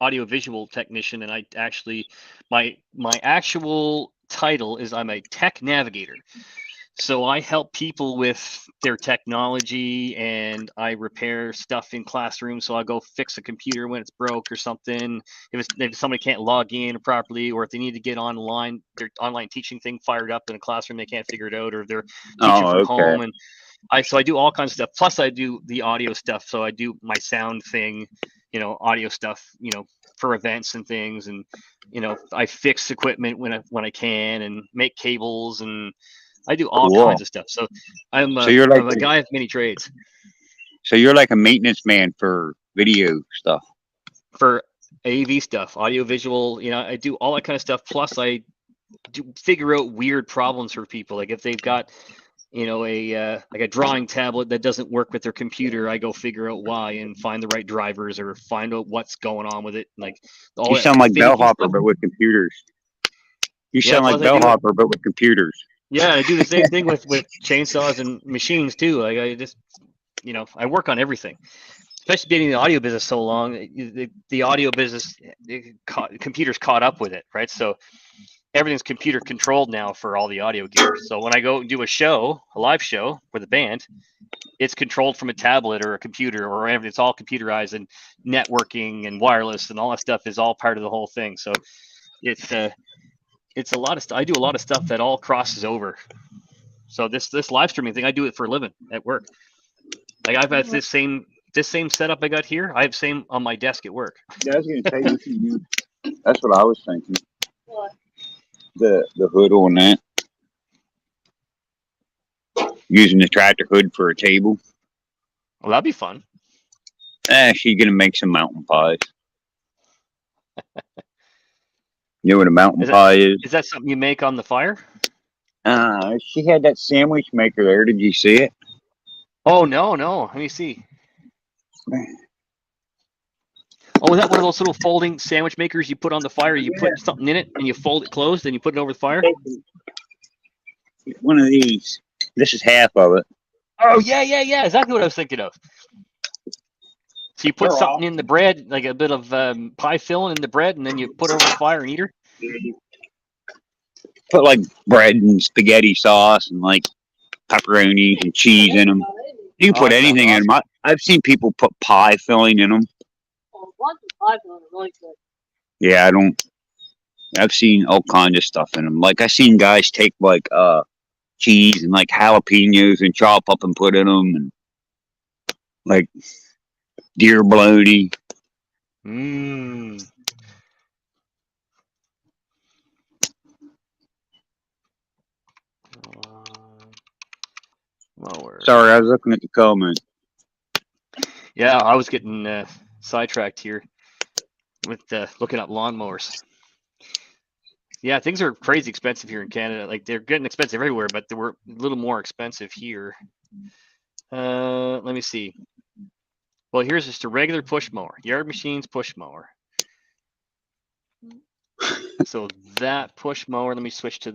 audiovisual technician, and I actually my actual title is I'm a tech navigator. So I help people with their technology, and I repair stuff in classrooms. So I go fix a computer when it's broke or something. If somebody can't log in properly, or if they need to get online, their online teaching thing fired up in a classroom, they can't figure it out, or they're teaching from home. And so I do all kinds of stuff. Plus I do the audio stuff. So I do my sound thing, audio stuff, for events and things. And, I fix equipment when I can, and make cables, and I do all kinds of stuff. So I'm a guy of many trades. So you're like a maintenance man for video stuff. For AV stuff, audio visual, I do all that kind of stuff. Plus I do figure out weird problems for people. Like if they've got, a drawing tablet that doesn't work with their computer, I go figure out why and find the right drivers or find out what's going on with it. Like you sound like Bellhopper, but with computers. You sound like Bellhopper, but with computers. Yeah, I do the same thing with chainsaws and machines too. Like I just, I work on everything. Especially being in the audio business so long, the audio business, computers caught up with it, right? So everything's computer controlled now for all the audio gear. So when I go and do a live show with a band, it's controlled from a tablet or a computer or everything. It's all computerized, and networking and wireless and all that stuff is all part of the whole thing. So it's a lot of stuff. I do a lot of stuff that all crosses over. So this live streaming thing, I do it for a living at work. Like I've had this same setup I got here. I have same on my desk at work. Yeah, I was going to say you. That's what I was thinking. What? The hood on that. Using the tractor hood for a table. Well, that'd be fun. She's going to make some mountain pies. You know what a mountain pie is? Is that something you make on the fire? She had that sandwich maker there. Did you see it? Oh, no. Let me see. Oh, is that one of those little folding sandwich makers you put on the fire? You put something in it and you fold it closed and you put it over the fire? One of these. This is half of it. Oh yeah. Exactly what I was thinking of. So you put They're something in the bread, like a bit of pie filling in the bread, and then you put it over the fire and eat her. Put like bread and spaghetti sauce and like pepperoni and cheese in them. You can put that sounds anything in them. I've seen people put pie filling in them. Yeah, I don't. I've seen all kinds of stuff in them. Like I seen guys take like cheese and like jalapenos and chop up and put in them, and like deer bologna. Mmm. Sorry, I was looking at the comment. Yeah, I was getting sidetracked here with looking up lawnmowers. Yeah, things are crazy expensive here in Canada. Like they're getting expensive everywhere, but they were a little more expensive here. Let me see. Well, here's just a regular push mower, Yard Machines push mower. So that push mower, let me switch to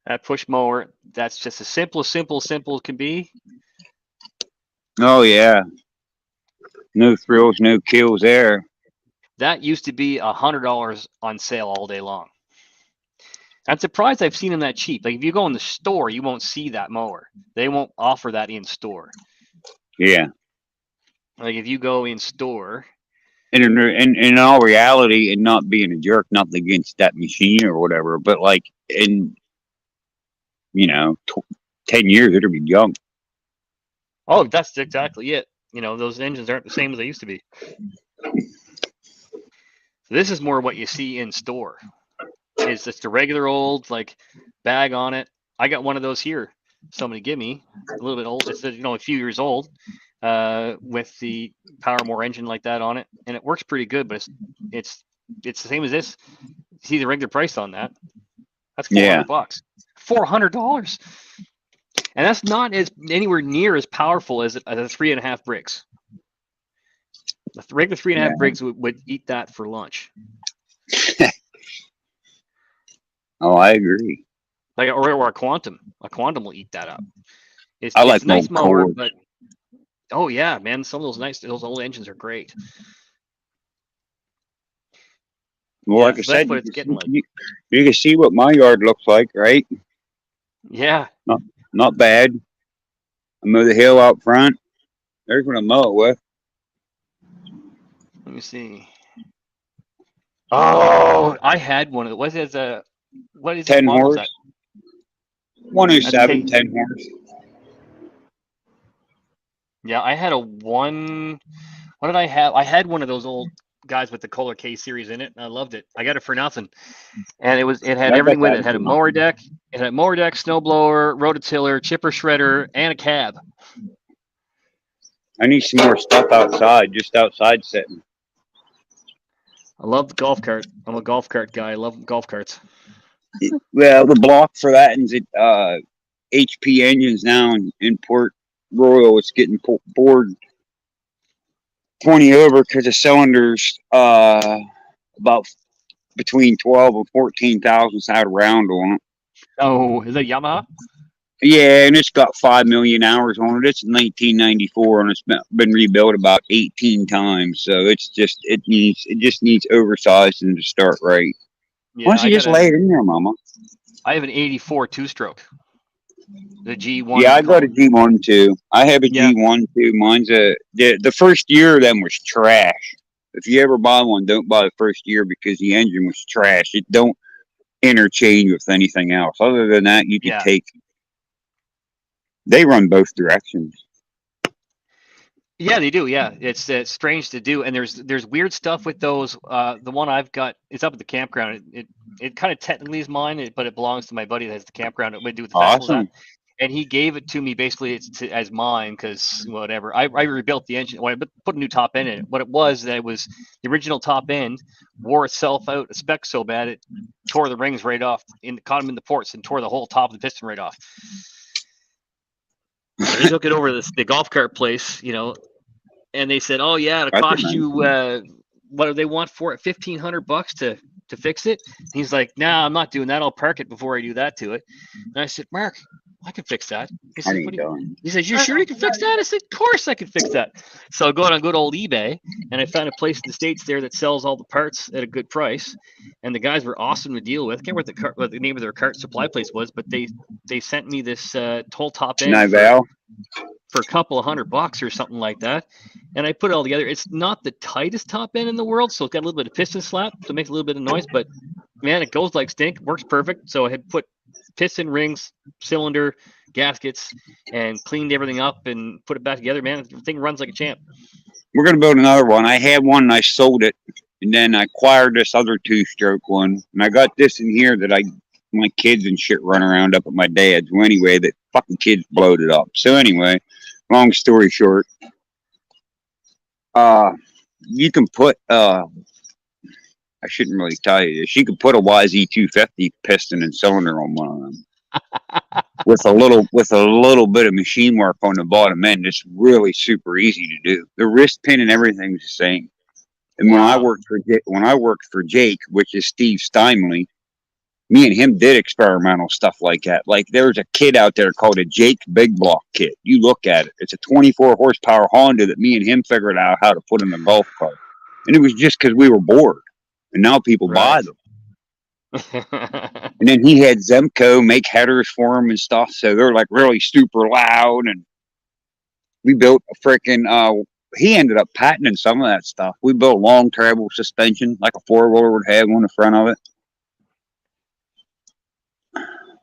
that push mower. That's just as simple as can be. Oh yeah, no thrills, no kills there. That used to be $100 on sale all day long. I'm surprised I've seen them that cheap. Like if you go in the store, you won't see that mower. They won't offer that in store. Yeah. Like if you go in store. And in all reality, and not being a jerk, nothing against that machine or whatever, but like in 10 years it'll be junk. Oh, that's exactly it. Those engines aren't the same as they used to be. So this is more what you see in store. It's just a regular old like bag on it. I got one of those here. Somebody give me a little bit old. It's a few years old, with the Powermore engine like that on it, and it works pretty good. But it's the same as this. See the regular price on that? That's $400. $400, and that's not anywhere near as powerful as a 3.5 Briggs. The regular 3.5 Briggs would eat that for lunch. Oh, I agree. Like or a Quantum. A Quantum will eat that up. It's I like a nice mower, Cords. but oh yeah, man, some of those old engines are great. Well, Yeah, like I so said, that's what it's getting like. You can see what my yard looks like, right? Yeah. Not bad. I mow the hill out front. There's what I mow it with. Let me see. Oh, I had one of the. What is it? What is 10 it? horse. That? 107, 10 horse. Yeah, I had a one. What did I have? I had one of those old guys with the Kohler K series in it, and I loved it. I got it for nothing, and it had everything with it. It had a mower deck, snowblower, rototiller, chipper shredder, and a cab. I need some more stuff outside, just outside sitting. I love the golf cart. I'm a golf cart guy. I love golf carts. Well, the block for that is HP engines now in Port Royal. It's getting bored 20 over because the cylinders about between 12 and 14,000 side round on it. Oh, is that Yamaha? Yeah, and it's got 5 million hours on it. It's 1994, and it's been rebuilt about 18 times. So it just needs oversizing to start right. Yeah, Why don't you just lay it in there, Mama? I have an 84 two-stroke. The G1. Yeah, I got a G1 too. I have a G1 too. Mine's the first year of them was trash. If you ever buy one, don't buy the first year because the engine was trash. It don't interchange with anything else. Other than that, you can take. They run both directions. Yeah, they do. Yeah, it's strange to do, and there's weird stuff with those. The one I've got is up at the campground. It kind of technically is mine, but it belongs to my buddy that has the campground. It would do with the awesome. And he gave it to me basically as mine because whatever. I rebuilt the engine. I put a new top end in it. What it was that it was the original top end wore itself out a spec so bad it tore the rings right off, caught them in the ports and tore the whole top of the piston right off. He took it over to the golf cart place, and they said, "Oh yeah, it'll cost you what do they want for it? $1,500 to fix it." And he's like, "Nah, I'm not doing that. I'll park it before I do that to it." And I said, "Mark, I can fix that. He How says, you doing? He says, you sure you can fix that? I said, of course I can fix that. So I go on good old eBay, and I found a place in the States there that sells all the parts at a good price. And the guys were awesome to deal with. I can't remember what the name of their cart supply place was, but they sent me this whole top end for a couple of $100 or something like that. And I put it all together. It's not the tightest top end in the world, so it's got a little bit of piston slap to make a little bit of noise, but man, it goes like stink, works perfect. So I had put piston rings, cylinder, gaskets, and cleaned everything up and put it back together. Man, the thing runs like a champ. We're gonna build another one. I had one and I sold it, and then I acquired this other 2-stroke one, and I got this in here that my kids and shit run around up at my dad's. Well, anyway, that fucking kids blowed it up. So anyway, long story short, you can put I shouldn't really tell you this. You could put a YZ250 piston and cylinder on one of them with a little bit of machine work on the bottom end. It's really super easy to do. The wrist pin and everything's the same. And when I worked for Jake, which is Steve Steinley, me and him did experimental stuff like that. Like there's a kit out there called a Jake Big Block kit. You look at it. It's a 24 horsepower Honda that me and him figured out how to put in a golf cart. And it was just because we were bored. And now people buy them. And then he had Zemco make headers for him and stuff. So they're like really super loud. And we built a freaking, he ended up patenting some of that stuff. We built a long travel suspension, like a 4-wheeler would have on the front of it.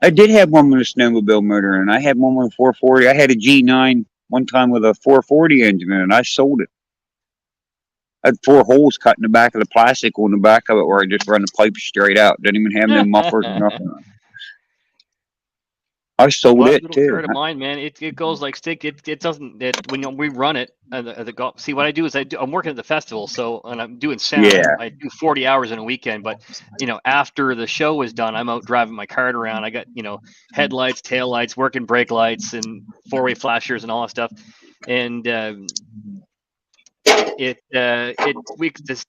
I did have one with a snowmobile motor, and I had one with a 440. I had a G9 one time with a 440 engine in it, and I sold it. I had 4 holes cut in the back of the plastic on the back of it where I just run the pipe straight out. Didn't even have no mufflers or nothing. I sold it too. Of mine, man, it goes like stick. It doesn't. When we run it, the golf. See, what I do is I'm working at the festival, so and I'm doing sound. Yeah. I do 40 hours in a weekend, but after the show is done, I'm out driving my cart around. I got headlights, tail lights, working brake lights, and 4-way flashers and all that stuff, and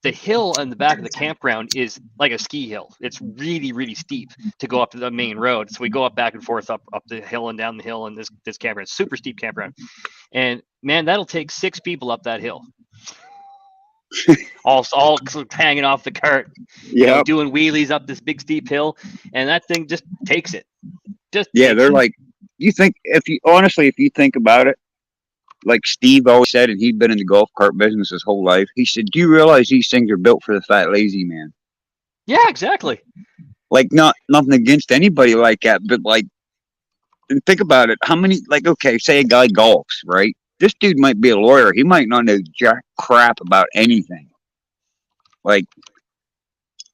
the hill on the back of the campground is like a ski hill. It's really, really steep to go up to the main road. So we go up back and forth up the hill and down the hill in this campground. Super steep campground. And man, that'll take 6 people up that hill. all hanging off the cart, doing wheelies up this big steep hill, and that thing just takes it. They're like, if you think about it, like Steve always said, and he'd been in the golf cart business his whole life. He said, "Do you realize these things are built for the fat, lazy man?" Yeah, exactly. Like, nothing against anybody like that, but like, think about it. How many, like, okay, say a guy golfs, right? This dude might be a lawyer. He might not know jack crap about anything. Like,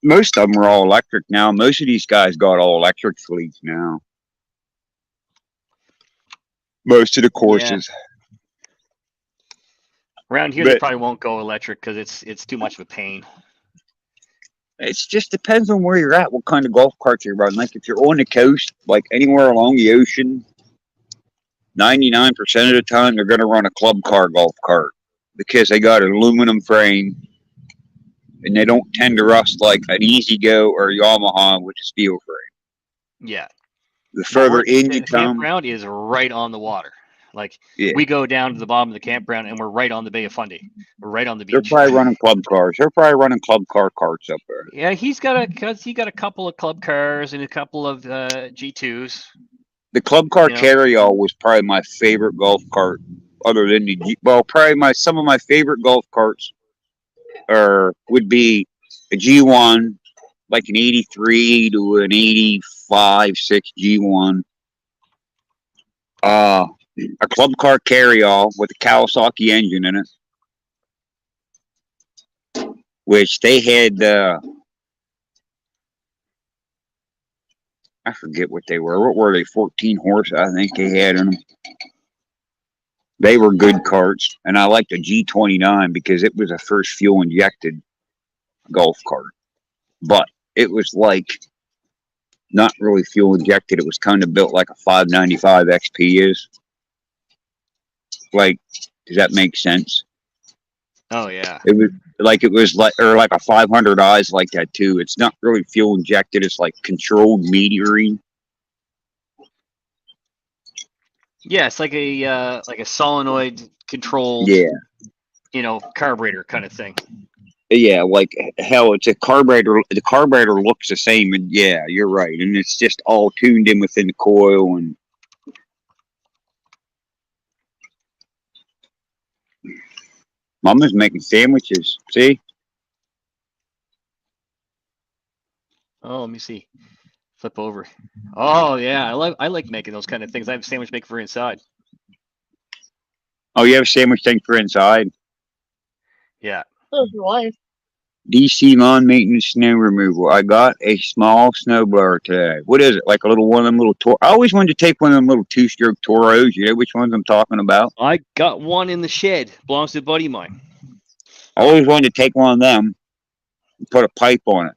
most of them are all electric now. Most of these guys got all electric fleets now. Most of the courses. Yeah. Around here, they probably won't go electric because it's too much of a pain. It just depends on where you're at, what kind of golf carts you're running. Like if you're on the coast, like anywhere along the ocean, 99% of the time they're going to run a club car golf cart because they got an aluminum frame and they don't tend to rust like an Easy Go or Yamaha with a steel frame. Yeah. The further in you come, campground is right on the water. Like we go down to the bottom of the campground and we're right on the Bay of Fundy. We're right on the beach. They're probably running club cars. They're probably running club car carts up there. Yeah, he got a couple of club cars and a couple of G2s. The club car carryall was probably my favorite golf cart, other than some of my favorite golf carts would be a G1, like an 83 to an 85, 6 G1. A club car carryall with a Kawasaki engine in it, which they had, I forget what they were. What were they? 14 horse, I think they had in them. They were good carts, and I liked the G29 because it was a first fuel injected golf cart, but it was like not really fuel injected. It was kind of built like a 595 XP is. Like, does that make sense? Oh yeah. It was like a 500 eyes like that too. It's not really fuel injected. It's like controlled metering. Yeah, it's like a solenoid controlled, Yeah. Carburetor kind of thing. Yeah, like hell, it's a carburetor. The carburetor looks the same, and yeah, you're right, and it's just all tuned in within the coil. And Mama's making sandwiches. See, Oh, let me see. Flip over. Oh yeah, I like making those kind of things. I have a sandwich maker for inside. oh, you have a sandwich thing for inside. Yeah. So's your wife. DC lawn maintenance snow removal. I got a small snow blower today. What is it? Like a little one of them little I always wanted to take one of them little 2-stroke Toros. You know which ones I'm talking about? I got one in the shed. Belongs to a buddy of mine. I always wanted to take one of them and put a pipe on it.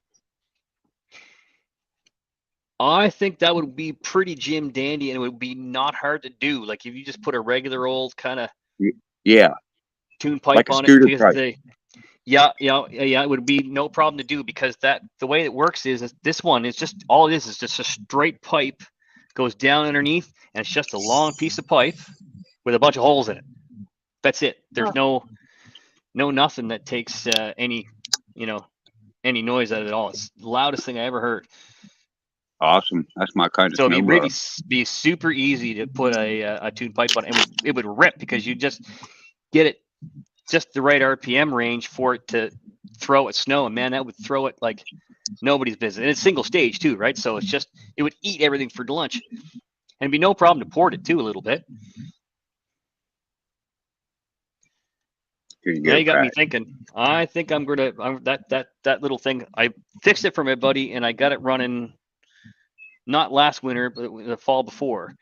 I think that would be pretty Jim dandy, and it would be not hard to do. Like if you just put a regular old kind of Yeah, tune pipe like a on scooter it. pipe. Yeah, it would be no problem to do, because the way it works is this one is just all it is just a straight pipe goes down underneath, and it's just a long piece of pipe with a bunch of holes in it. That's it. There's no nothing that takes any noise out of it at all. It's the loudest thing I ever heard. Awesome. That's my kind of So it'd snow be blower. really be super easy to put a tune pipe on, and it would rip, because you just get it just the right RPM range for it to throw at snow, and man, that would throw it like nobody's business. And it's single stage too, right? So it would eat everything for lunch, and it'd be no problem to port it too a little bit. Now you got me thinking. I think that little thing. I fixed it for my buddy, and I got it running. Not last winter, but the fall before,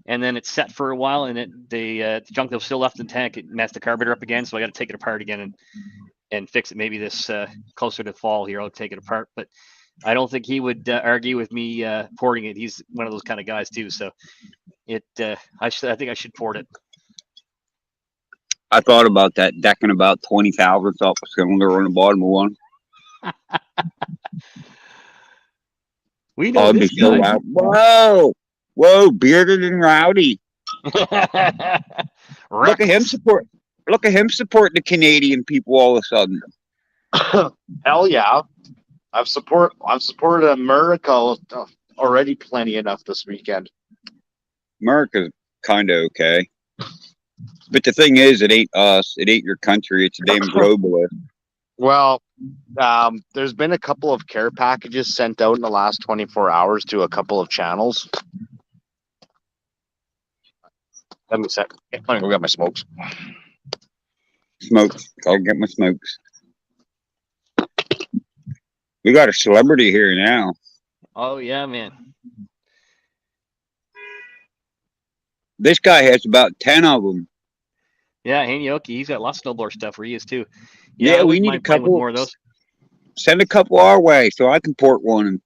and then it sat for a while, and the junk that was still left in the tank, it messed the carburetor up again. So I got to take it apart again and fix it. Maybe this closer to fall here, I'll take it apart. But I don't think he would argue with me porting it. He's one of those kind of guys too. So I think I should port it. I thought about that, decking about 20 thousandths off a cylinder on the bottom of one. We know this so guy. Whoa, bearded and rowdy. Look at him support. Look at him supporting the Canadian people all of a sudden. Hell yeah! I've supported America already plenty enough this weekend. America's kind of okay, but the thing is, it ain't us. It ain't your country. It's a damn globalist. Well, there's been a couple of care packages sent out in the last 24 hours to a couple of channels. Let me go get my smokes. Smokes. I'll get my smokes. We got a celebrity here now. Oh yeah, man. This guy has about 10 of them. Yeah, Hanyoki, he's got lots of snowboard stuff where he is too. Yeah, we need a couple more of those. Send a couple our way so I can port one.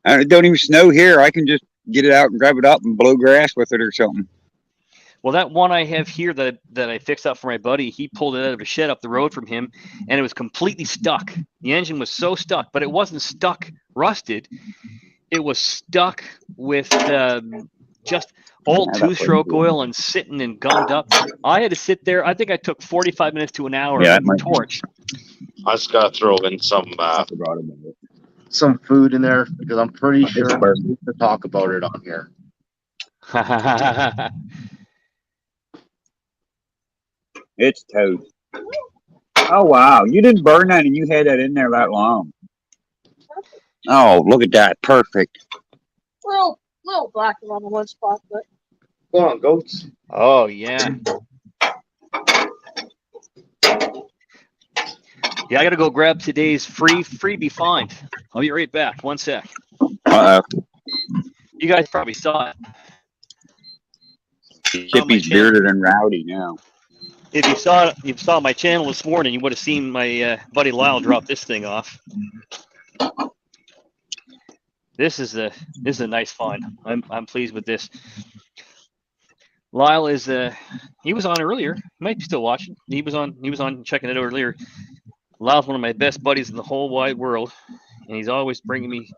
And it don't even snow here. I can just get it out and grab it up and blow grass with it or something. Well, that one I have here that I fixed up for my buddy, he pulled it out of a shed up the road from him, and it was completely stuck. The engine was so stuck, but it wasn't stuck rusted. It was stuck with just old two-stroke oil and sitting and gummed up. I had to sit there. I think I took 45 minutes to an hour with the torch. I just gotta throw in some food in there because I'm pretty sure we're supposed to talk about it on here. It's toast. Oh wow, you didn't burn that and you had that in there that long. Oh, look at that, perfect. Little black around the one spot, but Go on, goats. Oh yeah. Yeah, I gotta go grab today's freebie find. I'll be right back. One sec. You guys probably saw it. Chippy's bearded and rowdy now. If you saw my channel this morning, you would have seen my buddy Lyle drop this thing off. This is a nice find. I'm pleased with this. Lyle is he was on earlier. He might be still watching. He was on checking it out earlier. Lyle's one of my best buddies in the whole wide world, and he's always bringing me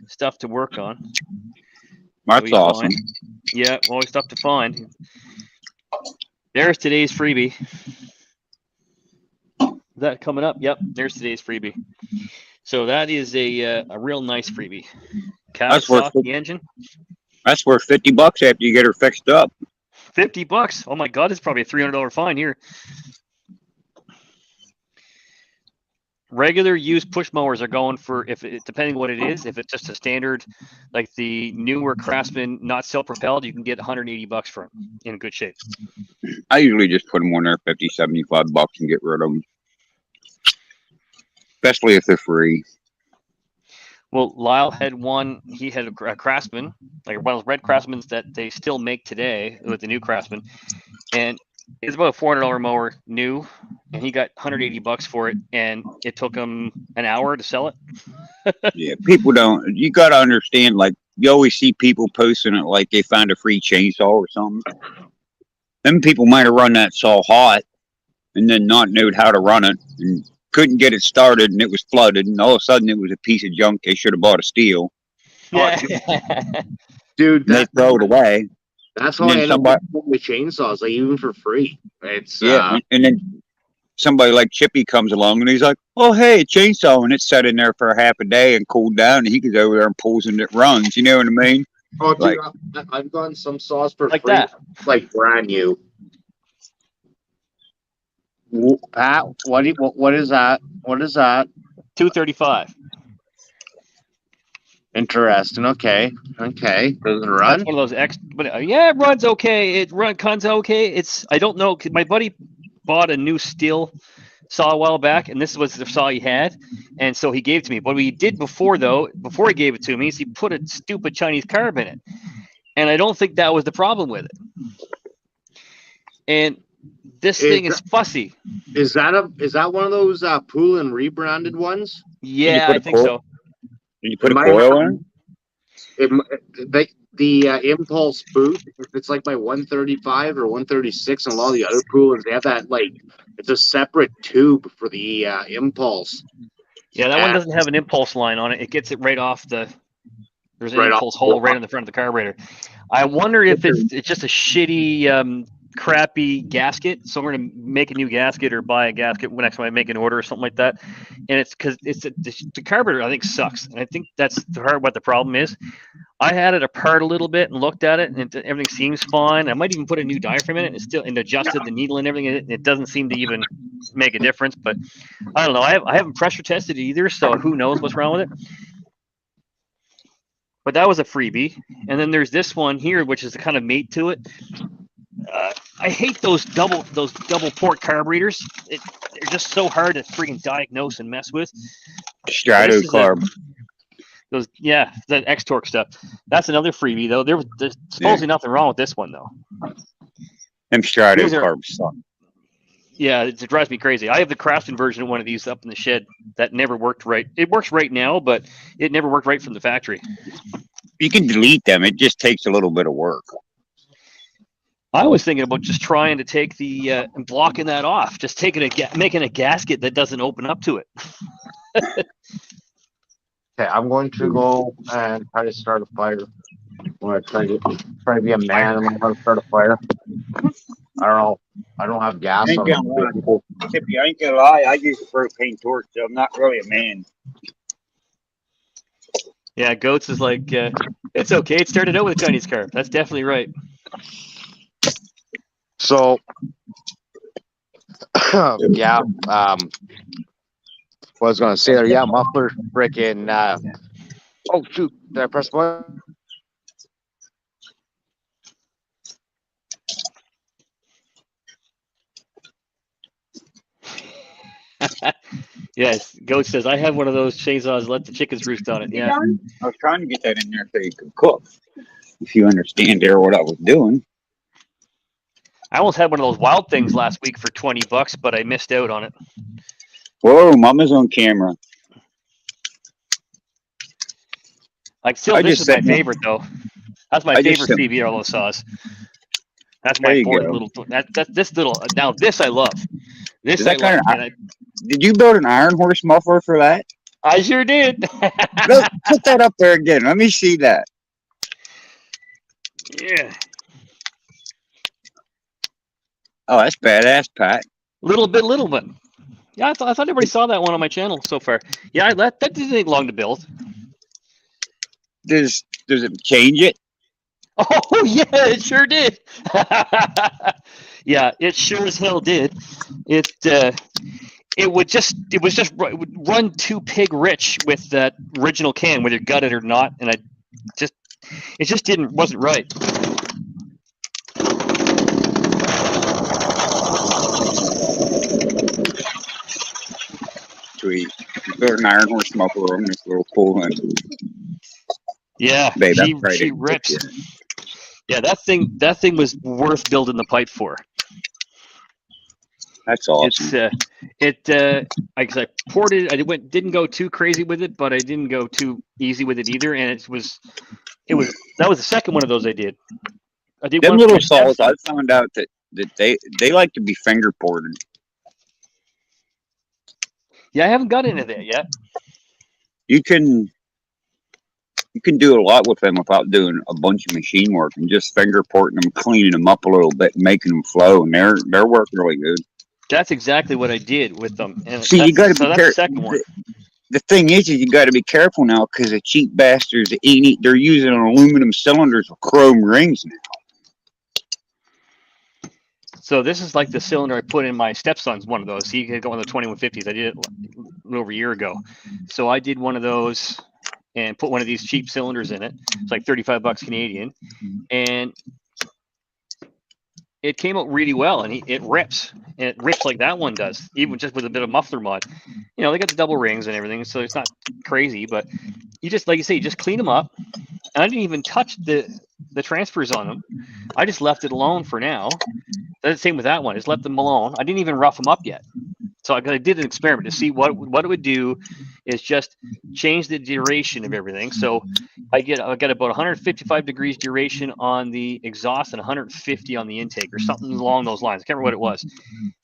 stuff to work on. That's awesome. Yeah, always tough to find. There's today's freebie. Is that coming up? Yep, there's today's freebie. So that is a real nice freebie. That's worth Kawasaki engine. That's worth $50 after you get her fixed up. $50. Oh my God, it's probably a $300 fine here. Regular used push mowers are going for, depending what it is, if it's just a standard, like the newer Craftsman, not self-propelled, you can get $180 for them in good shape. I usually just put them on there $50-$75 and get rid of them, especially if they're free. Well, Lyle had one. He had a Craftsman, like one of those red Craftsmans that they still make today with the new Craftsman, and it's about a $400 mower new, and he got $180 for it, and it took him an hour to sell it. Yeah, people don't. You got to understand. Like, you always see people posting it like they found a free chainsaw or something. Them people might have run that saw hot, and then not knowed how to run it, and couldn't get it started, and it was flooded, and all of a sudden it was a piece of junk they should have bought a steel. Yeah. Dude, They throw it away. That's how I end up with chainsaws, like even for free. It's and then somebody like Chippy comes along and he's like, "Oh, hey, a chainsaw," and it's sat in there for half a day and cooled down, and he goes over there and pulls and it runs. You know what I mean? Oh, dude, I've gotten some saws for like free, that. like brand new. Pat, what is that? What is that? $235. Interesting. Okay. Does it run? That's one of those but yeah, it runs okay. Runs okay. I don't know. My buddy bought a new steel saw a while back, and this was the saw he had, and so he gave it to me. What we did before he gave it to me, is he put a stupid Chinese carb in it, and I don't think that was the problem with it. And this thing is fussy. Is that one of those Pool and rebranded ones? Yeah, I think so. Did you put a coil in? The Impulse boot, if it's like my 135 or 136, and a lot of the other Poolers, they have that, like, it's a separate tube for the Impulse. Yeah, that one doesn't have an Impulse line on it. It gets it right off there's an Impulse hole right in the front of the carburetor. I wonder if it's just a shitty, crappy gasket. So we're going to make a new gasket or buy a gasket next time I make an order or something like that. And it's because the carburetor, I think, sucks. And I think that's what the problem is. I had it apart a little bit and looked at it, and everything seems fine. I might even put a new diaphragm in it and adjusted the needle and everything. And it doesn't seem to even make a difference. But I don't know. I haven't pressure tested it either, so who knows what's wrong with it. But that was a freebie. And then there's this one here, which is the kind of mate to it. I hate those double port carburetors. They're just so hard to freaking diagnose and mess with. Strato carb. That X-Torque stuff. That's another freebie though. There's supposedly nothing wrong with this one though. Them Strato carbs suck. Yeah, it drives me crazy. I have the Craftsman version of one of these up in the shed that never worked right. It works right now, but it never worked right from the factory. You can delete them. It just takes a little bit of work. I was thinking about just trying to take and blocking that off, just making a gasket that doesn't open up to it. Okay, I'm going to go and try to start a fire. I'm going to try to be a man and I'm going to start a fire. I don't know. I don't have gas. I ain't gonna lie. I use a propane torch, so I'm not really a man. Yeah, Goats is like, it's okay. It started out with a Chinese carb. That's definitely right. So, yeah, what I was going to say there, yeah, muffler, freaking, oh, shoot, did I press the button? Yes, Goat says, I have one of those chainsaws, let the chickens roost on it. Yeah. I was trying to get that in there so you could cook. If you understand there what I was doing. I almost had one of those wild things last week for $20, but I missed out on it. Whoa, Mama's on camera. This is my favorite though. That's my favorite CB all those saws. That's my important little. This I love. This I love. Did you build an Iron Horse muffler for that? I sure did. Put that up there again. Let me see that. Yeah. Oh, that's badass, Pat. Little bit. Yeah, I thought everybody saw that one on my channel so far. Yeah, that didn't take long to build. Does it change it? Oh yeah, it sure did. Yeah, it sure as hell did. It would run too pig rich with that original can, whether you gut it or not, and it just wasn't right. Sweet. There's an iron horse muffler on this little pool. Yeah, Babe, she that's right. rips. Yeah, that thing was worth building the pipe for. That's awesome. I poured it. Didn't go too crazy with it, but I didn't go too easy with it either. And that was the second one of those I did. I did Them one little saws. I found out that they like to be finger ported. Yeah, I haven't got into that yet. You can do a lot with them without doing a bunch of machine work and just finger porting them, cleaning them up a little bit, making them flow, and they're working really good. That's exactly what I did with them. And see, you got to be careful. The thing is you got to be careful now because the cheap bastards they're using aluminum cylinders with chrome rings now. So this is like the cylinder I put in my stepson's one of those. He could go on the 2150s. I did it a little over a year ago. So I did one of those and put one of these cheap cylinders in it. It's like $35 Canadian, and it came out really well. And it rips, and it rips like that one does, even just with a bit of muffler mod. You know, they got the double rings and everything, so it's not crazy. But you just, like you say, you just clean them up. And I didn't even touch the transfers on them. I just left it alone for now. The same with that one. Just left them alone. I didn't even rough them up yet. So I did an experiment to see what it would do is just change the duration of everything. So I got about 155 degrees duration on the exhaust and 150 on the intake or something along those lines. I can't remember what it was.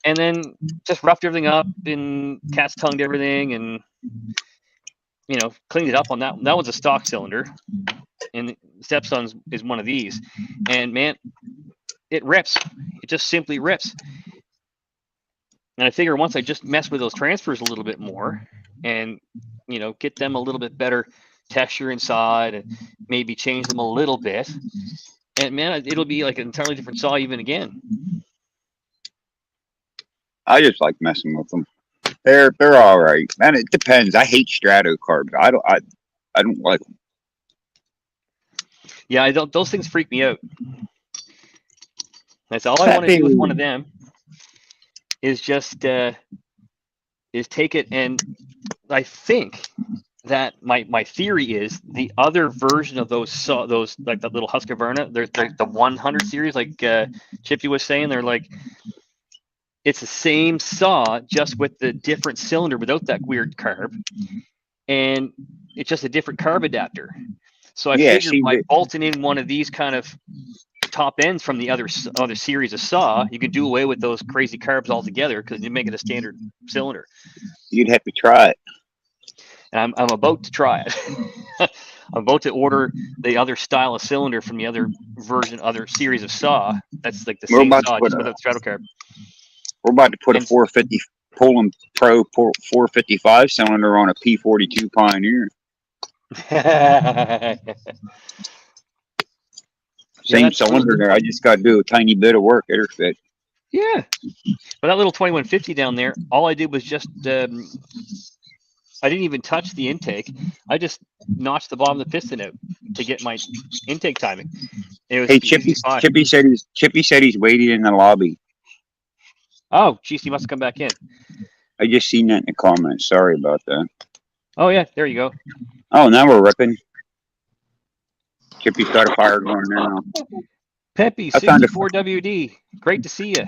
And then just roughed everything up and cat's tongued everything and, you know, cleaned it up on that. That was a stock cylinder. And Stepson's is one of these. And man, it rips. It just simply rips. And I figure once I just mess with those transfers a little bit more and, you know, get them a little bit better texture inside and maybe change them a little bit, and man, it'll be like an entirely different saw even again. I just like messing with them. They're all right. Man, it depends. I hate strato carbs. I don't like them. Yeah, those things freak me out. That's all I want to do with one of them. Is just is take it, and I think that my theory is the other version of those like that little Husqvarna, they're the 100 series, like Chippy was saying, they're like, it's the same saw just with the different cylinder without that weird carb, and it's just a different carb adapter. So I figured by bolting in one of these kind of top ends from the other series of saw, you could do away with those crazy carbs altogether because you make it a standard cylinder. You'd have to try it. And I'm about to try it. I'm about to order the other style of cylinder from the other series of saw. That's like the same saw, just without strato carb. We're about to put a 450 Pullman Pro 455 cylinder on a P42 Pioneer. Same cylinder there. I just got to do a tiny bit of work. It'll fit. Yeah. But that little 2150 down there, all I did was just, I didn't even touch the intake. I just notched the bottom of the piston out to get my intake timing. It was Chippy said he's waiting in the lobby. Oh, geez, he must have come back in. I just seen that in the comments. Sorry about that. Oh, yeah. There you go. Oh, now we're ripping. Chippy's got a fire going now. Peppy, 64WD. Great to see you.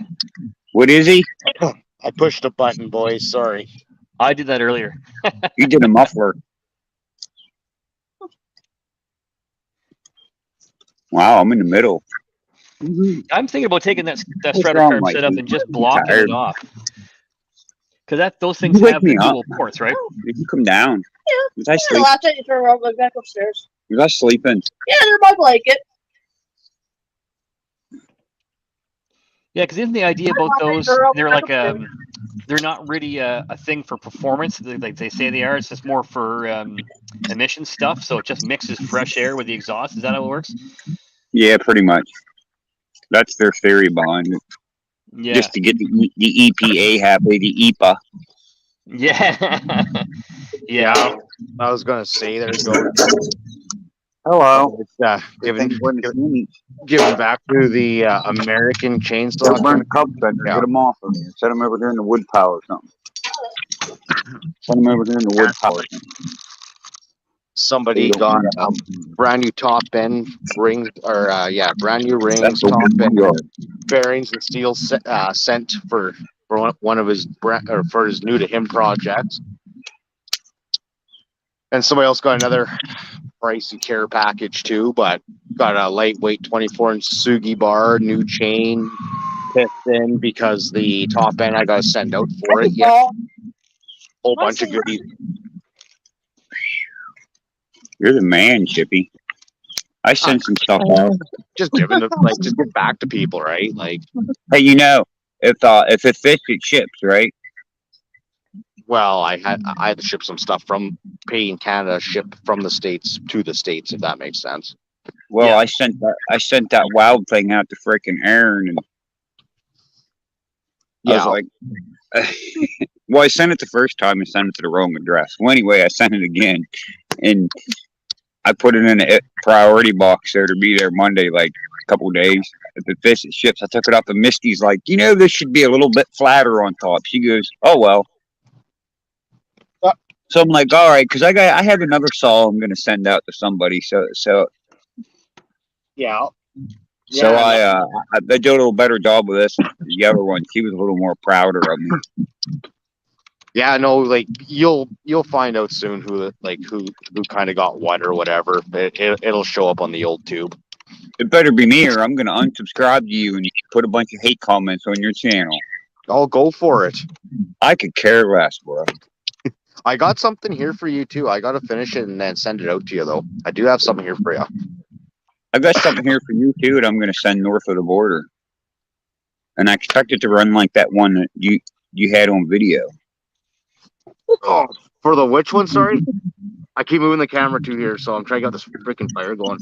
What is he? I pushed a button, boys. Sorry. I did that earlier. You did a muffler. Wow, I'm in the middle. I'm thinking about taking that strato carb setup and just blocking it off. Because those things have the dual ports, right? You can come down. Yeah. Was I sleeping? Laptop, you turn around, go back upstairs. Was I sleeping? Yeah, they're my blanket. Yeah, because isn't the idea about those? They're like they're not really a thing for performance, like they say they are. It's just more for emission stuff. So it just mixes fresh air with the exhaust. Is that how it works? Yeah, pretty much. That's their theory behind it. Yeah. Just to get the EPA happy, the EPA. Yeah. Yeah. I was gonna say there you go. Hello. It's, giving back to the American chainsaw. Burn the cups in there. Yeah. Get them off of me. Set them over here in the wood pile or something. Set them over here in the wood pile. Somebody got brand new top end rings, or brand new rings, top end bearings and steel sent for one of his for his new to him projects. And somebody else got another pricey care package too, but got a lightweight 24-inch Sugi bar, new chain, piston, because the top end I got to send out for it. Yeah, whole bunch of goodies. You're the man, Chippy. I sent some stuff out. Just giving it, just give back to people, right? Like, Hey, you know, if it fits, it ships, right? well, I had to ship some stuff from Pay in Canada, ship from the States to the States, if that makes sense. Well, Yeah. I sent that wild thing out to frickin' Aaron, and I was like, well, I sent it the first time. I sent it to the wrong address. Well, anyway, I sent it again, and I put it in a priority box there to be there Monday, like a couple days. If it fits, it ships. I took it off, and Misty's like, this should be a little bit flatter on top. She goes, oh well. So I'm like, all right, because I have another saw I'm gonna send out to somebody. So Yeah. So I did a little better job with this. The other one, she was a little more prouder of me. Yeah, no, like you'll find out soon who kind of got what or whatever. It'll show up on the old tube. It better be me, or I'm gonna unsubscribe to you and you put a bunch of hate comments on your channel. I'll go for it. I could care less, bro. I got something here for you too. I gotta finish it and then send it out to you though. I do have something here for you. I've got something here for you too that I'm gonna send north of the border. And I expect it to run like that one that you had on video. Oh, for the which one? Sorry, I keep moving the camera to here, so I'm trying to get this freaking fire going.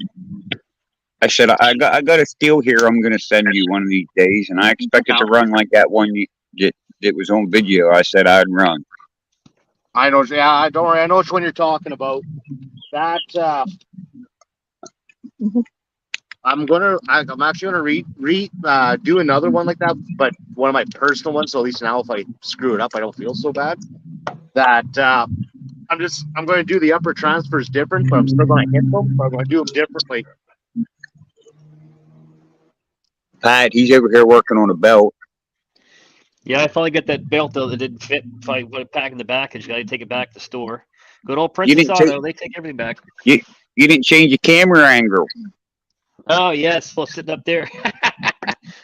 I said I got a steel here. I'm gonna send you one of these days, and I expect it to run like that one that was on video. I said I'd run. I know. Yeah, don't worry. I know which one you're talking about. That I'm actually gonna do another one like that, but one of my personal ones. So at least now, if I screw it up, I don't feel so bad. That I'm going to do the upper transfers different, but I'm still going to hit them. But I'm going to do them differently. Pat, he's over here working on a belt. Yeah, I finally got that belt though that didn't fit. If I put it back in the package, got to take it back to the store. Good old Princess Auto, they take everything back. You didn't change your camera angle. Oh yes, still sitting up there.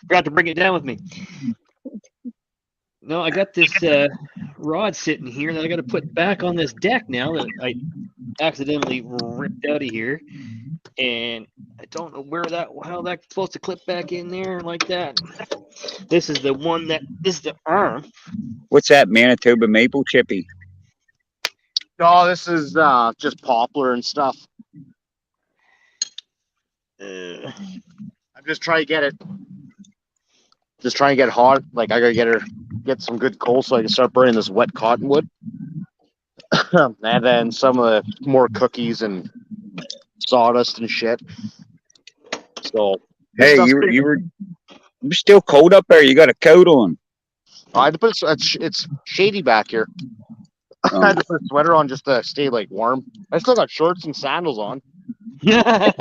Forgot to bring it down with me. No, I got this rod sitting here that I got to put back on this deck now that I accidentally ripped out of here, and I don't know how that's supposed to clip back in there like that. This is the one this is the arm. What's that, Manitoba maple, Chippy? No, this is just poplar and stuff. I'm just trying to get it. Just trying to get hot. Like I gotta get some good coal so I can start burning this wet cottonwood. And then some of the more cookies and sawdust and shit. So hey, you're still cold up there. You got a coat on. I had to put it's shady back here. I had to put a sweater on just to stay like warm. I still got shorts and sandals on. Yeah.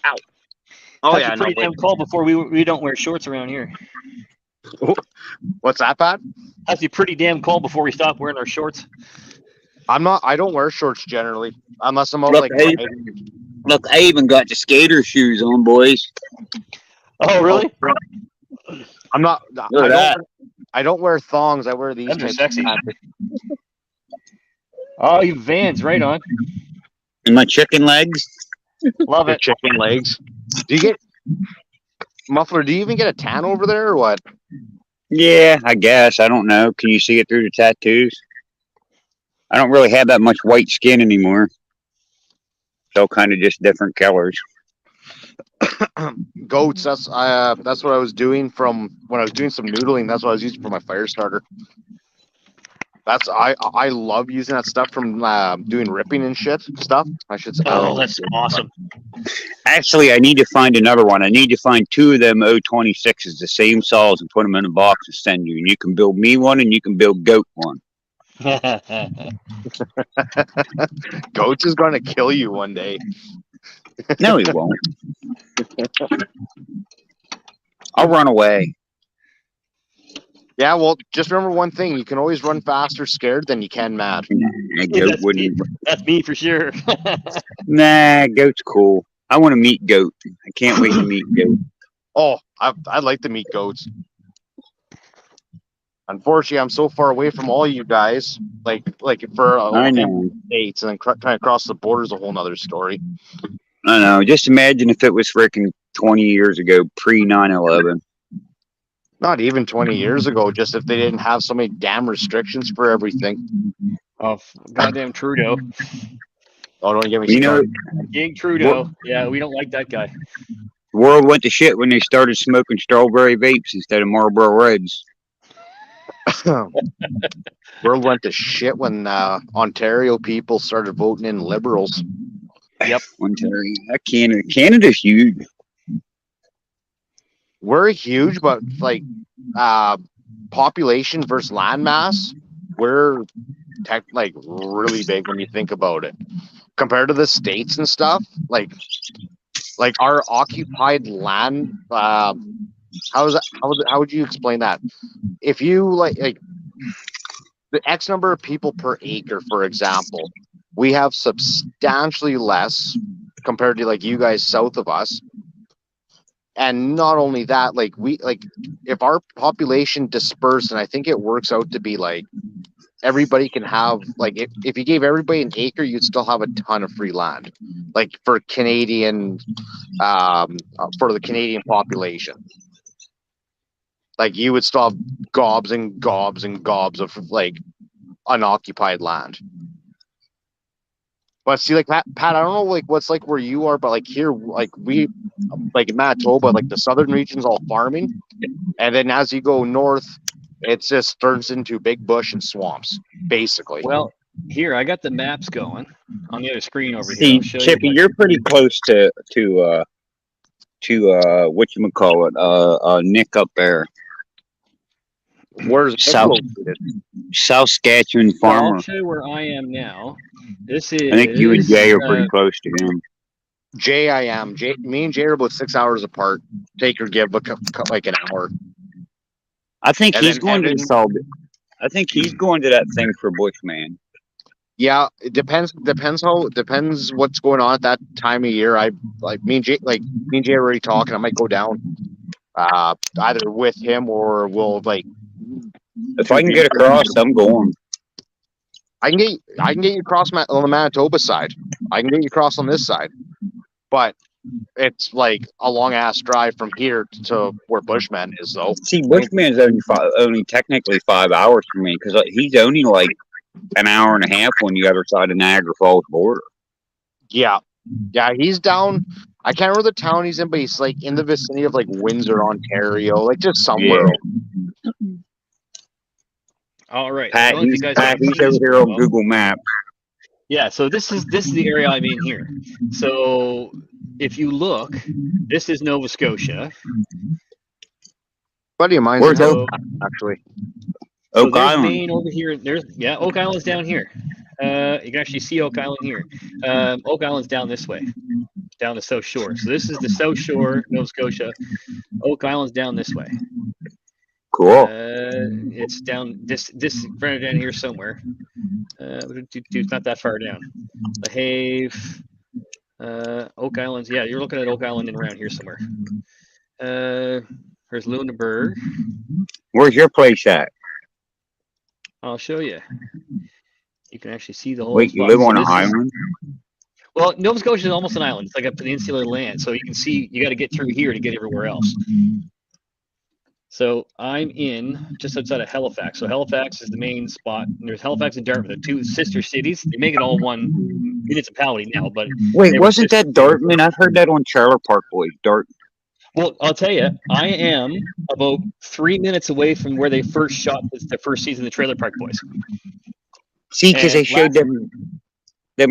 Ow. Oh That's yeah, pretty damn cold before we don't wear shorts around here. What's that, Pat? Has to be pretty damn cold before we stop wearing our shorts. I don't wear shorts generally unless I'm out Look, look, I even got the skater shoes on, boys. Oh really? I'm not. I don't wear thongs. I wear these. Those are sexy. Oh, you Vans, right on. And my chicken legs. Love it. Chicken legs. Do you get? Muffler, do you even get a tan over there or what? Yeah, I guess. I don't know. Can you see it through the tattoos? I don't really have that much white skin anymore. So kind of just different colors. Goats. That's what I was doing from when I was doing some noodling. That's what I was using for my fire starter. I love using that stuff from doing ripping and shit stuff. I should say. Oh, that's awesome. Actually, I need to find another one. I need to find 2 of them 026s, the same saws, and put them in a box and send you. And you can build me one, and you can build Goat one. Goats is going to kill you one day. No, he won't. I'll run away. Yeah, well, just remember one thing: you can always run faster scared than you can mad. Nah, Goat wouldn't. That's me for sure. Nah, Goat's cool. I want to meet Goat. I can't wait to meet Goat. Oh, I'd like to meet goats. Unfortunately, I'm so far away from all you guys. Like for I know. States, and then trying to cross the border is a whole nother story. I know. Just imagine if it was freaking 20 years ago, pre 9/11. Not even 20 years ago, just if they didn't have so many damn restrictions for everything. Oh, goddamn Trudeau. Oh, don't get me You know, started. King Trudeau. Yeah, we don't like that guy. the world went to shit when they started smoking strawberry vapes instead of Marlboro Reds. World went to shit when Ontario people started voting in Liberals. Yep. Ontario. Canada's huge. We're huge, but like population versus land mass, we're really big when you think about it. Compared to the States and stuff, like our occupied land, how would you explain that? If you like the X number of people per acre, for example, we have substantially less compared to like you guys south of us. And not only that, if our population dispersed, and I think it works out to be like everybody can have, like, if you gave everybody an acre, you'd still have a ton of free land, like for Canadian, for the Canadian population. Like you would still have gobs and gobs and gobs of like unoccupied land. But see, like Pat, I don't know like what's like where you are, but like here, like we, like in Manitoba, like the southern region's all farming, and then as you go north, it just turns into big bush and swamps, basically. Well, here I got the maps going on the other screen over here. See, I'll show Chippy, you. you're pretty close to whatchamacallit, Nick up there. Where's South Saskatchewan Well, farmer. I'll show you where I am now. This is. I think you and Jay are pretty close to him. Jay, I am. Me and Jay are about 6 hours apart. Take or give, like an hour. I think And he's then going to Evan- solve it. I think he's going to that thing for Bushman. Yeah, it depends what's going on at that time of year. Me and Jay are already talking. I might go down, either with him or we'll like. If I can get across, I'm going. I can get you across on the Manitoba side. I can get you across on this side, but it's like a long ass drive from here to where Bushman is, though. See, Bushman's only technically 5 hours from me because he's only like an hour and a half on the other side of Niagara Falls border. Yeah, he's down. I can't remember the town he's in, but he's like in the vicinity of like Windsor, Ontario, like just somewhere. Yeah. All right. Pat, I don't know if he's, you guys Pat, can he's see over this here very on well. Google Maps. Yeah, so this is the area I'm in here. So if you look, this is Nova Scotia. Buddy of mine's Where's in So, actually. so Oak there's Island. Maine over here. Oak Island's down here. You can actually see Oak Island here. Oak Island's down this way, down the South Shore. So this is the South Shore, Nova Scotia. Oak Island's down this way. Cool. It's down this right down here somewhere. It's not that far down. La Have, Oak Island's, yeah, you're looking at Oak Island and around here somewhere. There's Lunenburg. Where's your place at? I'll show you. You can actually see the whole Wait, you spot. live So on an this is- island? Well, Nova Scotia is almost an island. It's like a peninsular land, so you can see you got to get through here to get everywhere else. So I'm in just outside of Halifax. So Halifax is the main spot. And there's Halifax and Dartmouth, the two sister cities. They make it all one municipality now, but Wait, wasn't that Dartmouth? I've heard that on Trailer Park Boys. Well, I'll tell you, I am about 3 minutes away from where they first shot the first season of the Trailer Park Boys. See, because they showed them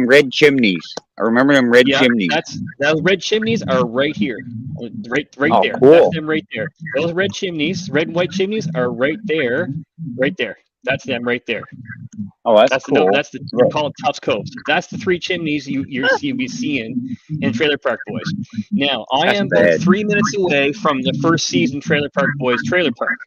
red chimneys. I remember them red chimneys. Those red chimneys are right here, right Oh, there. cool. That's them right there. Those red chimneys, red and white chimneys, are right there, right there. That's them right there. Oh, that's cool. They're called Tufts Cove. That's the three chimneys you'll be seeing in Trailer Park Boys. Now, I am about 3 minutes away from the first season Trailer Park Boys trailer park,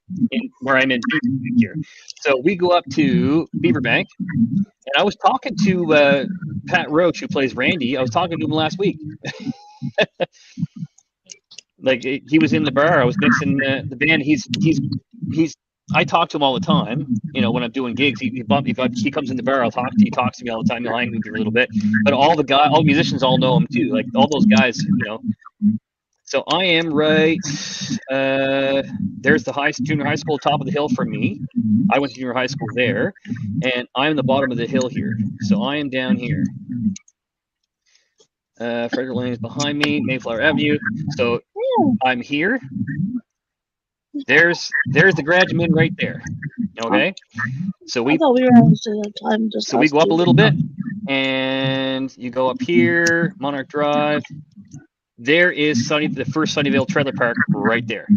where I'm in Beaverbank here. So we go up to Beaverbank, and I was talking to Pat Roach, who plays Randy. I was talking to him last week. Like, he was in the bar. I was mixing the band. He's I talk to him all the time, you know, when I'm doing gigs. He comes in the bar, I'll talk to him. He talks to me all the time. He'll hang with me for a little bit. But all the musicians all know him too. Like, all those guys, you know. So I am right. There's the junior high school top of the hill from me. I went to junior high school there, and I'm the bottom of the hill here. So I am down here. Frederick Lane is behind me. Mayflower Avenue. So I'm here. There's the Graduate right there. Okay, so we go up a little bit, and you go up here, Monarch Drive. There is the first Sunnyvale Trailer Park right there.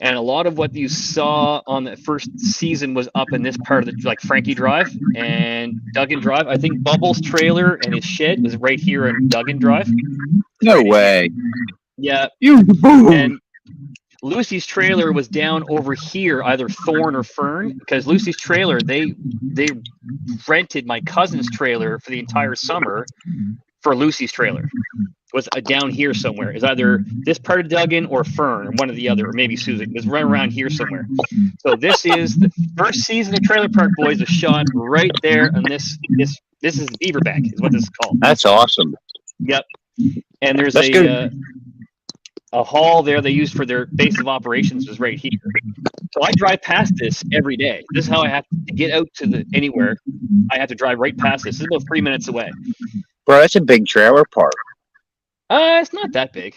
And a lot of what you saw on the first season was up in this part of like Frankie Drive and Duggan Drive. I think Bubbles' trailer and his shed was right here on Duggan Drive. No way. Yeah. And Lucy's trailer was down over here, either Thorn or Fern, because Lucy's trailer, they rented my cousin's trailer for the entire summer for Lucy's trailer. It was down here somewhere. It's either this part of Duggan or Fern, or one or the other, or maybe Susan. It was right around here somewhere. So this is the first season of Trailer Park Boys was shot right there, and this is Beaverbank, is what this is called. That's awesome. Yep. And there's a hall there they used for their base of operations was right here. So I drive past this every day. This is how I have to get out to anywhere. I have to drive right past this. This is about 3 minutes away. Bro, that's a big trailer park. It's not that big.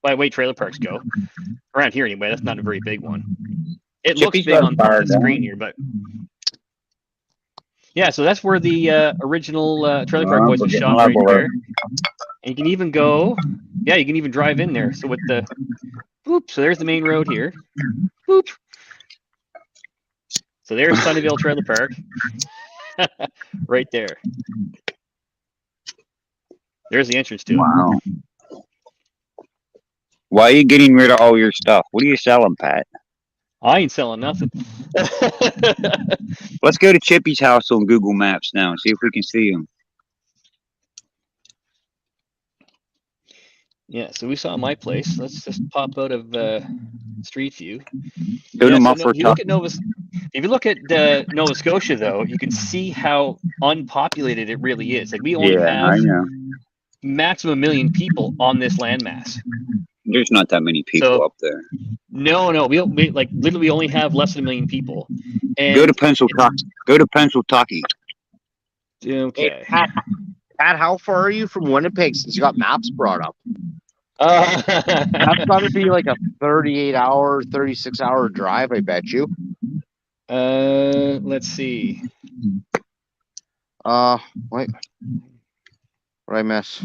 By the way trailer parks go. Around here anyway, that's not a very big one. It looks big on the screen here, but yeah, so that's where the original Trailer Park Boys was shot right there. And you can even go, you can even drive in there. So with the, so there's the main road here. Boop. So there's Sunnyvale Trailer Park. Right there. There's the entrance to it. Wow. Why are you getting rid of all your stuff? What are you selling, Pat? I ain't selling nothing. Let's go to Chippy's house on Google Maps now and see if we can see him. Yeah, so we saw my place. Let's just pop out of Street View. Go to Muffler Top. If you look at Nova Scotia, though, you can see how unpopulated it really is. Like, we only have maximum 1 million people on this landmass. There's not that many people up there. No, we literally only have less than 1 million people. And go to Pennsylvania. Okay. Hey, Pat, how far are you from Winnipeg since you got maps brought up? That's got to be like a 38-hour, 36-hour drive, I bet you. Let's see. What did I miss?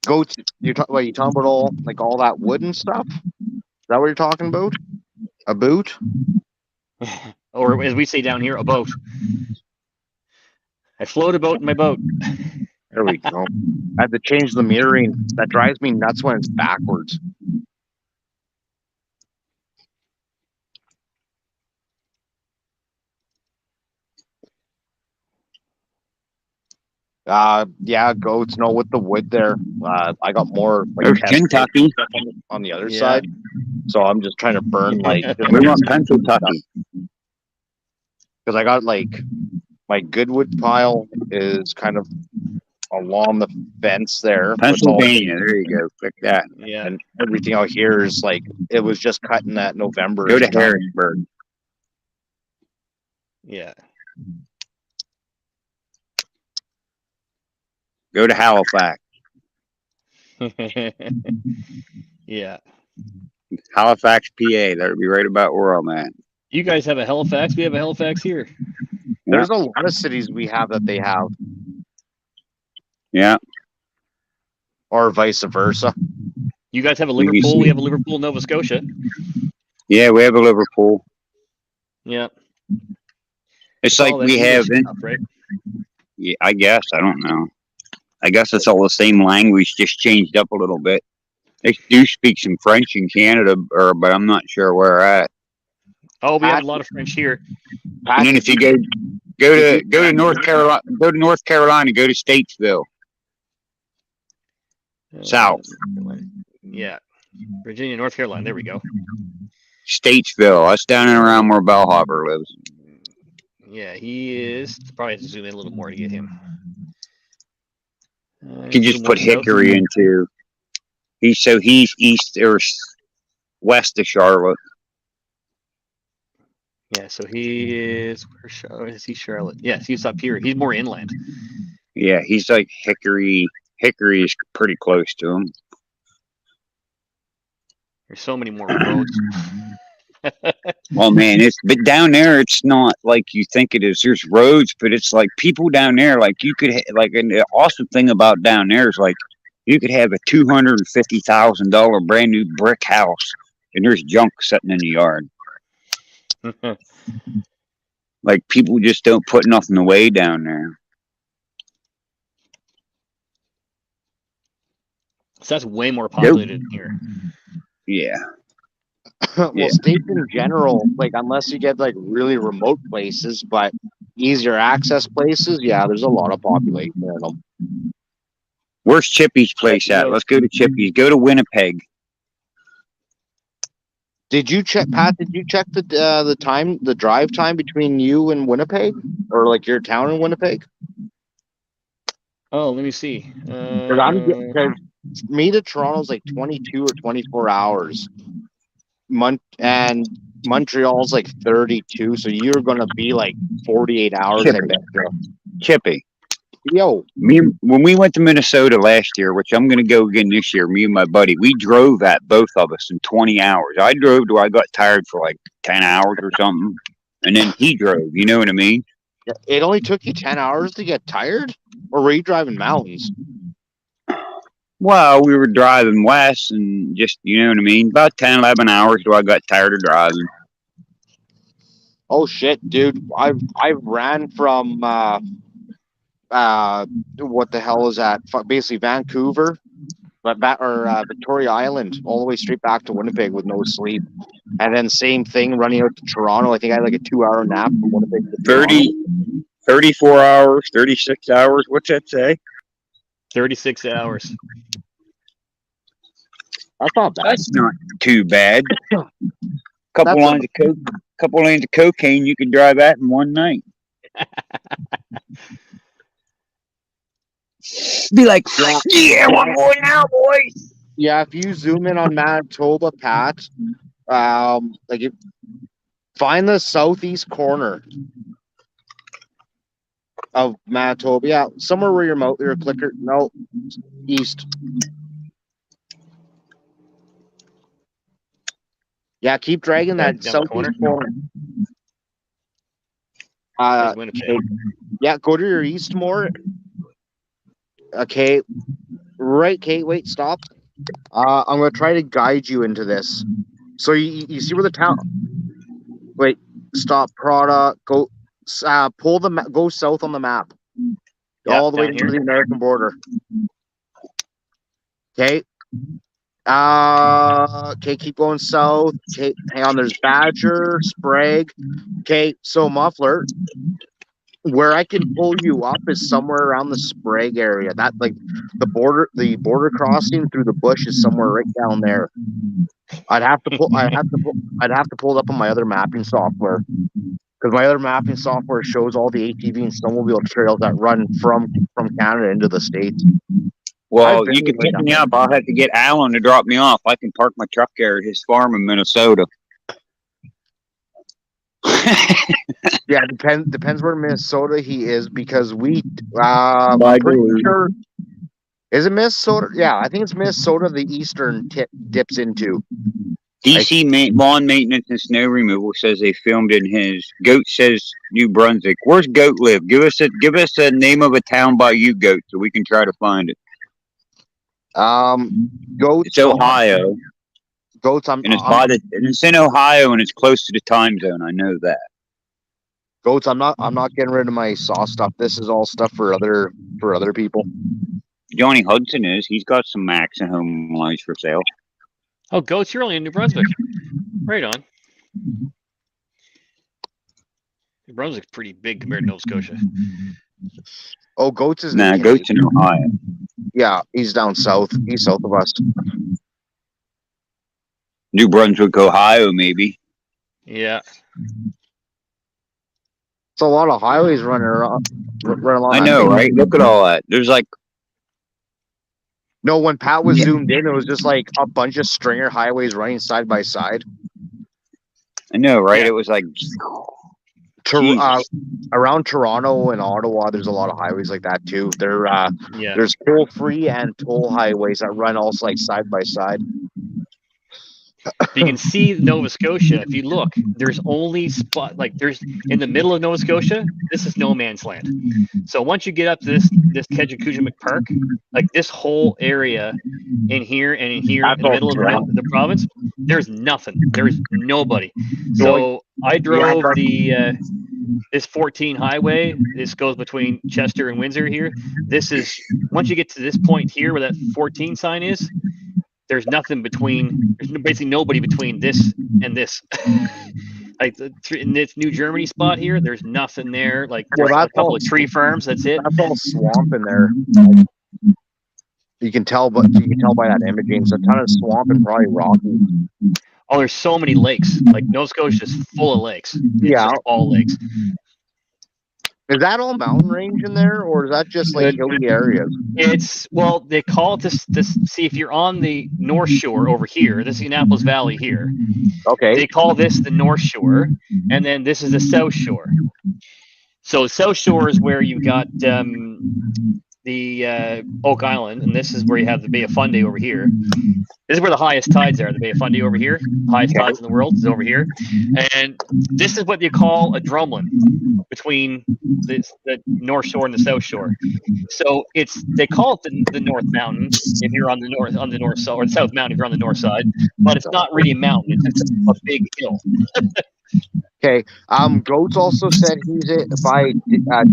Goats. You talking about all that wood and stuff? Is that what you're talking about? A boot? Or as we say down here, a boat. I float a boat in my boat. There we go. I have to change the mirroring. That drives me nuts when it's backwards. Goats. No, with the wood there. I got more like Kentucky on the other side. So I'm just trying to burn we want Pennsylvania. Because I got like my Goodwood pile is kind of along the fence there. Pennsylvania. There you go. Click that. Yeah. And everything out here is like it was just cut in that November. Go to Harrisburg. Yeah. Go to Halifax. Yeah. Halifax, PA. That'll be right about where I'm at. You guys have a Halifax. We have a Halifax here. There's a lot of cities we have that they have, Yeah. or vice versa. You guys have a Liverpool. We have a Liverpool, Nova Scotia. Yeah, we have a Liverpool. Yeah. It's all like that we English have. stuff, right? Yeah, I guess. I don't know. I guess it's all the same language, just changed up a little bit. They do speak some French in Canada, but I'm not sure where at. Oh, we have a lot of French here. And then if you go to North Carolina, go to Statesville. South. Yeah. Virginia, North Carolina. There we go. Statesville. That's down and around where Bellhopper lives. Yeah, he is. Probably have to zoom in a little more to get him. You can just put Hickory into. He's east or west of Charlotte. Yeah, so he is. Where is he? Charlotte. Yes, he's up here. He's more inland. Yeah, he's like Hickory. Hickory is pretty close to him. There's so many more roads. Well, man, but down there it's not like you think it is. There's roads, but it's like people down there. Like you could and the awesome thing about down there is like you could have a $250,000 brand new brick house, and there's junk sitting in the yard. Like people just don't put enough in the way down there. So that's way more populated here. Yeah. Well, states in general, like unless you get like really remote places, but easier access places, yeah, there's a lot of population in them. Where's Chippy's place at? Let's go to Chippy's. Go to Winnipeg. Did you check, Pat? Did you check the drive time between you and Winnipeg, or like your town in Winnipeg? Oh, let me see. Because me to Toronto's like 22 or 24 hours. And Montreal's like 32, so you're gonna be like 48 hours. I bet. Chippy. Yo, when we went to Minnesota last year, which I'm gonna go again this year, me and my buddy, we drove that, both of us, in 20 hours. I drove till I got tired for like 10 hours or something, and then he drove. You know what I mean? It only took you 10 hours to get tired, or were you driving mountains? Well, we were driving west, and just, you know what I mean? About 10, 11 hours till I got tired of driving. Oh shit, dude! I ran from what the hell is that? Basically Vancouver, Victoria Island, all the way straight back to Winnipeg with no sleep, and then same thing running out to Toronto. I think I had like a 2-hour nap from Winnipeg to 34 hours, 36 hours. What's that say? 36 hours. That's not bad. That's not too bad. Couple lines of cocaine, you can drive that in one night. Be like, yeah, one more now, boys. Yeah, if you zoom in on Manitoba, Pat, find the southeast corner of Manitoba. Yeah, somewhere where your clicker. No, east. Yeah, keep dragging that southeast corner. Yeah, go to your east more. Okay, right, Kate. Wait, stop. I'm gonna try to guide you into this. So you see where the town? Wait, stop. Prada. Go. Go south on the map. All the way to the American border. Okay. Okay, keep going south. Okay, hang on. There's Badger, Sprague. Okay, so Muffler. Where I can pull you up is somewhere around the Sprague area. That like the border crossing through the bush is somewhere right down there. I'd have to pull it up on my other mapping software Because my other mapping software shows all the ATV and snowmobile trails that run from Canada into the States. Well, I've been you can way hit down me there. up. I'll have to get Alan to drop me off. I can park my truck there at his farm in Minnesota. Yeah, depends where in Minnesota he is, because I I'm pretty believe. sure. Is it Minnesota? Yeah, I think it's Minnesota. The eastern tip dips into. DC Lawn Maintenance and Snow Removal says they filmed in his. Goat says New Brunswick. Where's Goat live? Give us a name of a town by you, Goat, so we can try to find it. Goats. It's Ohio, Goats. and it's in Ohio, and it's close to the time zone. I know that. Goats. I'm not getting rid of my saw stuff. This is all stuff for other people. Johnny Hudson is. He's got some Max and home lines for sale. Oh, Goats, you're only in New Brunswick. Right on. New Brunswick's pretty big compared to Nova Scotia. Oh, Goats is Goats in Ohio. Yeah, he's down south. He's south of us. New Brunswick, Ohio, maybe. Yeah. It's a lot of highways running along. I know, right? Look at all that. There's like. No, when Pat was zoomed in, it was just like a bunch of stringer highways running side by side. I know, right? Yeah. It was like. Around Toronto and Ottawa, there's a lot of highways like that too. There's toll-free and toll highways that run also like side by side. You can see Nova Scotia. If you look, there's only there's in the middle of Nova Scotia. This is no man's land. So once you get up to this Ketchikan Park, like this whole area in here and in here in the middle of the province, there's nothing. There's nobody. So I drove this 14 highway. This goes between Chester and Windsor here. This is once you get to this point here where that 14 sign is. There's nothing between. There's basically nobody between this and this. Like in this New Germany spot here, there's nothing there. Like there's a couple of tree farms. That's it. That's all swamp in there. You can tell, by that imaging. It's a ton of swamp and probably rocky. Oh, there's so many lakes. Like Nova Scotia is full of lakes. It's just all lakes. Is that all mountain range in there, or is that just like hilly areas? They call it this. See, if you're on the North Shore over here, this is Annapolis Valley here. Okay. They call this the North Shore, and then this is the South Shore. So South Shore is where you got the Oak Island, and this is where you have the Bay of Fundy over here. This is where the highest tides are. The Bay of Fundy over here, highest tides in the world is over here, and this is what you call a drumlin between the North Shore and the South Shore. So they call it the North Mountain if you're on the north side, or the South Mountain if you're on the north side, but it's not really a mountain. It's just a big hill. Okay. Goats also said he's by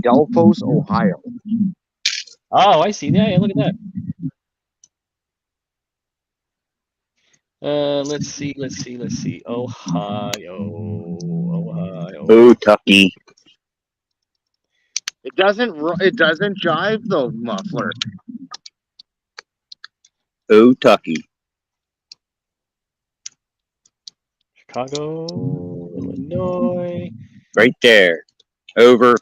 Delphos, Ohio. Oh, I see. Yeah, look at that. Let's see. Ohio. Oh, Tucky. It doesn't jive though, muffler. Oh, Tucky. Chicago, Illinois. Right there. Over.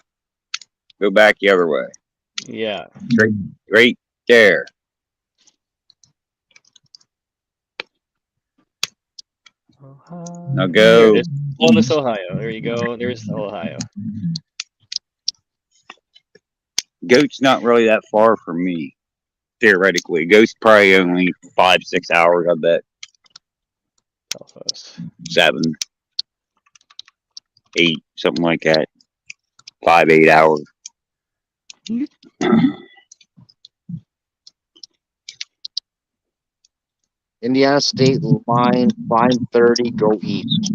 Go back the other way. Yeah. Right there. Ohio. Now go. Columbus, Ohio. There you go. There's Ohio. Goat's not really that far from me, theoretically. Goat's probably only 5-6 hours, I bet. Belfast. 7, 8, something like that. 5-8 hours. Indiana State line 30, go east.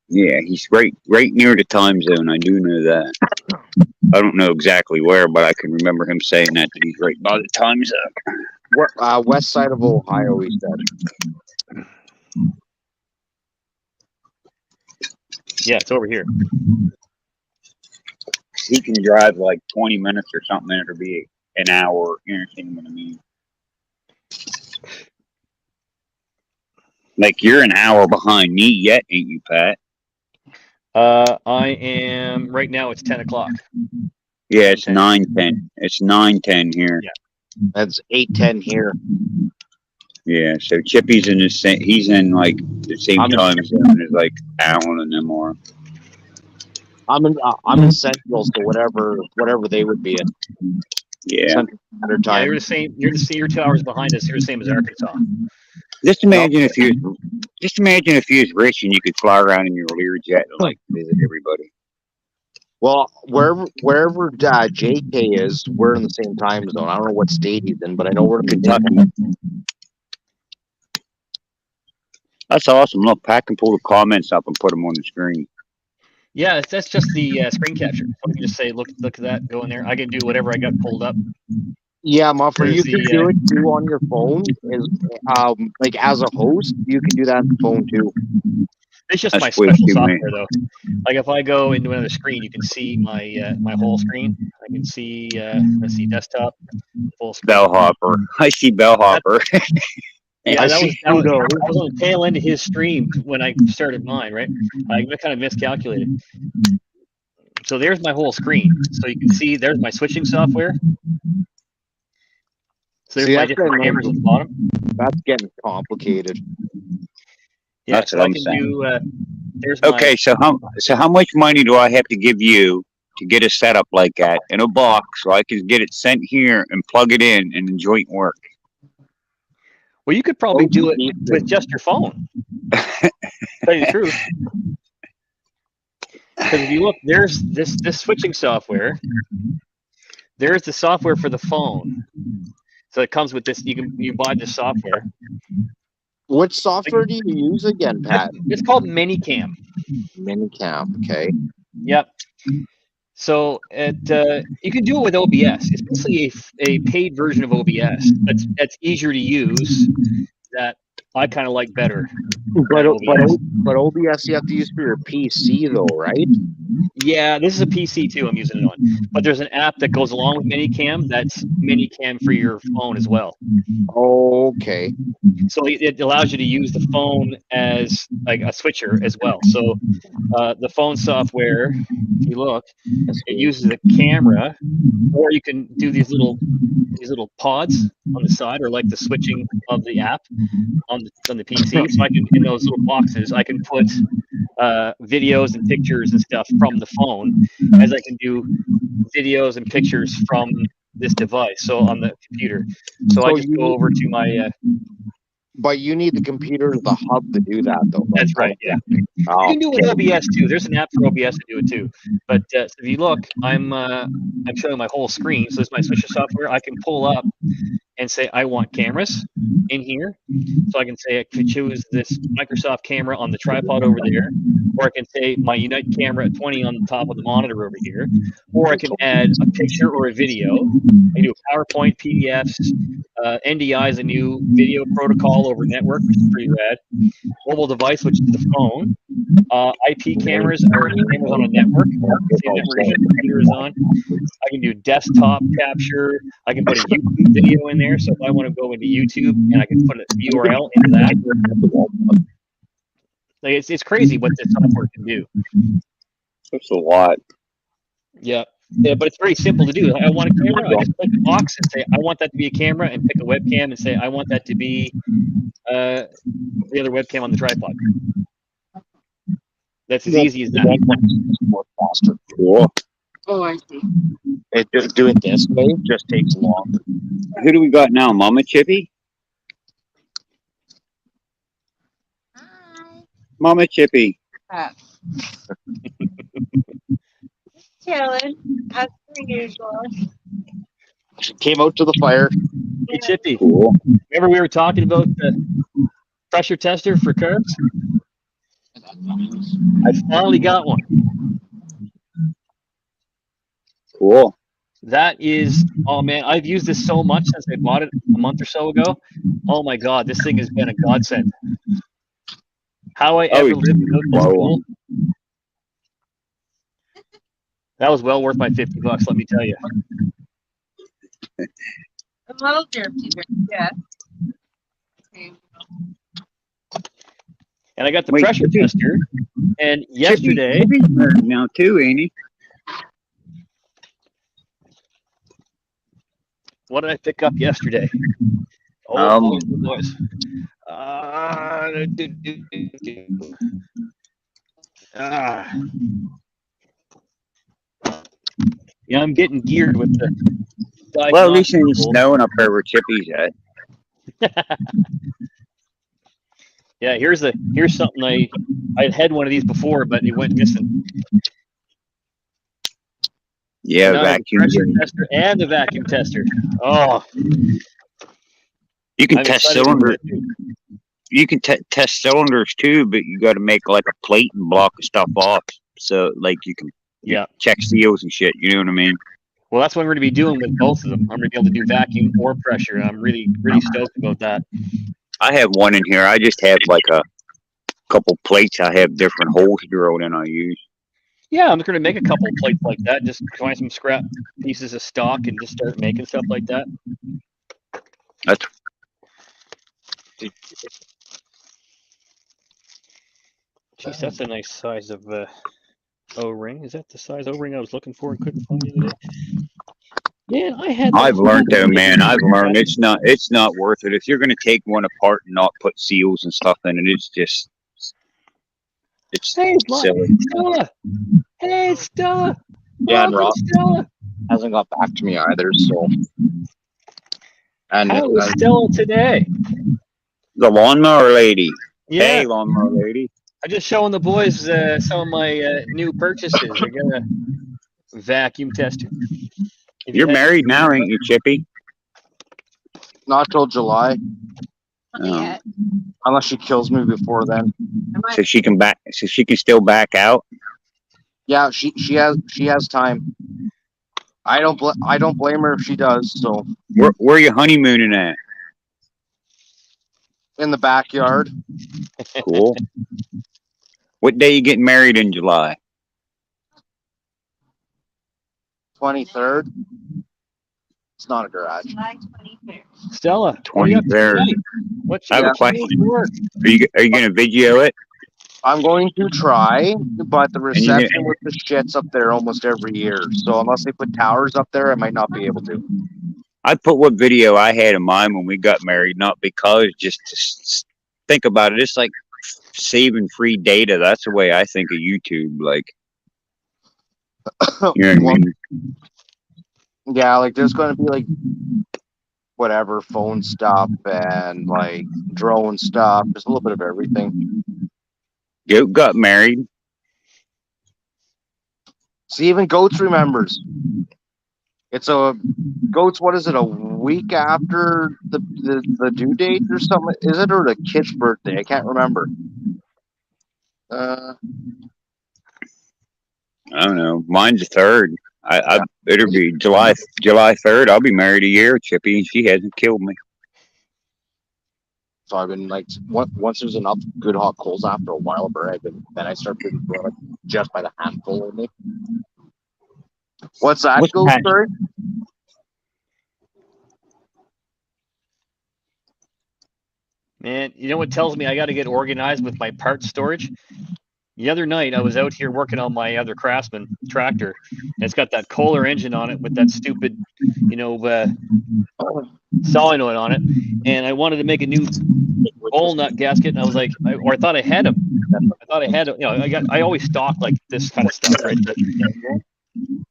Yeah, he's right near the time zone. I do know that. I don't know exactly where, but I can remember him saying that he's right by the time zone. West side of Ohio, he said. Yeah, it's over here. He can drive like 20 minutes or something, and it'll be an hour. You understand what I mean? Like, you're an hour behind me yet, ain't you, Pat? I am right now. It's 10 o'clock. Yeah, it's 10. 9:10. It's 9:10 here. Yeah. That's 8:10 here. Yeah, so Chippy's in the same. He's in like the same I'm in- time zone as like Alan and them are. I'm in Central, so whatever they would be in. Yeah. Central Standard Yeah, Time. you're the same. You're 2 hours behind us. You're the same as Arkansas. Just imagine if you was rich and you could fly around in your Learjet and like visit everybody. Well, wherever JK is, we're in the same time zone. I don't know what state he's in, but I know we're in Kentucky. That's awesome. Look, Pat can pull the comments up and put them on the screen. Yeah, that's just the screen capture. I can just say, look at that, go in there. I can do whatever I got pulled up. Yeah, Muffer, you There's can the, do it too on your phone. Is like as a host, you can do that on the phone too. It's just That's my way special too software, many. though. Like if I go into another screen, you can see my my whole screen. I can see let's see, desktop, full screen. Bellhopper. I see Bellhopper. Yeah, I that see was, that was Udo. that was on the tail end of his stream when I started mine, right? I kind of miscalculated. So there's my whole screen. So you can see there's my switching software. So there's See, my that's different getting- cameras at the bottom. That's getting complicated. Yeah, That's so what I I'm can saying. do. There's my, Okay, so how much money do I have to give you to get a setup like that in a box so I can get it sent here and plug it in and enjoy it work? well, you could probably do it with just your phone. Tell you the truth. Because if you look, there's this switching software. There's the software for the phone. So it comes with this. You buy the software. Which software do you use again, Pat? It's called Minicam. Minicam. Okay. Yep. So you can do it with OBS. It's basically a paid version of OBS. That's easier to use. That I kind of like better. But OBS. OBS you have to use for your PC though, right? Yeah, this is a PC too. I'm using it on. But there's an app that goes along with Minicam. That's Minicam for your phone as well. Okay. So it allows you to use the phone as like a switcher as well. So the phone software, if you look, it uses a camera, or you can do these little pods on the side, or like the switching of the app on the PC. So I can, in those little boxes, I can put videos and pictures and stuff from the phone, as I can do videos and pictures from this device. So on the computer. So I just go over to my. But you need the computer, the hub to do that, though. That's right. Yeah. Oh, You can do it with OBS too. There's an app for OBS to do it too. But if you look, I'm showing my whole screen. So there's my switcher software. I can pull up and say I want cameras in here. So I can say I could choose this Microsoft camera on the tripod over there, or I can say my Unite camera at 20 on the top of the monitor over here, or I can add a picture or a video. I do PowerPoint, PDFs. NDI is a new video protocol over network, which is pretty rad. Mobile device, which is the phone. IP cameras are cameras on a network. Same network as your computer is on. I can do desktop capture. I can put a YouTube video in there. So if I want to go into YouTube and I can put a URL into that. Like it's crazy what this software can do. That's a lot. Yeah. Yeah, but it's very simple to do. I want a camera. I just click the box and say I want that to be a camera, and pick a webcam and say I want that to be the other webcam on the tripod. That's as easy as that. Cool. Oh, I see. It just do it this way just takes longer. Who do we got now, Mama Chippy? Hi. Mama Chippy. Chilling, as per usual. She came out to the fire. Hey Chippy, Cool. remember we were talking about the pressure tester for carbs? I finally got one. Cool. That is, oh man, I've used this so much since I bought it a month or so ago. Oh my god, this thing has been a godsend. How I ever lived without this tool. That was well worth my $50, let me tell you. A little dirty, yeah. Okay. And I got the Wait, pressure Chippy. tester. And yesterday, Chippy's married now too, ain't he? what did I pick up yesterday? Boys. Yeah, I'm getting geared with the Well, at least it ain't diagnostic tool. snowing up there where Chippy's at. Yeah, here's something I had one of these before, but it went missing. Yeah, Now I have the vacuum. pressure tester and the vacuum tester. Oh, You can I'm test excited for cylinders. it too. You can test cylinders too, but you got to make like a plate and block the stuff off, so like you can Yeah. check seals and shit. You know what I mean? Well, that's what I'm going to be doing with both of them. I'm going to be able to do vacuum or pressure, and I'm really stoked about that. I have one in here. I just have like a couple plates. I have different holes drilled in. I use. Yeah, I'm going to make a couple of plates like that. Just find some scrap pieces of stock and just start making stuff like that. That's Jeez, that's a nice size of O-ring. Is that the size O-ring I was looking for and couldn't find the other day? Man, I had. I've learned though, man. I've learned it's not worth it if you're going to take one apart and not put seals and stuff in it. It's Hey, silly. Stella. Hey, Stella. Yeah, and Welcome, Rob Stella. hasn't got back to me either. So, and How was Stella today? The lawnmower lady. Yeah, Hey, lawnmower lady. I'm just showing the boys some of my new purchases. I got a vacuum tester. If you You're had- married now, ain't you, Chippy? not till July, Not Oh. yet. unless she kills me before then. I might- So she can still back out. Yeah, she has time. I don't blame her if she does. So Where you honeymooning at? in the backyard, Cool. What day you getting married in July? 23rd. It's not a garage. July 23rd. Stella, what are you up to 23rd. tonight? What's I have your a question. work? Are you gonna video it? I'm going to try, but the you reception with the shit's up there almost every year. So unless they put towers up there, I might not be able to. I put what video I had in mine when we got married, not because just to think about it. It's like saving free data. That's the way I think of YouTube. Like, you know what I mean? Yeah, like there's going to be like whatever phone stuff and like drone stuff. Just a little bit of everything. Goat got married. See, even Goats remembers. It's a Goats. What is it? A week after the due date or something? Is it or the kid's birthday? I can't remember. I don't know. Mine's the 3rd. It'll be July 3rd. I'll be married a year, Chippy, and she hasn't killed me. So I've been like, once there's enough good hot coals after a while of bread, then I start putting like just by the handful in me. What's that, What's Ghost that? Story? Man, you know what tells me I got to get organized with my parts storage? The other night, I was out here working on my other Craftsman tractor, and it's got that Kohler engine on it with that stupid, solenoid on it, and I wanted to make a new bowl nut gasket, and I was like, I thought I had them. I always stock like this kind of stuff, right?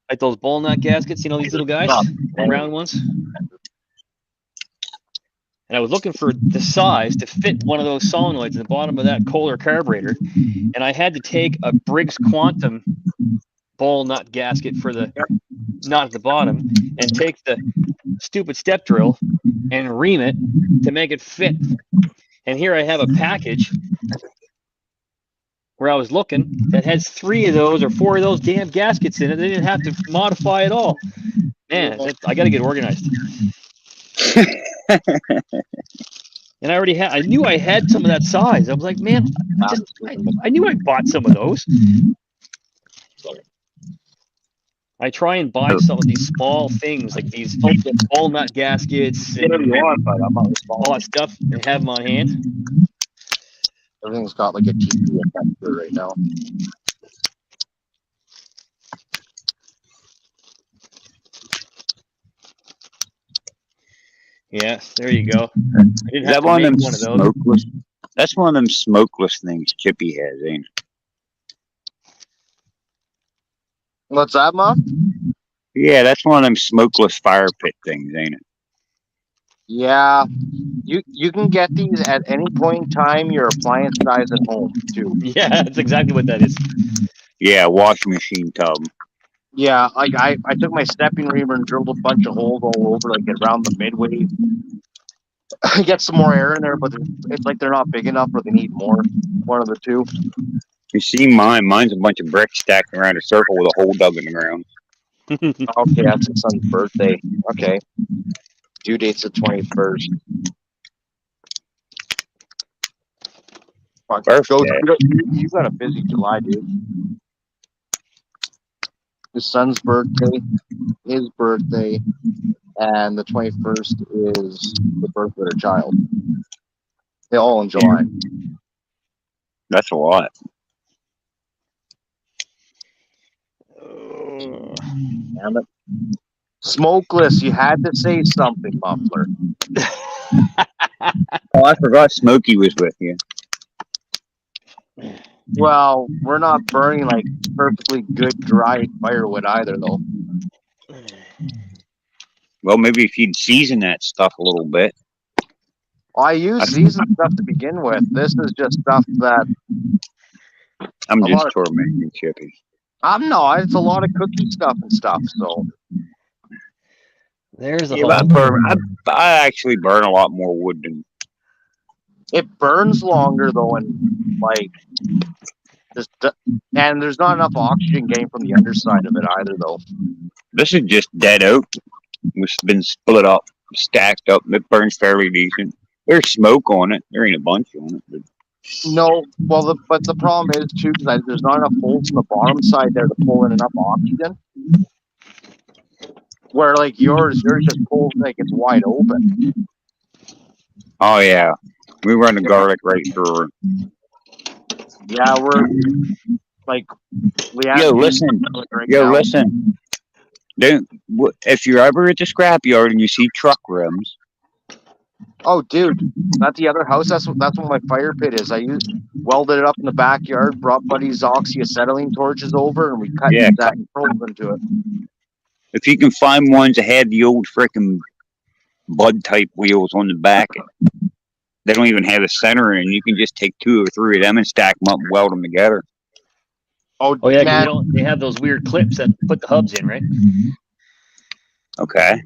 Like those bowl nut gaskets, these little guys, the round ones. And I was looking for the size to fit one of those solenoids in the bottom of that Kohler carburetor. And I had to take a Briggs Quantum bowl nut gasket for the nut at the bottom and take the stupid step drill and ream it to make it fit. And here I have a package where I was looking that has 3 of those or 4 of those damn gaskets in it. They didn't have to modify at all. Man, I got to get organized. And I knew I had some of that size. I was like, man, I knew I bought some of those. I try and buy some of these small things like these ball nut gaskets and all that stuff and have them on hand. Everything's got like a TV effect to it right now. Yes, there you go. I didn't Is have that to one of make them one of those. smokeless? That's one of them smokeless things Chippy has, ain't it? What's that, Mom? Yeah, that's one of them smokeless fire pit things, ain't it? Yeah, you can get these at any point in time. Your appliance size at home too. Yeah, that's exactly what that is. Yeah, washing machine tub. Yeah, like I took my stepping reamer and drilled a bunch of holes all over, like around the midway. Get some more air in there, but it's like they're not big enough, or they need more. One of the two. You see mine? Mine's a bunch of bricks stacked around a circle with a hole dug in the ground. Okay, that's his son's birthday. Okay, due date's the 21st. Go. You got a busy July, dude. His son's birthday, his birthday, and the 21st is the birth of their child. They're all in July. That's a lot. Damn it. Smokeless, you had to say something, Muffler. Oh, I forgot Smokey was with you. Well, we're not burning like perfectly good dry firewood either, though. Well, maybe if you'd season that stuff a little bit. I use seasoned stuff to begin with. This is just stuff that I'm just tormenting Chippy. I'm not. It's a lot of cookie stuff and stuff. So there's a yeah, hole. I actually burn a lot more wood than. It burns longer though, and like just and there's not enough oxygen getting from the underside of it either, though. This is just dead oak. It's been split up, stacked up. It burns fairly decent. There's smoke on it. There ain't a bunch on it. But... No, well, but the problem is too that there's not enough holes on the bottom side there to pull in enough oxygen. Where like yours just pulls like it's wide open. Oh yeah, we run the garlic right through. Yeah, we're like. Yo, listen. Listen. If you're ever at the scrapyard and you see truck rims. Oh, dude, not the other house. That's what my fire pit is. I welded it up in the backyard, brought Buddy's oxyacetylene torches over, and we cut that and rolled into it. If you can find ones that have the old frickin' Bud type wheels on the back, they don't even have a center, and you can just take 2 or 3 of them and stack them up and weld them together. Oh yeah, because they have those weird clips that put the hubs in, right? Okay.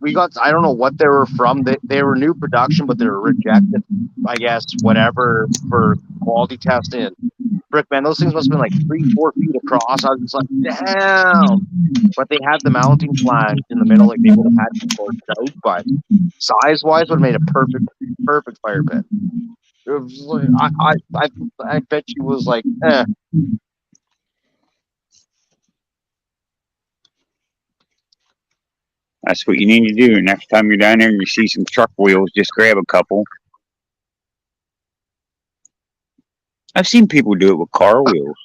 We got, I don't know what they were from. They were new production, but they were rejected, I guess, whatever, for quality testing. Brick, man, those things must have been like 3-4 feet across. I was just like, damn. But they had the mounting flange in the middle, like they would have had to torch out, but size-wise would have made a perfect fire pit. It was like, I bet you was like, eh. That's what you need to do. Next time you're down there and you see some truck wheels, just grab a couple. I've seen people do it with car wheels.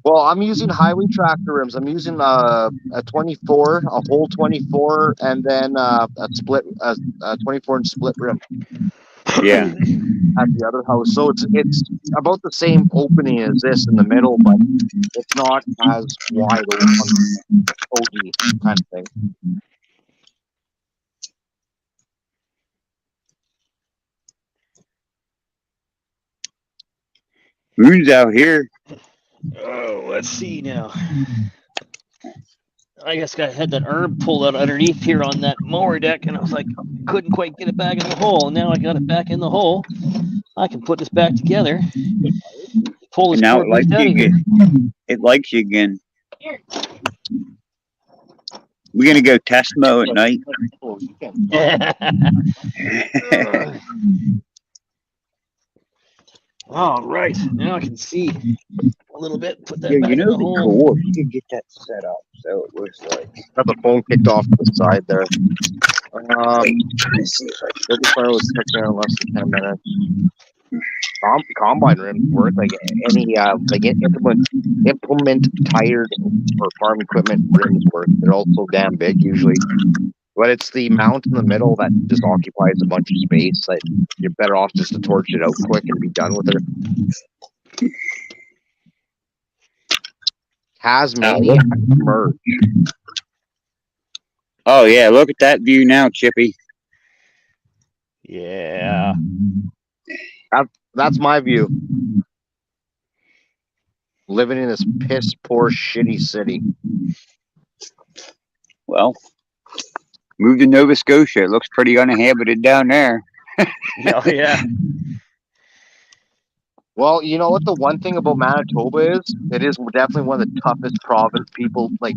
Well, I'm using highway tractor rims. I'm using a 24, a whole 24, and then a 24-inch split rim. Yeah. At the other house, so it's about the same opening as this in the middle, but it's not as wide open, OD kind of thing. Moon's out here. Oh, let's see now. I guess I had that herb pulled out underneath here on that mower deck, and I was like, couldn't quite get it back in the hole. Now I got it back in the hole. I can put this back together. Pull this now it likes you again. It likes you again. We're gonna go test mow at night. All right, now I can see a little bit. Put that Yeah, back you know, in the it'd be hole. cool if you could get that set up so it was like. Got the phone kicked off to the side there. This fire was took there in less than 10 minutes. Combine rims work like any implement tired or farm equipment rims work. They're also damn big usually, but it's the mount in the middle that just occupies a bunch of space that you're better off just to torch it out quick and be done with it. Tasmania merge. Oh yeah, look at that view now, Chippy. Yeah. That's my view. Living in this piss poor shitty city. Well, move to Nova Scotia. It looks pretty uninhabited down there. Oh yeah. Well, you know what the one thing about Manitoba is? It is definitely one of the toughest province people. Like,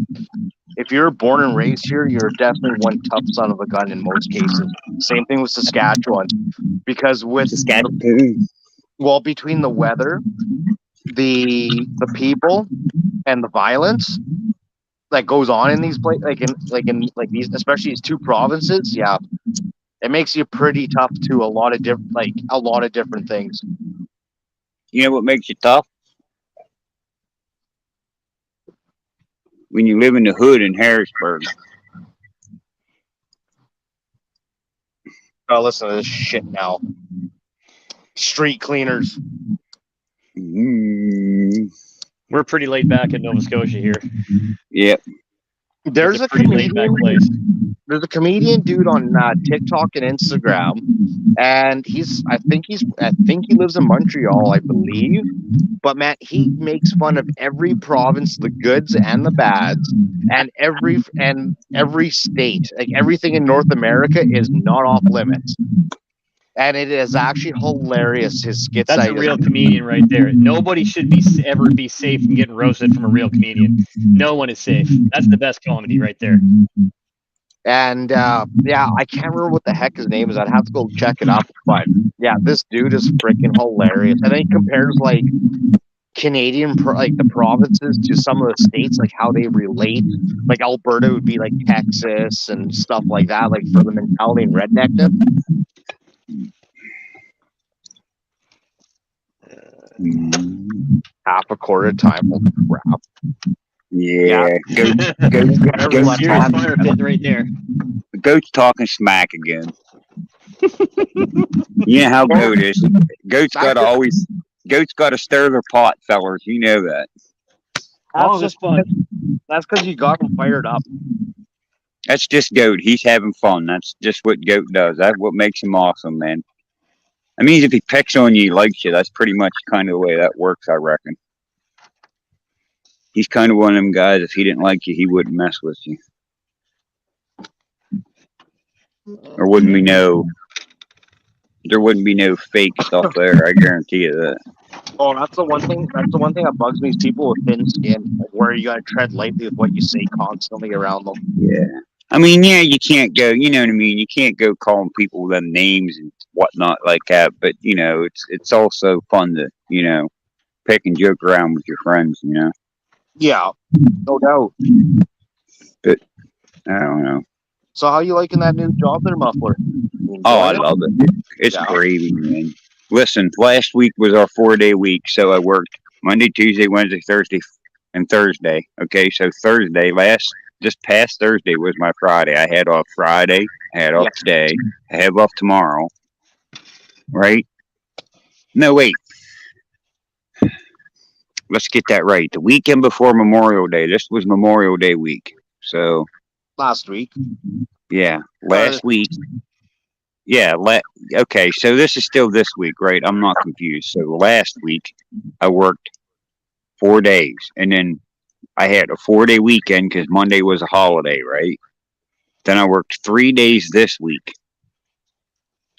if you're born and raised here, you're definitely one tough son of a gun in most cases. Same thing with Saskatchewan, because with between the weather, the people, and the violence that goes on in these places, like these, especially these two provinces, yeah, it makes you pretty tough to a lot of different things. You know what makes you tough? When you live in the hood in Harrisburg. Oh, listen to this shit now. Street cleaners. We're pretty laid back in Nova Scotia here. Yep. There's a pretty laid back place. There's a comedian dude on TikTok and Instagram, and I think he lives in Montreal, I believe. But man, he makes fun of every province, the goods and the bads, and every state. Like everything in North America is not off limits. And it is actually hilarious, his skits. That's a real comedian right there. Nobody should ever be safe from getting roasted from a real comedian. No one is safe. That's the best comedy right there. And yeah, I can't remember what the heck his name is. I'd have to go check it up. But yeah, this dude is freaking hilarious. And then he compares like Canadian, like the provinces to some of the states, like how they relate. Like Alberta would be like Texas and stuff like that, like for the mentality and redneckness. Half a quarter time. Holy crap. Yeah. Serious fire pit right there. The goat's talking smack again. You know how goat is. Goats gotta stir their pot, fellers. You know that. That's just fun. That's because you got him fired up. That's just goat. He's having fun. That's just what goat does. That's what makes him awesome, man. I mean, if he picks on you, he likes you. That's pretty much kind of the way that works, I reckon. He's kind of one of them guys, if he didn't like you, he wouldn't mess with you. There wouldn't be no fake stuff there, I guarantee you that. Oh, that's the one thing that bugs me is people with thin skin, like where you gotta tread lightly with what you say constantly around them. Yeah. I mean, yeah, you can't go, you know what I mean? You can't go calling people them names and whatnot like that, but, you know, it's also fun to, you know, pick and joke around with your friends, you know? Yeah, no doubt. But, I don't know. So how you liking that new job there, Muffler? Oh, I love it. It's gravy, man. Listen, last week was our 4-day week, so I worked Monday, Tuesday, Wednesday, Thursday, and Thursday. Okay, so this past Thursday was my Friday. I had off Friday, I had off today, I have off tomorrow. Right? No, wait. Let's get that right. The weekend before Memorial Day. This was Memorial Day week. So last week. Yeah, last week. Yeah, okay, so this is still this week, right? I'm not confused. So last week I worked 4 days, and then I had a 4-day weekend because Monday was a holiday, right? Then I worked 3 days this week.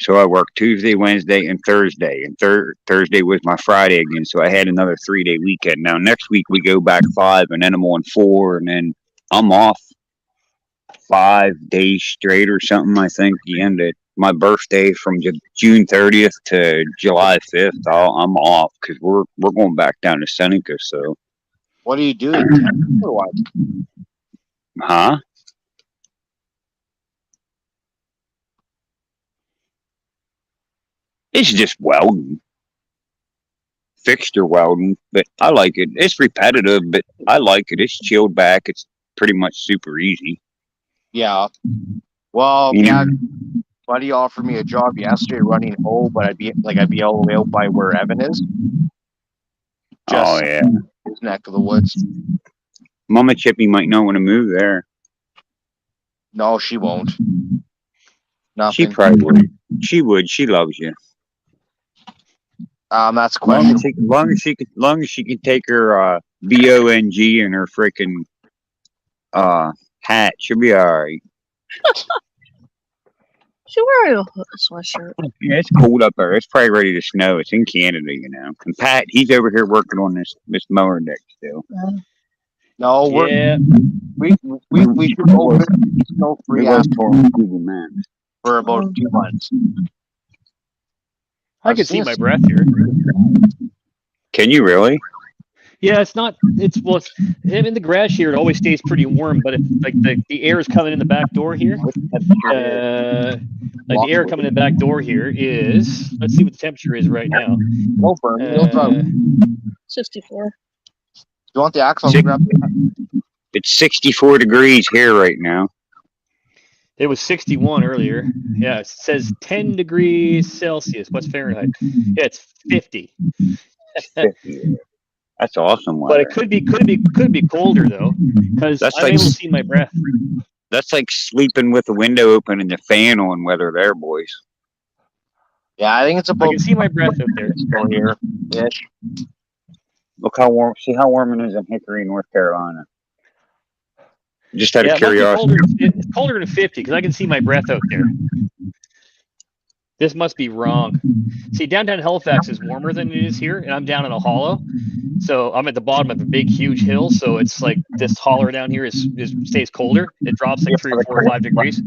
So I worked Tuesday, Wednesday, and Thursday. And Thursday was my Friday again. So I had another 3-day weekend. Now, next week we go back 5, and then I'm on 4, and then I'm off 5 days straight or something, I think. The end of my birthday from June 30th to July 5th, I'm off because we're going back down to Seneca. So, what do you do? Or what? Huh? It's just welding. Fixture welding, but I like it. It's repetitive, but I like it. It's chilled back. It's pretty much super easy. Yeah. Well, You yeah. know? Buddy offered me a job yesterday running hole, but I'd be all the way out by where Evan is. Oh Just yeah. his neck of the woods. Mama Chippy might not want to move there. No, she won't. Nothing. She probably would. She would. She loves you. That's Long questionable. as she can take her BONG and her freaking hat, she'll be all right. She wearing a sweatshirt. Yeah, it's cold up there. It's probably ready to snow. It's in Canada, you know. And Pat, he's over here working on this mower deck still. No, Yeah. we should go snow free For for about 2 months. I can see my breath here. Can you really? Yeah, it's in the garage here. It always stays pretty warm, but if like the air is coming in the back door here, like the air coming in the back door here is. Let's see what the temperature is right now. No burn. No drought. 64. You want the axe? I'll grab it. It's 64 degrees here right now. It was 61 earlier. Yeah, it says 10 degrees Celsius. What's Fahrenheit? Yeah, it's 50. 50. That's awesome. But it could be colder though, because I'm like, able to see my breath. That's like sleeping with the window open and the fan on weather there, boys. Yeah, I think it's I about can see my breath out there. still here. Ish. Look how warm. See how warm it is in Hickory, North Carolina. Just out Yeah, of curiosity. it's colder than 50 because I can see my breath out there. This must be wrong. See, downtown Halifax is warmer than it is here, and I'm down in a hollow. So I'm at the bottom of a big, huge hill. So it's like this holler down here stays colder. It drops like 3 or 4 or 5 degrees.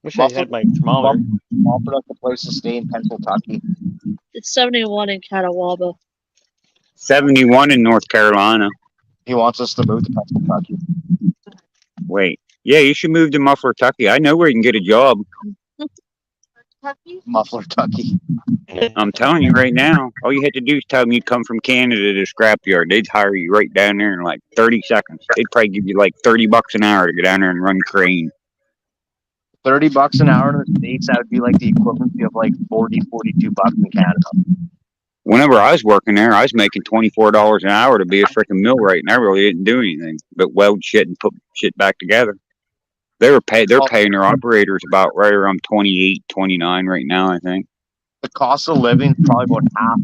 Wish I had my thermometer. Offered us a place to stay in Pennsylvania. It's 71 in Catawba. 71 in North Carolina. He wants us to move to Pennsylvania. Wait. Yeah, you should move to Muffler, Tucky. I know where you can get a job. Muffler Tucky. I'm telling you right now. All you had to do is tell them you come from Canada to the scrapyard. They'd hire you right down there in like 30 seconds. They'd probably give you like $30 an hour to go down there and run crane. $30 an hour in the States, that would be like the equivalent of like 40, 42 bucks in Canada. Whenever I was working there, I was making $24 an hour to be a freaking millwright, and I really didn't do anything but weld shit and put shit back together. They're paying their operators about right around 28, 29 right now, I think. The cost of living is probably about half.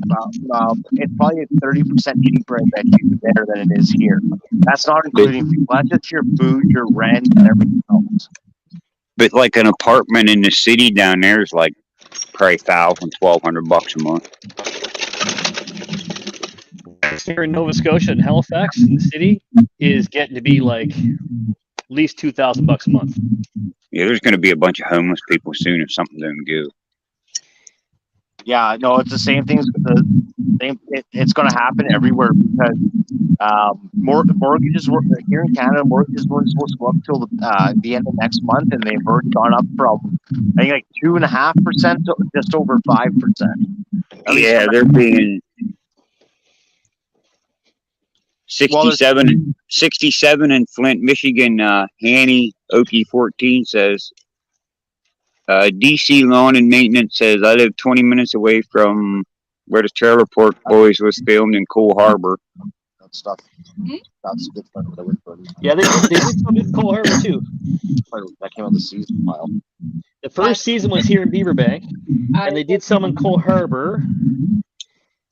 It's probably 30% cheaper I bet you there than it is here. That's not including fuel. That's just your food, your rent, and everything else. But like an apartment in the city down there is like probably $1,000, $1,200 a month. Here in Nova Scotia and Halifax in the city is getting to be like at least $2,000 a month. Yeah, there's going to be a bunch of homeless people soon if something doesn't go. Yeah, no, it's the same thing. It's going to happen everywhere because mortgages were here in Canada. Mortgages weren't supposed to go up till the end of next month, and they've already gone up from I think like 2.5% to just over 5%. Yeah, they're being 67 in Flint, Michigan. Hanny OP14 says. DC Lawn and Maintenance says, I live 20 minutes away from where the Trailer Park Boys was filmed in Cole Harbor. That stuff. That's good fun. Yeah, they did some in Cole Harbor too. That came on the season file. The first season was here in Beaverbank, and they did some in Cole Harbor.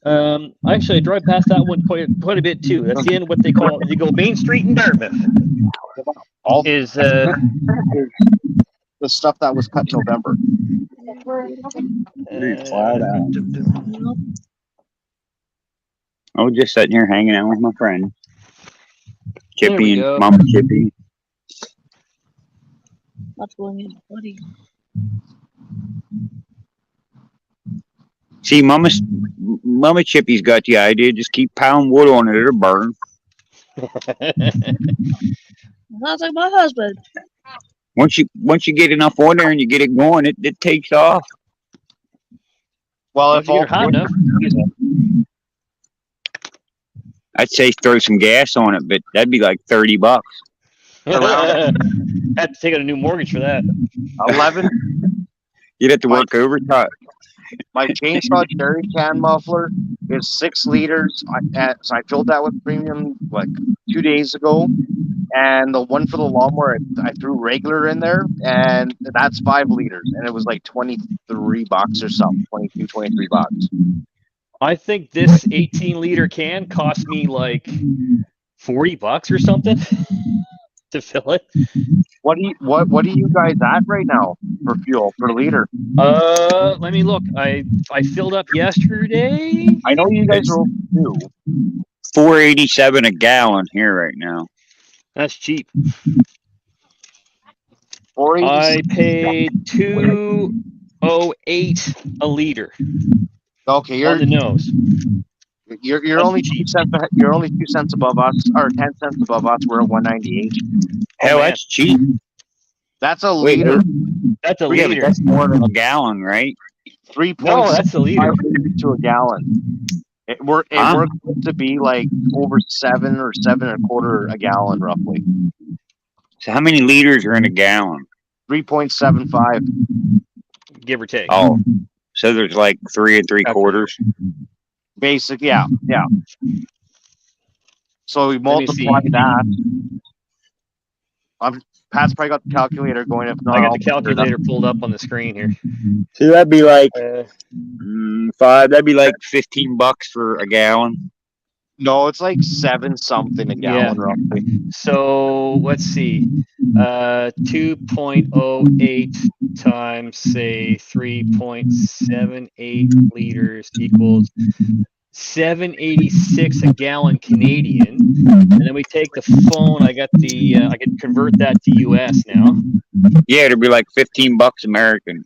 Actually, I drive past that one quite a bit too. That's the end of what they call, you go Main Street in Dartmouth. Is the stuff that was cut in November. I was just sitting here hanging out with my friend Chippy and go. Mama Chippy. What's going in, buddy? See, Mama Chippy's got the idea. Just keep pounding wood on it; it'll burn. Sounds like my husband. Once you get enough on there and you get it going, it takes off. Well, Once if you get all it hot enough. I'd say throw some gas on it, but that'd be like $30. Around- Had to take out a new mortgage for that. 11, You'd have to work overtime. my chainsaw jerry can muffler is 6 liters. So I filled that with premium like 2 days ago. And the one for the lawnmower, I threw regular in there, and that's 5 liters. And it was like $23 or something, 22, $23. I think this 18-liter can cost me like $40 or something to fill it. What are you guys at right now for fuel per liter? Let me look. I filled up yesterday. I know you guys are over 2. $4.87 a gallon here right now. That's cheap. 486. I paid $2.08 a liter Okay, on the nose. you're only 2 cents. You're only 2 cents above us, or 10 cents above us. We're at 198. Hell, man. that's cheap. That's a Wait, liter. That's a Yeah, but liter. that's more than a gallon, right? 3.6 No, that's a liter. to a gallon. It works to be like over 7 or 7.25 a gallon, roughly. So how many liters are in a gallon? 3.75. Give or take. Oh, so there's like 3 3/4. Basic, yeah. So we Let me multiply see. that. Pat's probably got the calculator going. If not, I got I'll the calculator pulled up on the screen here. So that'd be like Uh, that'd be like $15 for a gallon. No, it's like 7 something a gallon, roughly. So let's see. 2.08 times say 3.78 liters equals 786 a gallon Canadian. And then we take the phone. I can convert that to US now. Yeah, it'd be like $15 American.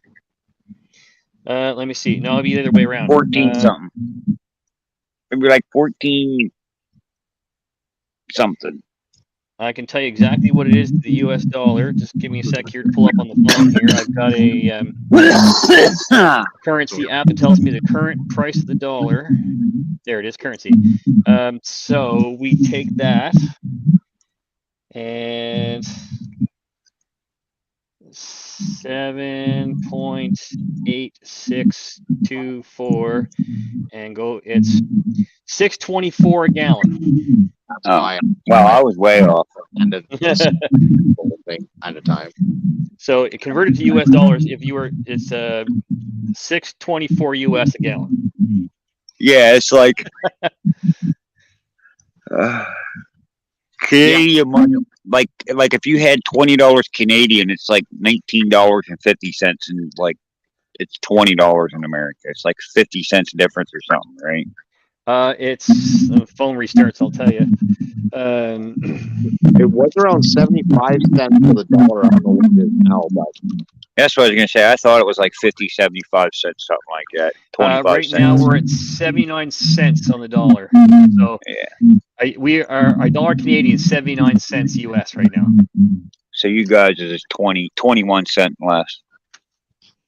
Let me see. No, it'd be the other way around. 14 something. It'd be like 14 something. I can tell you exactly what it is to the US dollar. Just give me a sec here to pull up on the phone here. I've got a currency app that tells me the current price of the dollar. There it is, currency. So we take that and 7.8624 and go. It's 6.24 a gallon. Oh, well, I was way off. End of this whole thing kind of time. So it converted to US dollars. It's 6.24 US a gallon. Yeah, it's like Canadian money. Like if you had $20 Canadian, it's like $19.50, and like it's $20 in America. It's like 50 cents difference or something, right? It's phone restarts. I'll tell you. It was around 75 cents for the dollar. I don't know what it is now, but That's what I was gonna say. I thought it was like 50, 75 cents, something like that. 25 right cents. now we're at 79 cents on the dollar. So Yeah. our dollar Canadian is 79 cents US right now. So you guys is 21 cent less.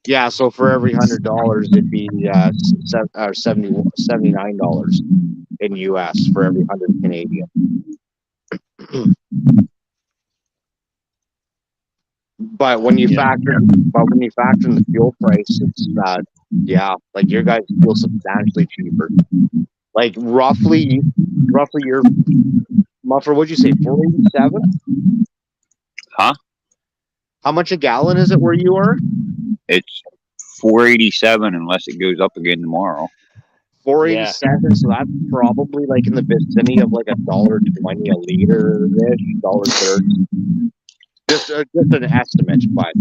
yeah. So for every $100, it'd be $79 in US for every 100 Canadian. But when you factor in the fuel price, it's like your guys feel substantially cheaper. Like roughly your muffler, what'd you say, 487? Huh? How much a gallon is it where you are? It's 487 unless it goes up again tomorrow. 487, so that's probably like in the vicinity of like $1.20 a liter ish, $1.30. Just an estimate, but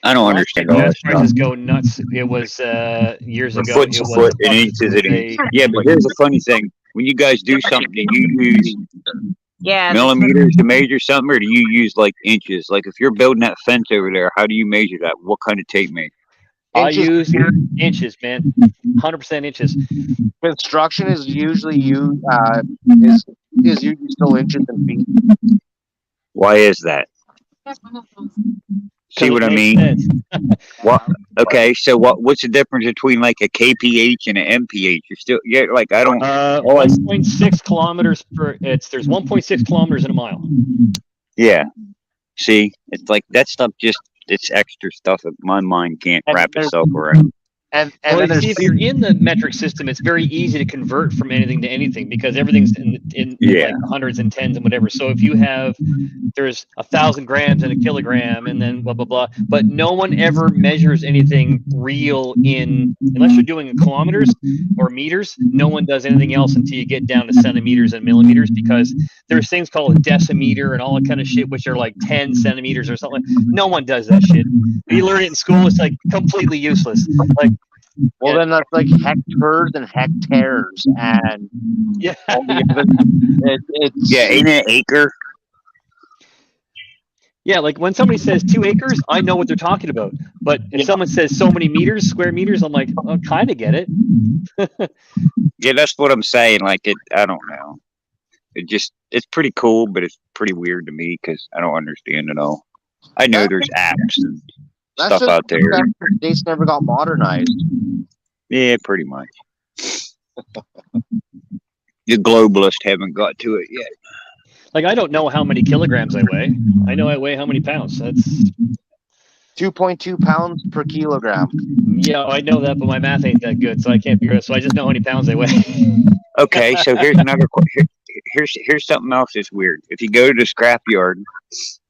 I don't understand all Gas that stuff. prices go nuts. It was years ago. Foot to foot and inches it is. Yeah, but here's the funny thing: when you guys do something, do you use millimeters to measure something, or do you use like inches? Like if you're building that fence over there, how do you measure that? What kind of tape measure? I use inches, man. 100% inches. construction is usually is usually still inches and feet. Why is that? See 'Cause what it I makes mean? sense. What? Okay, so what's the difference between like a kph and an mph? You're still like I don't. all I- 1.6 kilometers per. There's 1.6 kilometers in a mile. Yeah. See, it's like that stuff. Just it's extra stuff that my mind can't And wrap there's- itself around. And Well, then you see, there's if you're in the metric system, it's very easy to convert from anything to anything because everything's in Yeah. like hundreds and tens and whatever. So if you have, there's 1,000 grams in a kilogram and then blah, blah, blah. But no one ever measures anything real unless you're doing in kilometers or meters, no one does anything else until you get down to centimeters and millimeters because there's things called a decimeter and all that kind of shit, which are like 10 centimeters or something. No one does that shit. You learn it in school, it's like completely useless. Like, well, yeah. then that's like hectares and hectares and Yeah. all the other. It's Yeah, ain't it an acre? Yeah, like when somebody says 2 acres, I know what they're talking about. But if someone says so many meters, square meters, I'm like, I kind of get it. Yeah, that's what I'm saying. Like it, I don't know. It's pretty cool, but it's pretty weird to me because I don't understand it all. I know there's apps and that's stuff just out there. Dates never got modernized. Yeah, pretty much. The globalists haven't got to it yet. Like I don't know how many kilograms I weigh. I know I weigh how many pounds. That's 2.2 pounds per kilogram. yeah, I know that, but my math ain't that good, so I can't figure it out. So I just know how many pounds I weigh. Okay, so here's another question. Here's something else that's weird. If you go to the scrapyard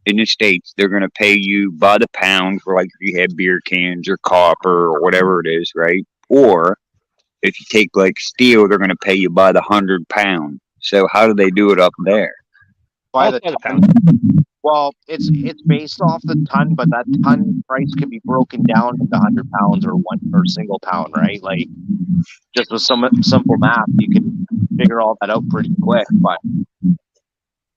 in the States, they're going to pay you by the pound for like if you have beer cans or copper or whatever it is, right? Or if you take like steel, they're going to pay you by the 100 pound. So how do they do it up there? By the By the ton. Well, it's based off the ton, but that ton price can be broken down into 100 pounds or single pound, right? Like just with some simple math, you can figure all that out pretty quick. But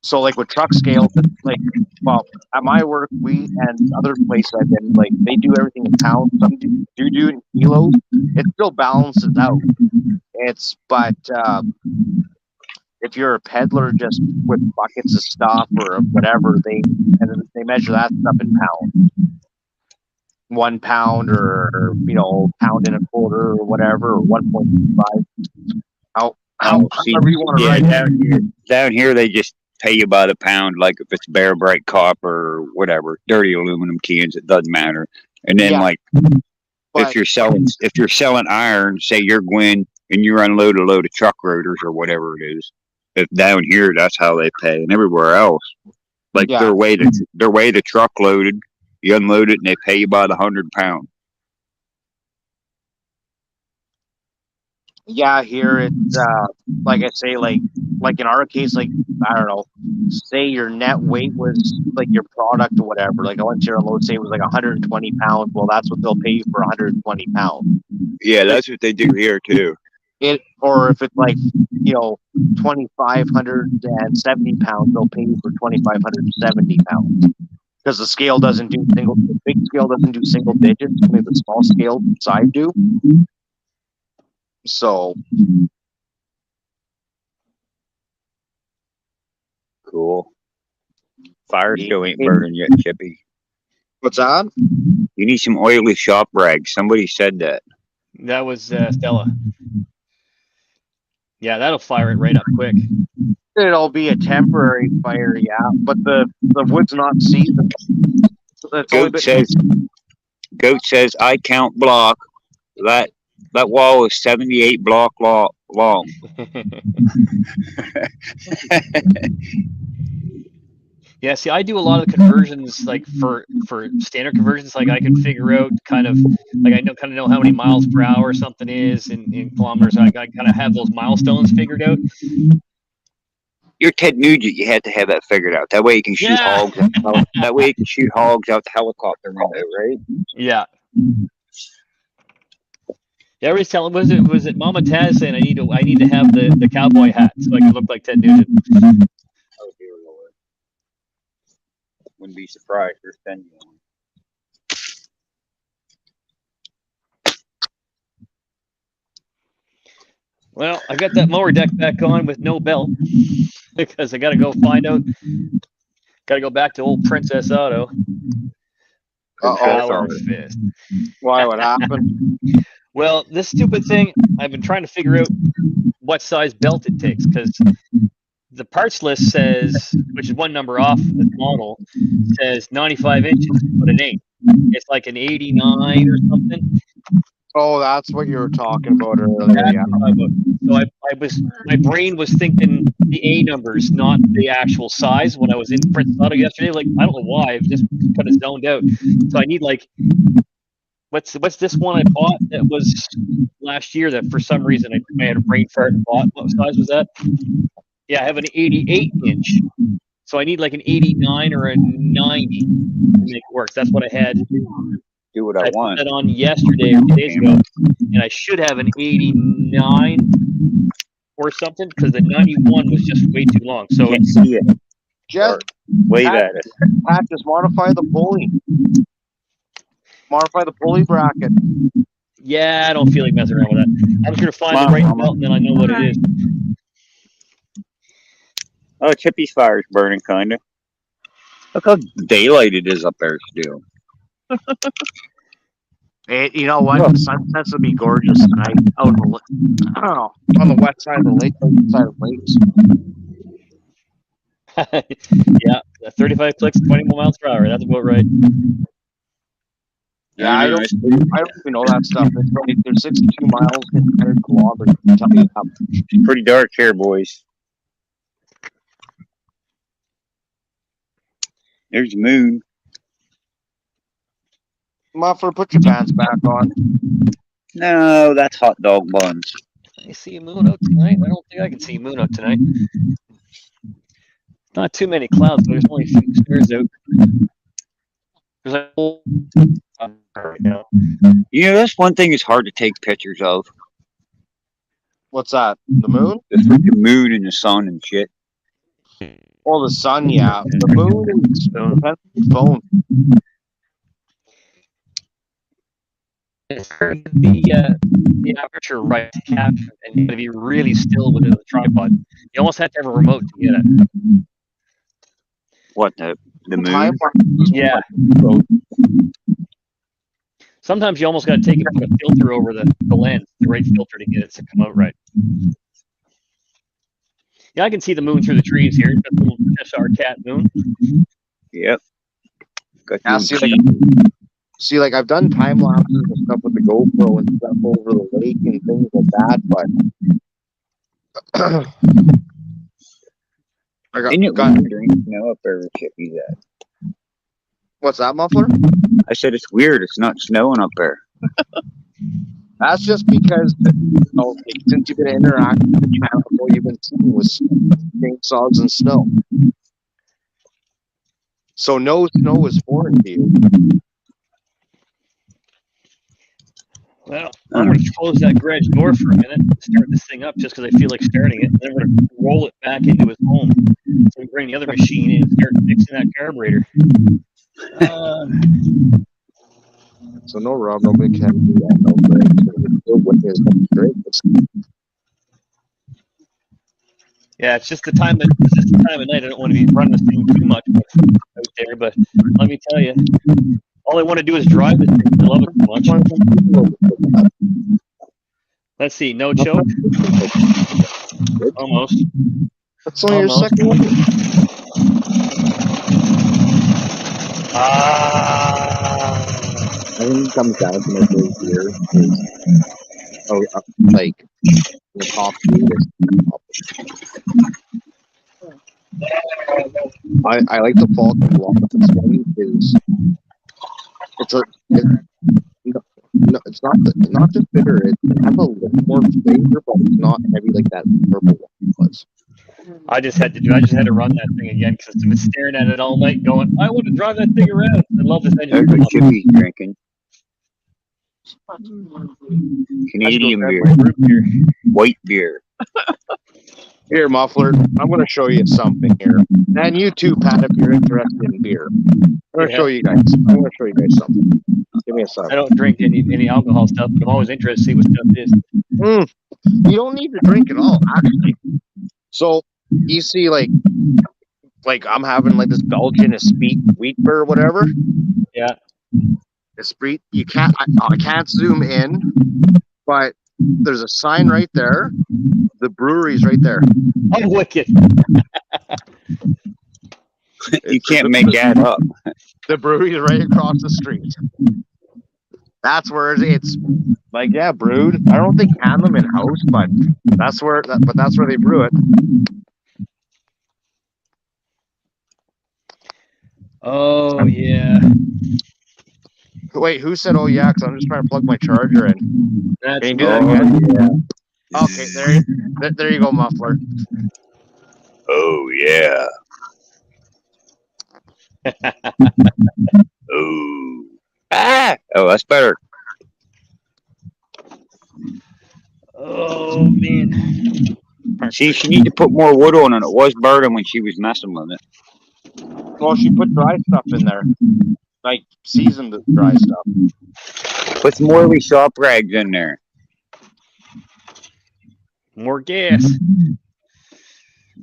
so like with truck scales, it's like, well, at my work, we and other places I've been, like they do everything in pounds. Some do it in kilos. It still balances out. But if you're a peddler just with buckets of stuff or whatever, they measure that stuff in pounds. 1 pound or pound and a quarter or whatever, or 1.5. However you want to write it. Down here, they just pay you by the pound, like if it's bare bright copper or whatever, dirty aluminum cans, it doesn't matter. And then if you're selling iron, say you're Gwen and you unload a load of truck rotors or whatever it is. If down here, that's how they pay, and everywhere else, like they're way the truck loaded, you unload it, and they pay you by the 100 pound. Yeah, here it's like I say, like in our case, like I don't know, say your net weight was like your product or whatever. Like I went to unload, say it was like 120 pounds. Well, that's what they'll pay you for 120 pounds. Yeah, that's what they do here too. Or if it's like 2,570 pounds, they'll pay you for 2,570 pounds because the scale doesn't do the big scale doesn't do single digits. Only the small scale side do. So cool. Fire still ain't burning yet, Chippy. What's that? You need some oily shop rags. Somebody said that. That was Stella. Yeah, that'll fire it right up quick. It'll be a temporary fire, yeah, but the wood's not seasoned. Goat says I count block. That wall is 78 block long. Yeah, see, I do a lot of conversions, like for standard conversions. Like I can figure out kind of like I know how many miles per hour something is in kilometers. I kind of have those milestones figured out. You're Ted Nugent. You had to have that figured out. That way you can shoot hogs. That way you can shoot hogs out the helicopter window, right? Yeah. Yeah, everybody's telling was it Mama Taz saying I need to have the cowboy hat so I can look like Ted Nugent. Oh dear Lord. Wouldn't be surprised if they're spending one. Well, I got that mower deck back on with no belt because I got to go find out. Gotta go back to old Princess Auto. Power fist. Why? What happened? Well, this stupid thing, I've been trying to figure out what size belt it takes, because the parts list says, which is one number off the model, says 95 inches, but it ain't. It's like an 89 or something. Oh, that's what you were talking about earlier. That's Yeah. what I was. So my brain was thinking the A numbers, not the actual size. When I was in Princess Auto yesterday, like I don't know why, I've just kind of zoned out. So I need like, what's this one I bought that was last year that for some reason I had a brain fart and bought. What size was that? Yeah, I have an 88 inch. So I need like an 89 or a 90 to make it work. That's what I had. Do what I I want. put that on yesterday or 2 days ago, and I should have an 89 or something because the 91 was just way too long. So Can't it's, see it. Just Wave at it. Pat, just modify the pulley. Modify the pulley bracket. yeah, I don't feel like messing around with that. I'm just gonna find Come the on, right Mama. belt, and then I know what it is. Oh, Chippy's fire's burning, kinda. Look how daylight it is up there still. You know what? The sunsets would be gorgeous tonight out on the west side of the lake, side of lakes. Yeah, 35 clicks, 20 miles per hour. That's about right. Yeah, I don't even know that stuff. It's only, there's 62 miles and 100 kilometers. Tell me how. It's pretty dark here, boys. There's the moon. Muffler, put your pants back on. No, that's hot dog buns. I see a moon out tonight. I don't think I can see a moon out tonight. Not too many clouds, but there's only a few stars out. There's a whole right now. You know, that's one thing it's hard to take pictures of. What's that? The moon? The freaking moon and the sun and shit. Well, the sun, yeah. The moon is depends on your phone. It's hard to be the aperture right to capture, and you got to be really still within the tripod. You almost have to have a remote to get it. What, the moon? Time- Yeah. Sometimes you almost got to take and put a filter over the lens, the right filter to get it to come out right. Yeah, I can see the moon through the trees here. Got the little Cheshire cat moon. Yep. Got Yeah, you see, like I've done time lapses and stuff with the GoPro and stuff over the lake and things like that, but I Isn't it got weird during snow up there where Chippy's at? what's that, Muffler? I said it's weird. It's not snowing up there. That's just because since you've been interacting with the channel, what you've been seeing was chainsaws and snow. So no snow is foreign to you. Well, I'm going to close that garage door for a minute and start this thing up just because I feel like starting it. And then we're going to roll it back into his home. So we bring the other machine in and start fixing that carburetor. So no Rob, nobody can do that. No brakes. Yeah, it's just the time of night. I don't want to be running this thing too much out there, but let me tell you, all I want to do is drive this thing. I love it so much. Let's see, no choke. Almost. That's only your second one. I think it comes down to my first year. Like the top speed I like the Falcon block. This one is it's not just bitter. It has a little more flavor, but it's not heavy like that purple one was. I just had to run that thing again because I've been staring at it all night going, I want to drive that thing around. I love this engine. There's what Chippy's drinking. Canadian beer. White beer. Here, Muffler, I'm going to show you something here. And you too, Pat, if you're interested in beer. I'm going to show you guys something. Give me a second. I don't drink any alcohol stuff, but I'm always interested to see what stuff is. You don't need to drink at all, actually. So, you see, like like I'm having like this Belgian wheat or whatever. Yeah. Esprit, you can't. I can't zoom in, but there's a sign right there. The brewery's right there. Oh, wicked. You can't make that up. The brewery's right across the street. That's where it's like, yeah, brewed. I don't think can them in house, but that's where they brew it. Oh, yeah. Wait, who said, oh, yeah? Because I'm just trying to plug my charger in. That's Can you do that again? Okay, there you go, muffler. Oh, yeah. Oh. Ah! Oh, that's better. Oh, man. See, she need to put more wood on it. It was burning when she was messing with it. Well, she put dry stuff in there. Like, seasoned dry stuff. Put some oily shop rags in there. More gas.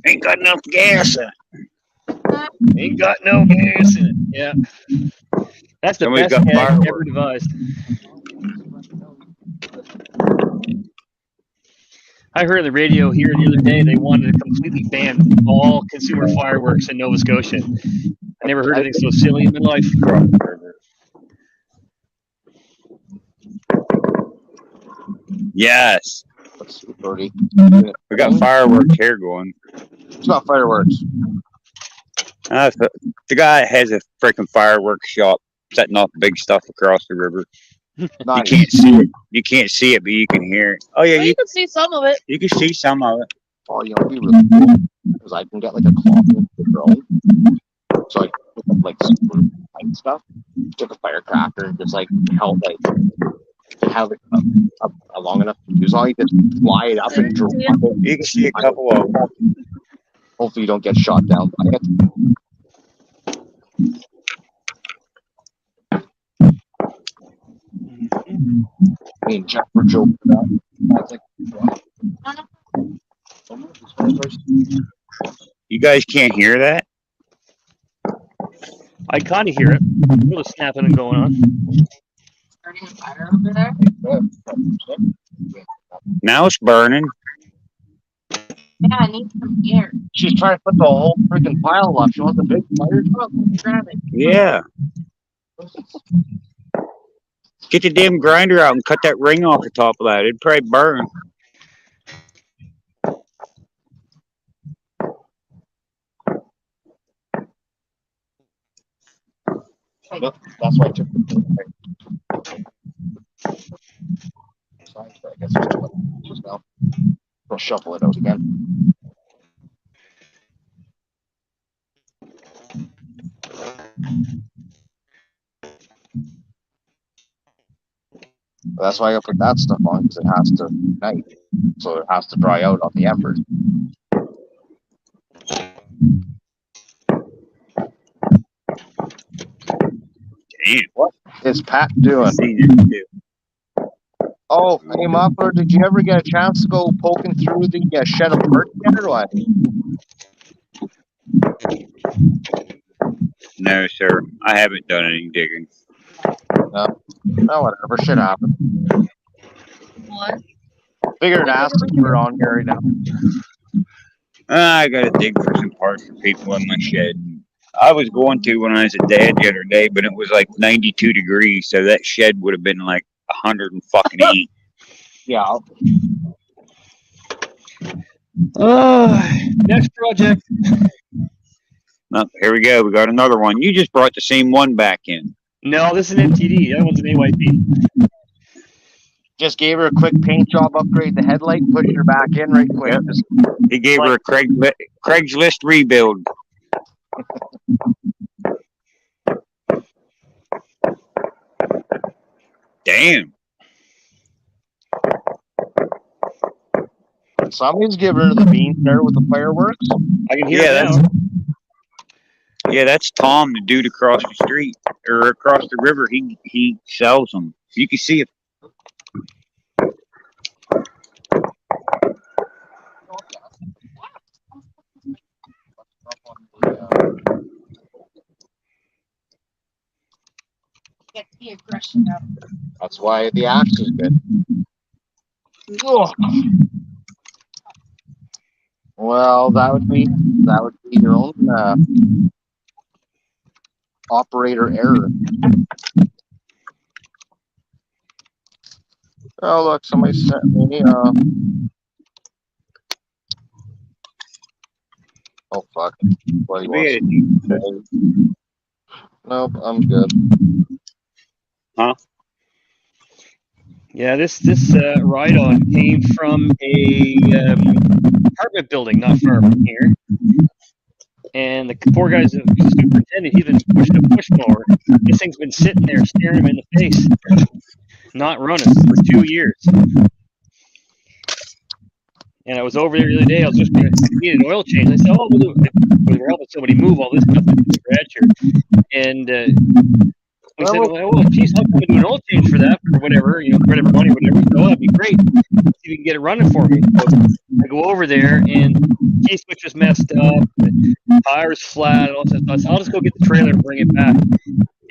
Ain't got enough gas. Ain't got no gas in it. Yeah. That's the Somebody's best got gag fireworks. ever devised. I heard on the radio here the other day they wanted to completely ban all consumer fireworks in Nova Scotia. I never heard anything so silly in my life. Yes. We We got fireworks here going. It's not fireworks. The guy has a freaking fireworks shop setting off big stuff across the river. You Nice. can't see it. You can't see it, but you can hear it. Oh yeah, Well, you can see some of it. you can see some of it. Oh, you know, it'd be really cool because I can get like a cloth with the drone, so I can put like super light stuff, get a firecracker, and just like help like have it a long enough to use. All you just fly it up and drop it. You can see a couple of them. Hopefully, you don't get shot down by it. I mean, check for Joe for that. That's like, You guys can't hear that? I kind of hear it. A little snapping and going on. Starting a fire over there? Now it's burning. Yeah, I need some air. she's trying to put the whole freaking pile up. She wants a big fire truck. Grab it. Yeah. Get the damn grinder out and cut that ring off the top of that. It'd probably burn. That's why I took the I guess just now. We'll shuffle it out again. That's why I put that stuff on, because it has to ignite, so it has to dry out on the embers. Damn. What is Pat doing? Oh, hey Muffler, did you ever get a chance to go poking through the shed of bird yet, or what? No, sir. I haven't done any digging. No, whatever. Shit happened. What? Figured asking you were on here right now. I gotta dig for some parts for people in my shed. I was going to when I was at Dad the other day, but it was like 92 degrees, so that shed would have been like 108. Yeah. Next project. Oh, here we go. We got another one. You just brought the same one back in. No, this is an MTD. That one's an AYP. Just gave her a quick paint job upgrade, the headlight, pushed her back in right quick. Yep. He gave her a Craigslist rebuild. Damn. Somebody's giving her the beans there with the fireworks. I can hear Yeah, it now. That's Tom, the dude across the street or across the river. He sells them. You can see it. Brushing up. That's why the axe is good. Ugh. Well, that would be your own operator error. Oh look, somebody sent me. Oh fuck! What he wants? Nope, I'm good. Yeah, this ride-on came from a apartment building not far from here, and the poor guy's a superintendent. He's been pushing a push mower. This thing's been sitting there staring him in the face, not running for 2 years. And I was over there the other day. I was just going to get an oil change. I said, "Oh, we're helping somebody move all this stuff into the garage here." And we said, "Oh, geez, how come we do an oil change for that, for whatever, whatever money, whatever?" So, that'd be great. See if you can get it running for me. So I go over there, and key switch is messed up, the tire's flat, and all that stuff. So I'll just go get the trailer and bring it back.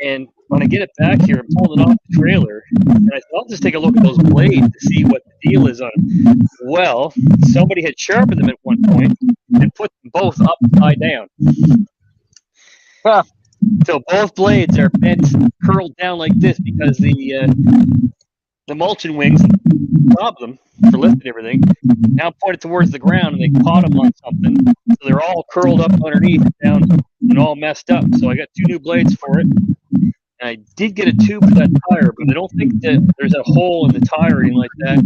And when I get it back here, I'm pulling it off the trailer, and I said, "I'll just take a look at those blades to see what the deal is on them." Well, somebody had sharpened them at one point and put them both upside down. Huh. So both blades are bent, curled down like this because the mulching wings, problem for lifting everything, now pointed towards the ground, and they caught them on something, so they're all curled up underneath, down, and all messed up. So I got 2 new blades for it. And I did get a tube for that tire, but I don't think that there's a hole in the tire or anything like that.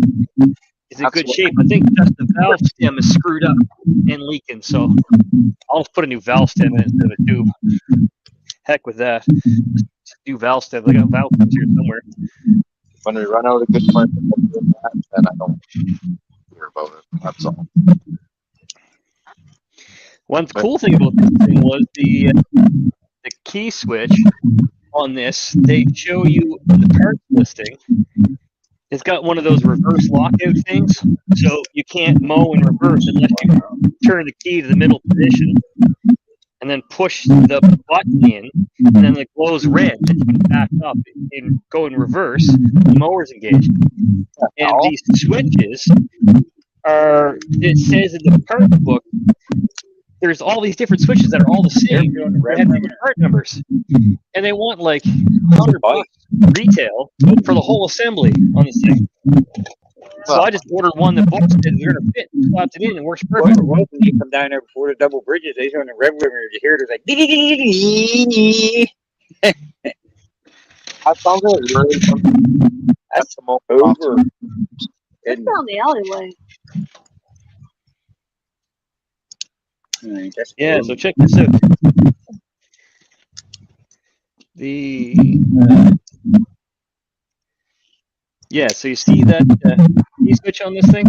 It's in good shape. I think just the valve stem is screwed up and leaking, so I'll just put a new valve stem in instead of a tube. Heck with that. Just do valve stems. I got valve stems here somewhere. When we run out of good parts, then I don't hear about it. That's all. One cool thing about this thing was the key switch on this. They show you the parts listing. It's got one of those reverse lockout things, so you can't mow in reverse unless you turn the key to the middle position and then push the button in, and then it glows red that you can back up and go in reverse. The mower's engaged. And these switches are, it says in the part book, there's all these different switches that are all the same. They have different part numbers. And they want like $100 retail for the whole assembly on this thing. So I just ordered one that books it, they're gonna fit, slapped it in, and works perfect. Well, when you come down there before the double bridges, they on the rev limiter, you hear it, it's like dee. That sounds like really That's over. It's down the alleyway. Yeah, so check this out. Yeah, so you see that key switch on this thing?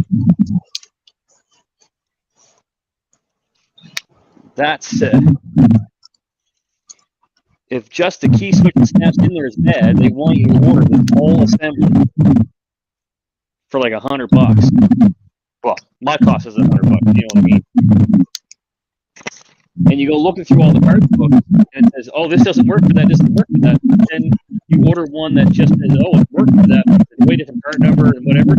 That's if just the key switch that snaps in there is bad, they want you to order the whole assembly for like $100. Well, my cost is $100. You know what I mean? And you go looking through all the parts books, and it says, "Oh, this doesn't work for that. This doesn't work for that." And then you order one that just says, "Oh, it works for that. It's a way different part number and whatever."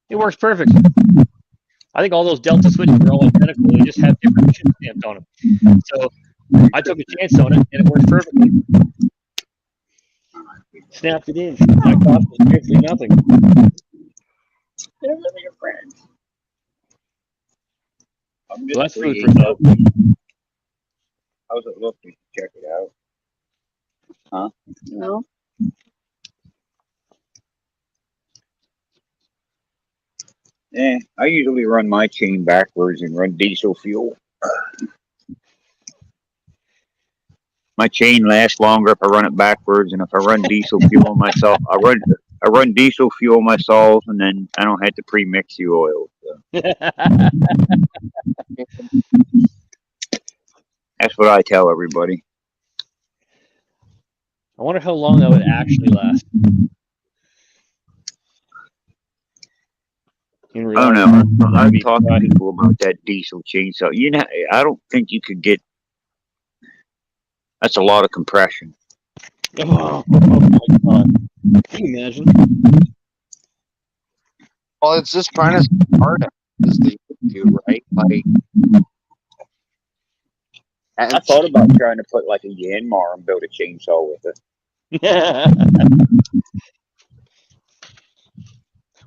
It works perfect. I think all those Delta switches are all identical. They just have different chip stamps on them. So I took a chance on it, and it worked perfectly. Snapped it in. My cost was basically nothing. They're living your friends. So that's food for thought. How's it look? You should check it out. Huh? No. Yeah, I usually run my chain backwards and run diesel fuel. My chain lasts longer if I run it backwards, and if I run diesel fuel myself, I run diesel fuel myself, and then I don't have to pre-mix the oil. So. That's what I tell everybody. I wonder how long that would actually last. I don't know. I've talked to people about that diesel chainsaw. You know, I don't think you could get. That's a lot of compression. Oh my god. Can you imagine? Well, it's just trying to start it, is the issue, right? Like, I and thought about trying to put like a Yanmar and build a chainsaw with it.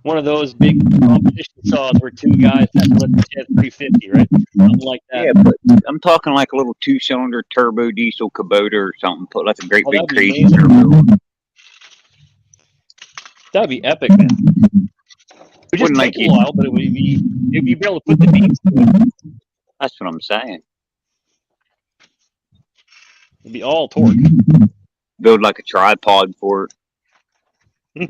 One of those big competition saws where two guys have to lift the chest 350, right? Something like that. Yeah, but I'm talking like a little 2-cylinder turbo diesel Kubota or something. Put like a great Oh, big that'd be crazy amazing. turbo on it. That'd be epic, man. It would just Wouldn't take like a you. while, but you'd be able to put the beams to it. That's what I'm saying. It'd be all torque. Build like a tripod for Yeah,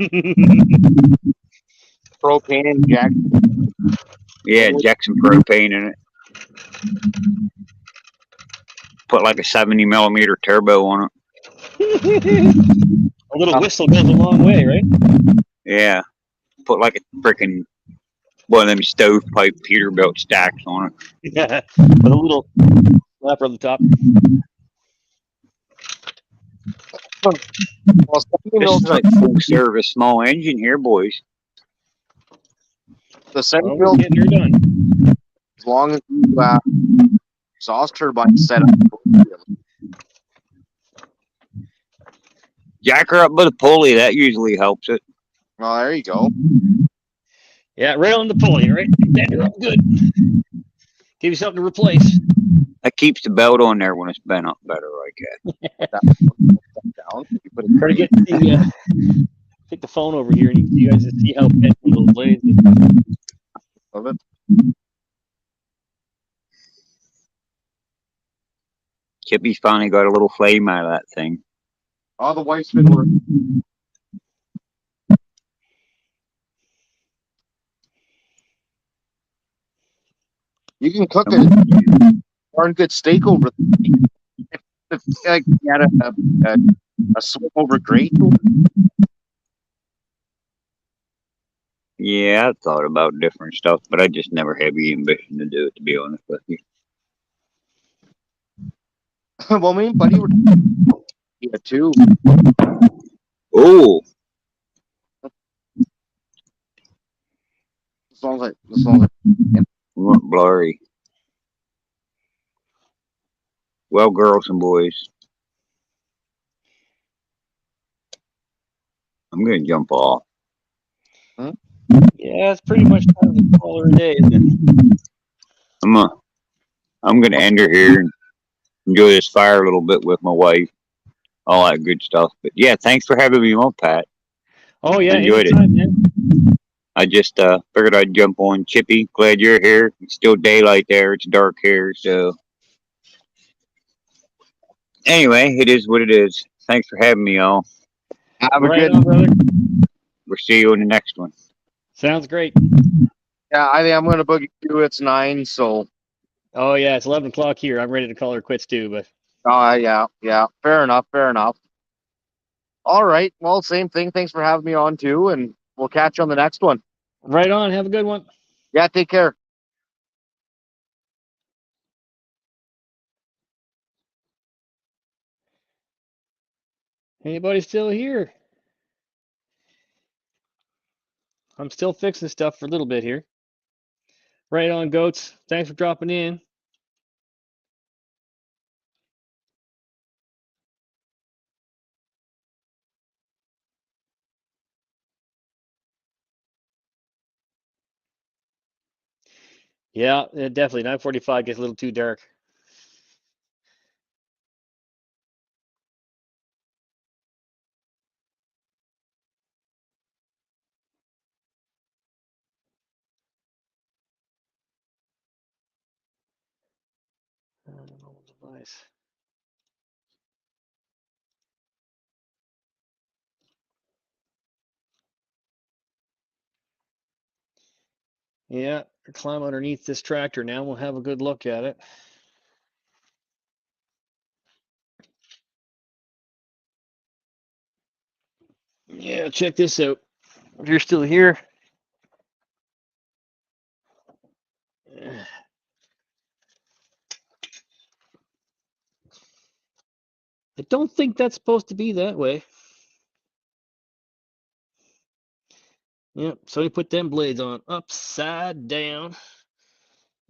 propane inject. it. Yeah, inject some propane in it. Put like a 70mm turbo on it. a little whistle goes a long way, right? Yeah. Put like a freaking one of them stovepipe Peterbilt stacks on it. Yeah, with a little flapper on the top. Well, This is like full service small engine here, boys. the semi Well, we're build, getting her done. as long as you exhaust turbine set up. Jack her up with a pulley, that usually helps it. Well, there you go. Yeah, right on the pulley, right? Bend her up good. Give you something to replace. That keeps the belt on there when it's bent up better like that. Down. You put it Better get the take the phone over here and you guys see how bent one of those blades is. of it. Chippy's finally got a little flame out of that thing. Oh, the wife's been working. You can cook a darn good steak over. If like you had a swim over grate. Yeah, I thought about different stuff, but I just never had the ambition to do it, to be honest with you. Well, me and Buddy were too. Oh, Sounds like went blurry. Well, girls and boys, I'm gonna jump off. Yeah, it's pretty much time to call her a day, isn't it? I'm gonna end her here and enjoy this fire a little bit with my wife, all that good stuff. But yeah, thanks for having me on, Pat. Oh yeah, Enjoyed anytime, man. I just figured I'd jump on. Chippy, glad you're here. It's still daylight there. It's dark here, so anyway, it is what it is. Thanks for having me, y'all. have a Right good. on, brother. We'll see you in the next one. Sounds great. Yeah, I think I'm gonna boogie too. It's 9, so. Oh yeah, it's 11 o'clock here. I'm ready to call her quits too, but Yeah. Fair enough. All right. Well, same thing. Thanks for having me on too, and we'll catch you on the next one. right on. Have a good one. Yeah. Take care. Anybody still here? I'm still fixing stuff for a little bit here. Right on, goats. Thanks for dropping in. Yeah, definitely. 9:45 gets a little too dark. Mobile device. Yeah, climb underneath this tractor now. We'll have a good look at it. Yeah, check this out. If you're still here. I don't think that's supposed to be that way. Yep, so we put them blades on upside down.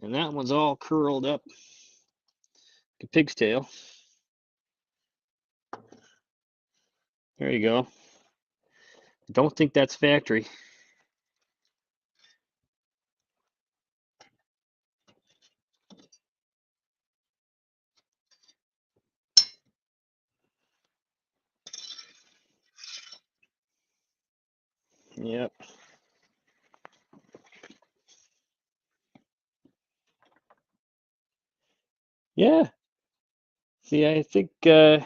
And that one's all curled up like a pig's tail. There you go. I don't think that's factory. Yep. Yeah. See, I think, hey,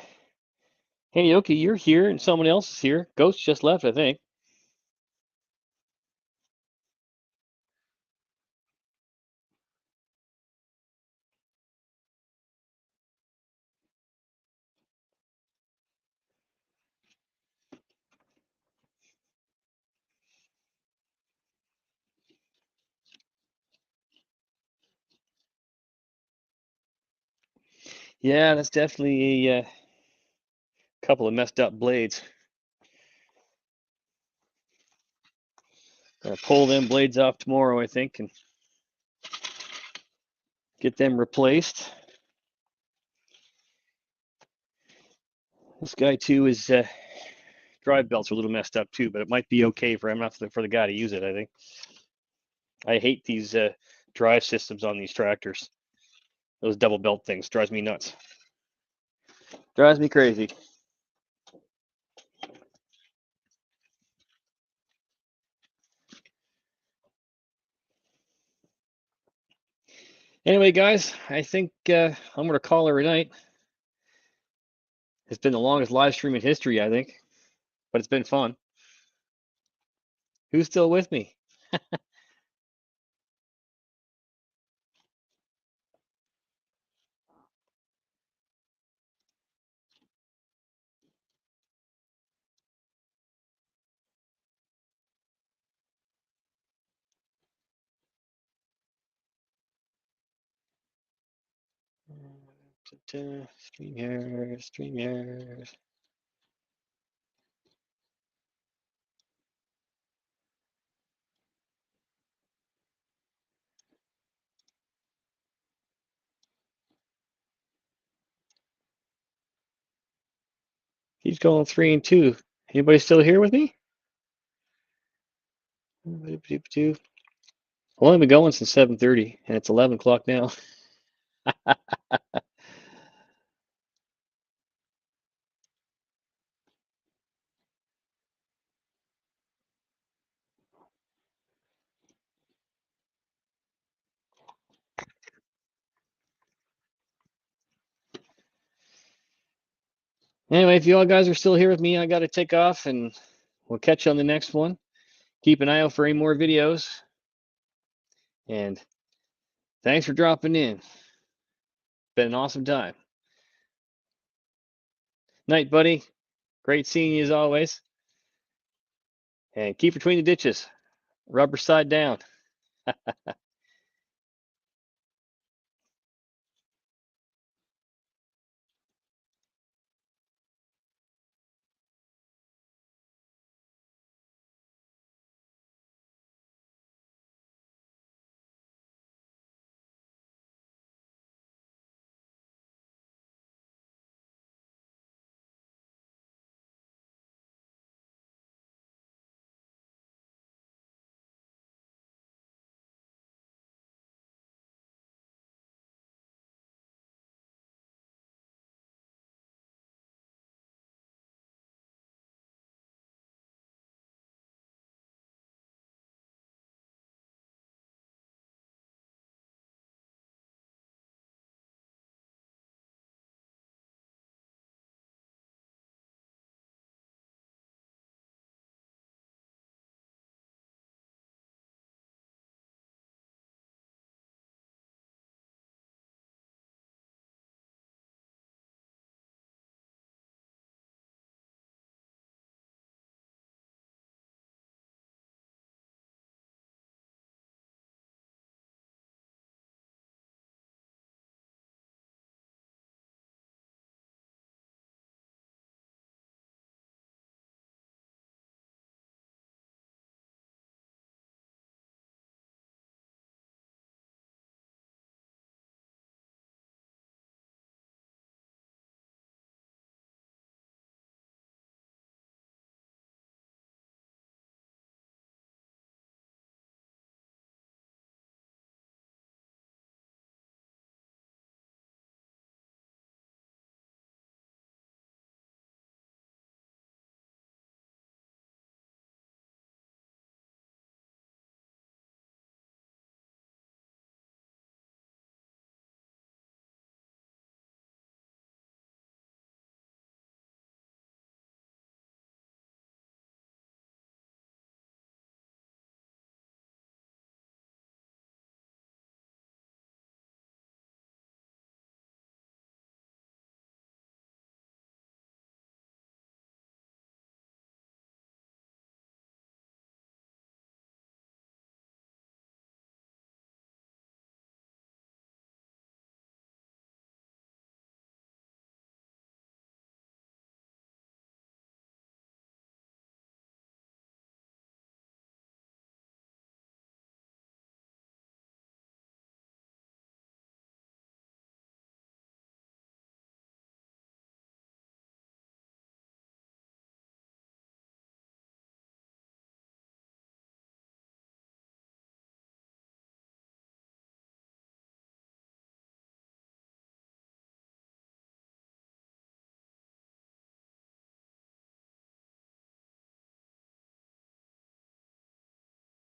Yoki, you're here and someone else is here. Ghost just left, I think. Yeah, that's definitely a couple of messed up blades. Gonna pull them blades off tomorrow, I think, and get them replaced. This guy too is drive belts are a little messed up too, but it might be okay for him, not for the guy to use it. I think. I hate these drive systems on these tractors. Those double belt things drives me nuts. Drives me crazy. Anyway, guys, I think I'm going to call it a night. It's been the longest live stream in history, I think, but it's been fun. Who's still with me? Stream here, stream here. He's going 3 and 2. Anybody still here with me? I've only been going since 7:30, and it's 11 o'clock now. Anyway, if you all guys are still here with me, I got to take off, and we'll catch you on the next one. Keep an eye out for any more videos. And thanks for dropping in. Been an awesome time. Night, buddy. Great seeing you as always. And keep between the ditches. Rubber side down.